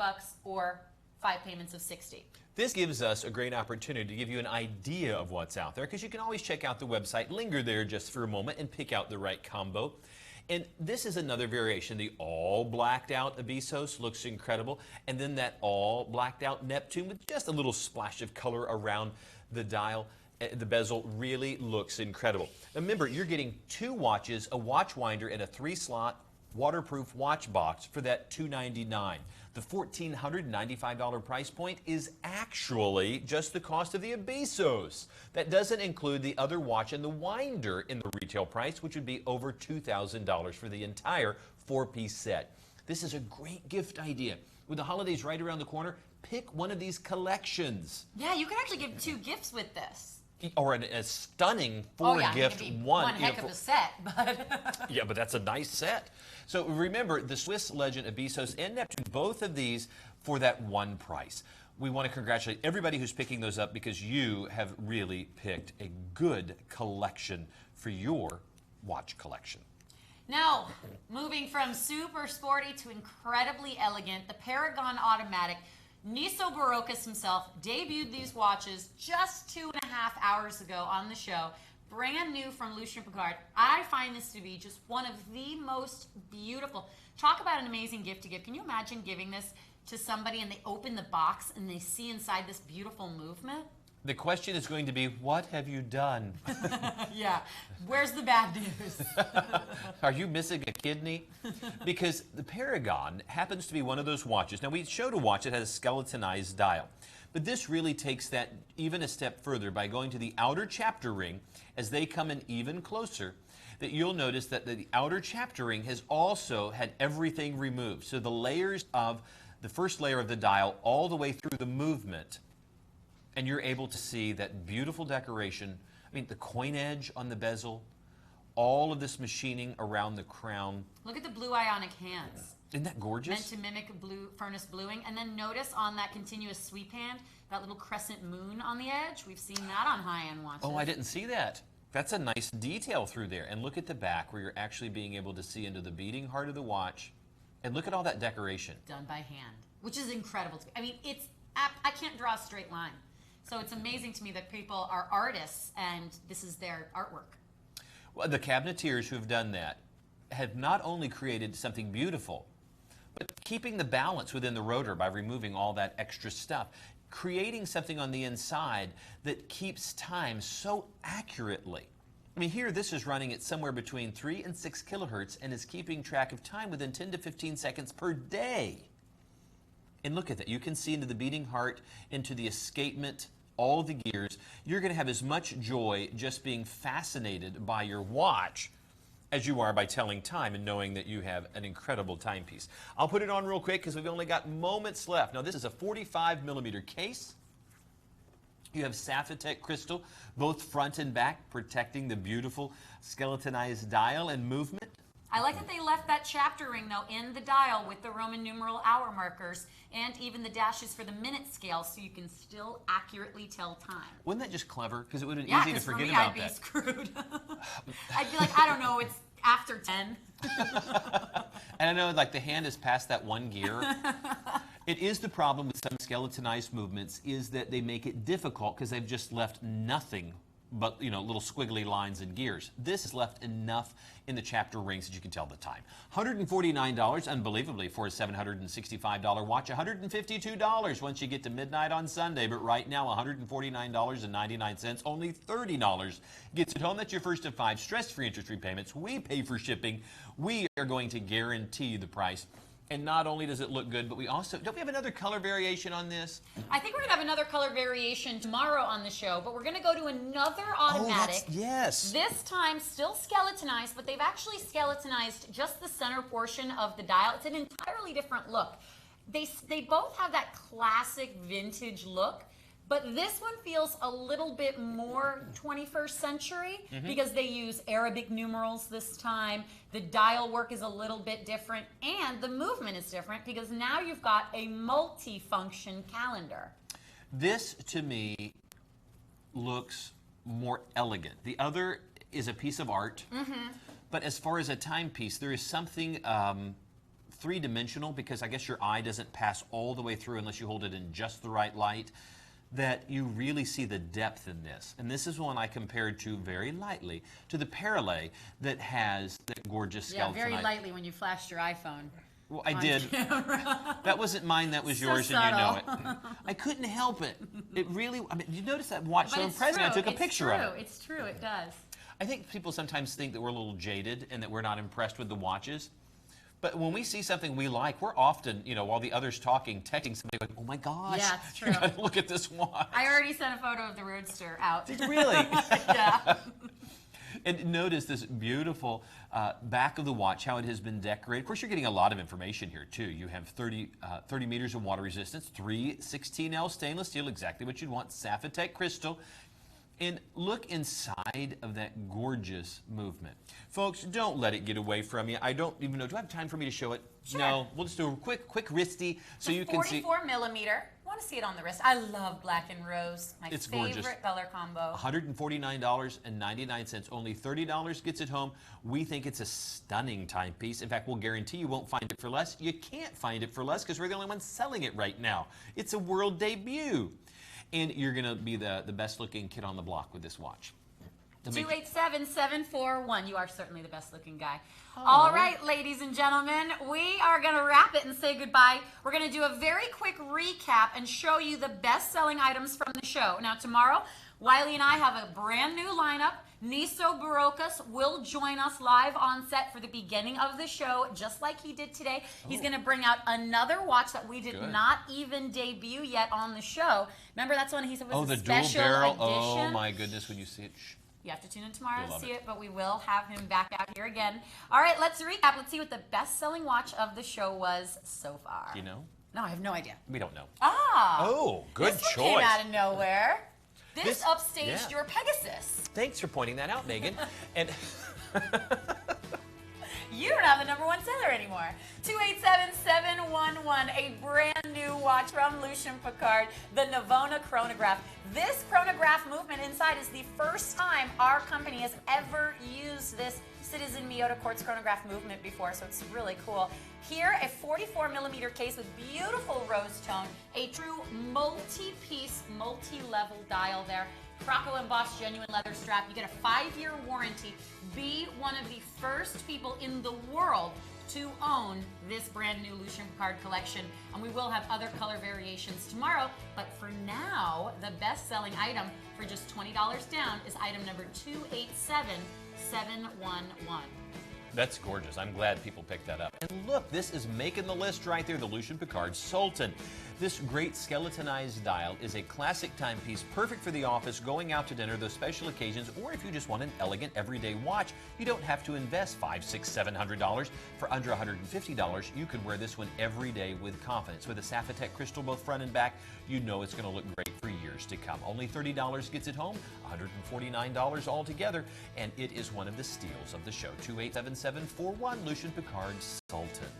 or 5 payments of 60. This gives us a great opportunity to give you an idea of what's out there, because you can always check out the website, linger there just for a moment, and pick out the right combo. And this is another variation. The all blacked out Abyssos looks incredible, and then that all blacked out Neptune with just a little splash of color around the dial. The bezel really looks incredible. Now remember, you're getting two watches, a watch winder, and a 3-slot waterproof watch box for that $299. The $1,495 price point is actually just the cost of the Abyssos. That doesn't include the other watch and the winder in the retail price, which would be over $2,000 for the entire 4-piece set. This is a great gift idea. With the holidays right around the corner, pick one of these collections. Yeah, you can actually give 2 gifts with this. Or a stunning 4-gift one heck of a set, but yeah, but that's a nice set. So remember, the Swiss Legend Abyssos and Neptune, both of these for that one price. We want to congratulate everybody who's picking those up, because you have really picked a good collection for your watch collection. Now, moving from super sporty to incredibly elegant, the Paragon Automatic. Niso Barocas himself debuted these watches just 2.5 hours ago on the show. Brand new from Lucien Piccard. I find this to be just one of the most beautiful. Talk about an amazing gift to give. Can you imagine giving this to somebody and they open the box and they see inside this beautiful movement? The question is going to be, what have you done? Yeah. Where's the bad news? Are you missing a kidney? Because the Paragon happens to be one of those watches. Now, we showed a watch that has a skeletonized dial. But this really takes that even a step further by going to the outer chapter ring. As they come in even closer, that you'll notice that the outer chapter ring has also had everything removed. So the layers of the first layer of the dial all the way through the movement, and you're able to see that beautiful decoration. I mean, the coin edge on the bezel, all of this machining around the crown. Look at the blue ionic hands. Isn't that gorgeous? Meant to mimic blue furnace bluing. And then notice on that continuous sweep hand, that little crescent moon on the edge. We've seen that on high-end watches. Oh, I didn't see that. That's a nice detail through there. And look at the back where you're actually being able to see into the beating heart of the watch. And look at all that decoration. Done by hand, which is incredible to me. I mean, I can't draw a straight line. So it's amazing to me that people are artists and this is their artwork. Well, the cabinetiers who have done that have not only created something beautiful, but keeping the balance within the rotor by removing all that extra stuff, creating something on the inside that keeps time so accurately. I mean, here this is running at somewhere between 3 and 6 kilohertz and is keeping track of time within 10 to 15 seconds per day. And look at that. You can see into the beating heart, into the escapement, all the gears. You're going to have as much joy just being fascinated by your watch as you are by telling time and knowing that you have an incredible timepiece. I'll put it on real quick because we've only got moments left. Now, this is a 45 millimeter case. You have Sapphitech crystal, both front and back, protecting the beautiful skeletonized dial and movement. I like that they left that chapter ring, though, in the dial with the Roman numeral hour markers and even the dashes for the minute scale, so you can still accurately tell time. Wasn't that just clever? Because it would have been easy to forget about that. For me, I'd be screwed. I'd be like, I don't know, it's after 10. And I know, like, the hand is past that one gear. It is the problem with some skeletonized movements is that they make it difficult because they've just left nothing but, you know, little squiggly lines and gears. This has left enough in the chapter rings that you can tell the time. $149, unbelievably, for a $765 watch. $152 once you get to midnight on Sunday, but right now $149.99, only $30 gets it home. That's your first of 5 stress-free interest-free payments. We pay for shipping. We are going to guarantee the price. And not only does it look good, but we also, don't we have another color variation on this? I think we're going to have another color variation tomorrow on the show, but we're going to go to another automatic. Oh, yes. This time still skeletonized, but they've actually skeletonized just the center portion of the dial. It's an entirely different look. They both have that classic vintage look, but this one feels a little bit more 21st century because they use Arabic numerals this time. The dial work is a little bit different, and the movement is different because now you've got a multi-function calendar. This, to me, looks more elegant. The other is a piece of art, but as far as a timepiece, there is something three-dimensional, because I guess your eye doesn't pass all the way through unless you hold it in just the right light, that you really see the depth in this. And this is one I compared to very lightly to the Parallel that has that gorgeous skeleton. Yeah, very lightly when you flashed your iPhone. Well, I did. That wasn't mine, that was So yours, and you know subtle. it. I couldn't help it. It really, I mean, you notice that watch But so it's impressive. I true. took a picture of it. It's true, it does. I think people sometimes think that we're a little jaded and that we're not impressed with the watches. But when we see something we like, we're often, you know, while the other's talking, texting somebody like, oh my gosh, Yeah, it's true. you gotta look at this watch. I already sent a photo of the Roadster out. Did you really? Yeah. And notice this beautiful back of the watch, how it has been decorated. Of course, you're getting a lot of information here, too. You have 30 meters of water resistance, 3 16L stainless steel, exactly what you'd want, Sapphitech crystal. And look inside of that gorgeous movement. Folks, don't let it get away from you. I don't even know, do I have time for me to show it? Sure. No, we'll just do a quick wristy so you can see. 44 millimeter. Want to see it on the wrist. I love black and rose. My It's favorite gorgeous. color combo. $149.99, only $30 gets it home. We think it's a stunning timepiece. In fact, we'll guarantee you won't find it for less. You can't find it for less because we're the only ones selling it right now. It's a world debut. And you're going to be the best looking kid on the block with this watch. 287-741. You are certainly the best looking guy. All right, ladies and gentlemen, we are going to wrap it and say goodbye. We're going to do a very quick recap and show you the best selling items from the show. Now, tomorrow, Wiley and I have a brand new lineup. Niso Barocas will join us live on set for the beginning of the show, just like he did today. He's going to bring out another watch that we did not even debut yet on the show. Remember, that's one he said was a special edition. Oh, my goodness, when you see it. You have to tune in tomorrow to see it, but we will have him back out here again. All right, let's recap. Let's see what the best-selling watch of the show was so far. Do you know? No, I have no idea. We don't know. Ah. Oh, good this choice. One came out of nowhere. This upstaged yeah. your Pegasus. Thanks for pointing that out, Megan. And you don't have the #1 seller anymore. 287-711, a brand new watch from Lucien Piccard, the Navona chronograph. This chronograph movement inside is the first time our company has ever used this Citizen Miyota quartz chronograph movement before, so it's really cool. Here, a 44 millimeter case with beautiful rose tone, a true multi-piece, multi-level dial there. Croco embossed genuine leather strap. You get a 5-year warranty. Be one of the first people in the world to own this brand new Lucien Piccard collection. And we will have other color variations tomorrow. But for now, the best-selling item for just $20 down is item number 287711. That's gorgeous. I'm glad people picked that up. And look, this is making the list right there, the Lucien Piccard Sultan. This great skeletonized dial is a classic timepiece, perfect for the office, going out to dinner, those special occasions, or if you just want an elegant everyday watch. You don't have to invest $500, $600, $700. For under $150, you can wear this one every day with confidence. With a Sapphitech crystal both front and back, you know it's going to look great for years to come. Only $30 gets it home, $149 altogether, and it is one of the steals of the show. 287741, Lucien Piccard Sultan.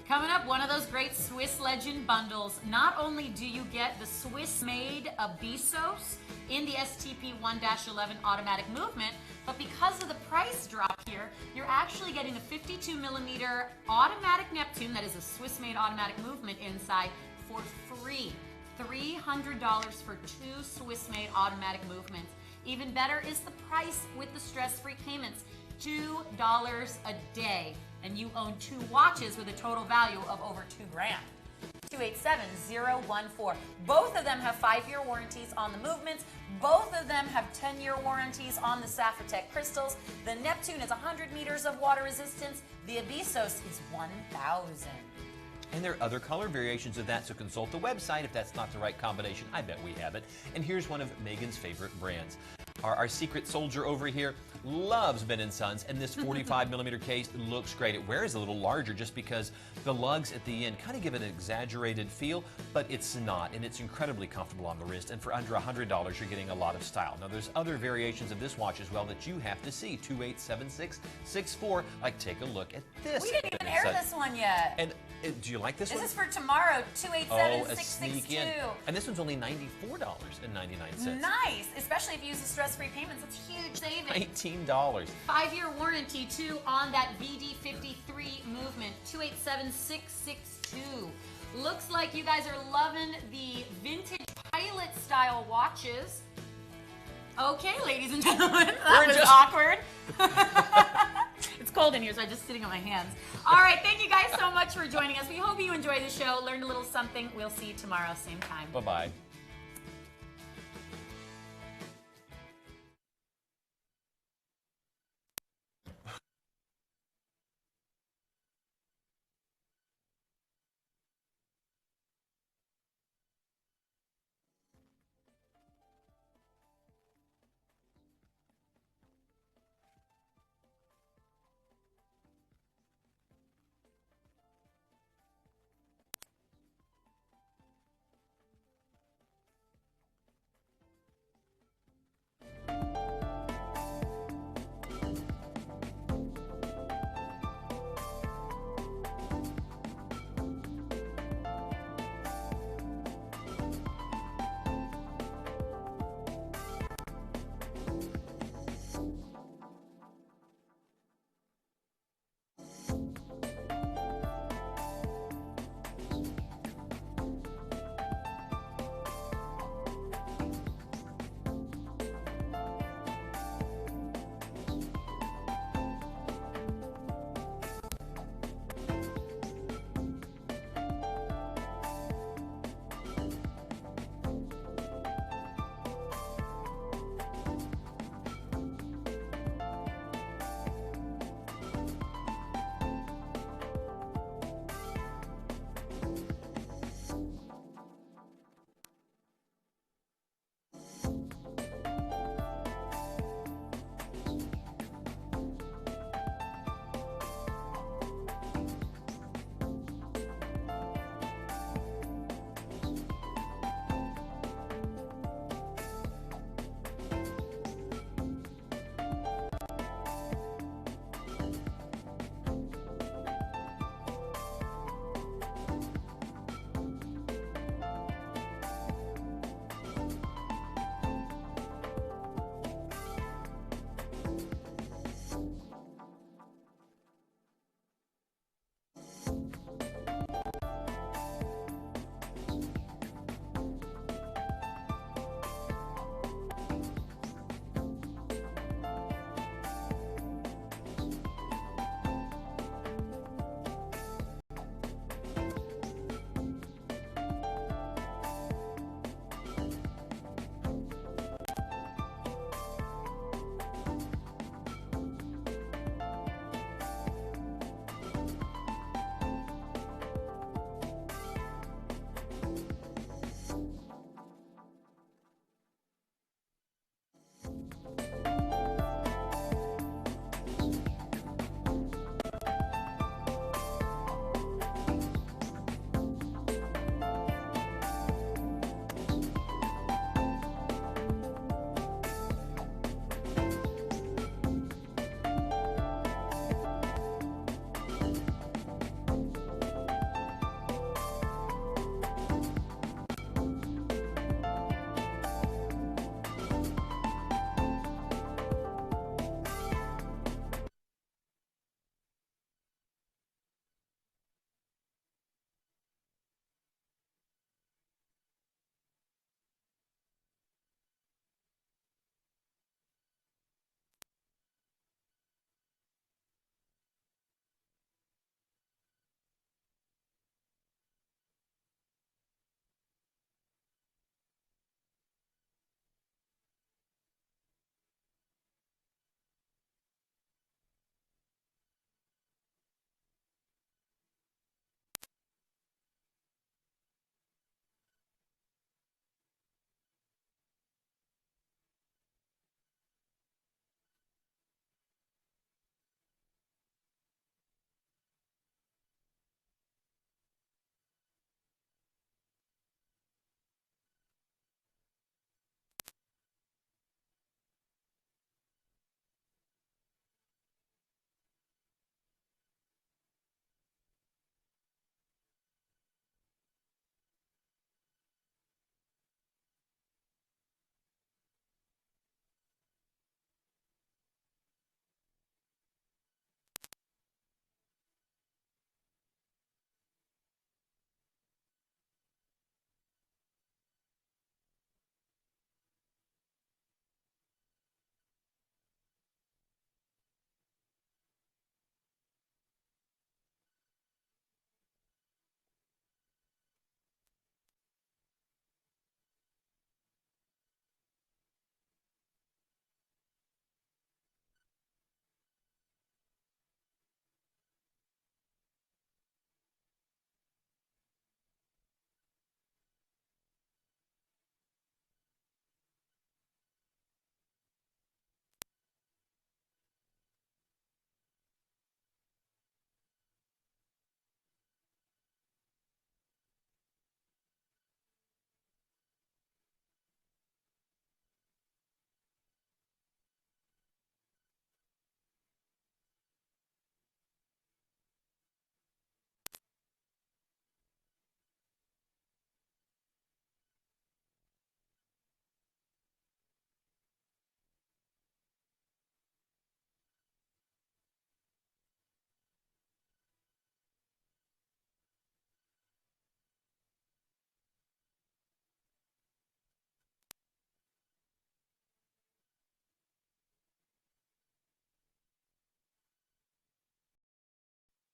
Coming up, one of those great Swiss Legend bundles. Not only do you get the Swiss-made Abysos in the STP-1-11 automatic movement, but because of the price drop here, you're actually getting a 52mm automatic Neptune, that is a Swiss-made automatic movement inside, for free. $300 for 2 Swiss-made automatic movements. Even better is the price with the stress-free payments, $2 a day. And you own 2 watches with a total value of over $2,000. 287014. Both of them have 5-year warranties on the movements. Both of them have 10-year warranties on the Sapphitech crystals. The Neptune is 100 meters of water resistance. The Abysos is 1,000. And there are other color variations of that, so consult the website if that's not the right combination. I bet we have it. And here's one of Megan's favorite brands. Our secret soldier over here loves Ben & Sons, and this 45mm case looks great. It wears a little larger just because the lugs at the end kind of give it an exaggerated feel, but it's not, and it's incredibly comfortable on the wrist. And for under $100, you're getting a lot of style. Now, there's other variations of this watch as well that you have to see. 287664. Like, take a look at this. We didn't even air this one yet. And do you like this one? This is for tomorrow, 287662. And this one's only $94.99. Nice, especially if you use the stress-free payments. That's huge savings. $19. 5-year warranty too on that VD53 movement, 287662. Looks like you guys are loving the vintage pilot style watches. Okay, ladies and gentlemen, that was awkward. It's cold in here, so I'm just sitting on my hands. All right, thank you guys so much for joining us. We hope you enjoyed the show, learned a little something. We'll see you tomorrow, same time. Bye-bye.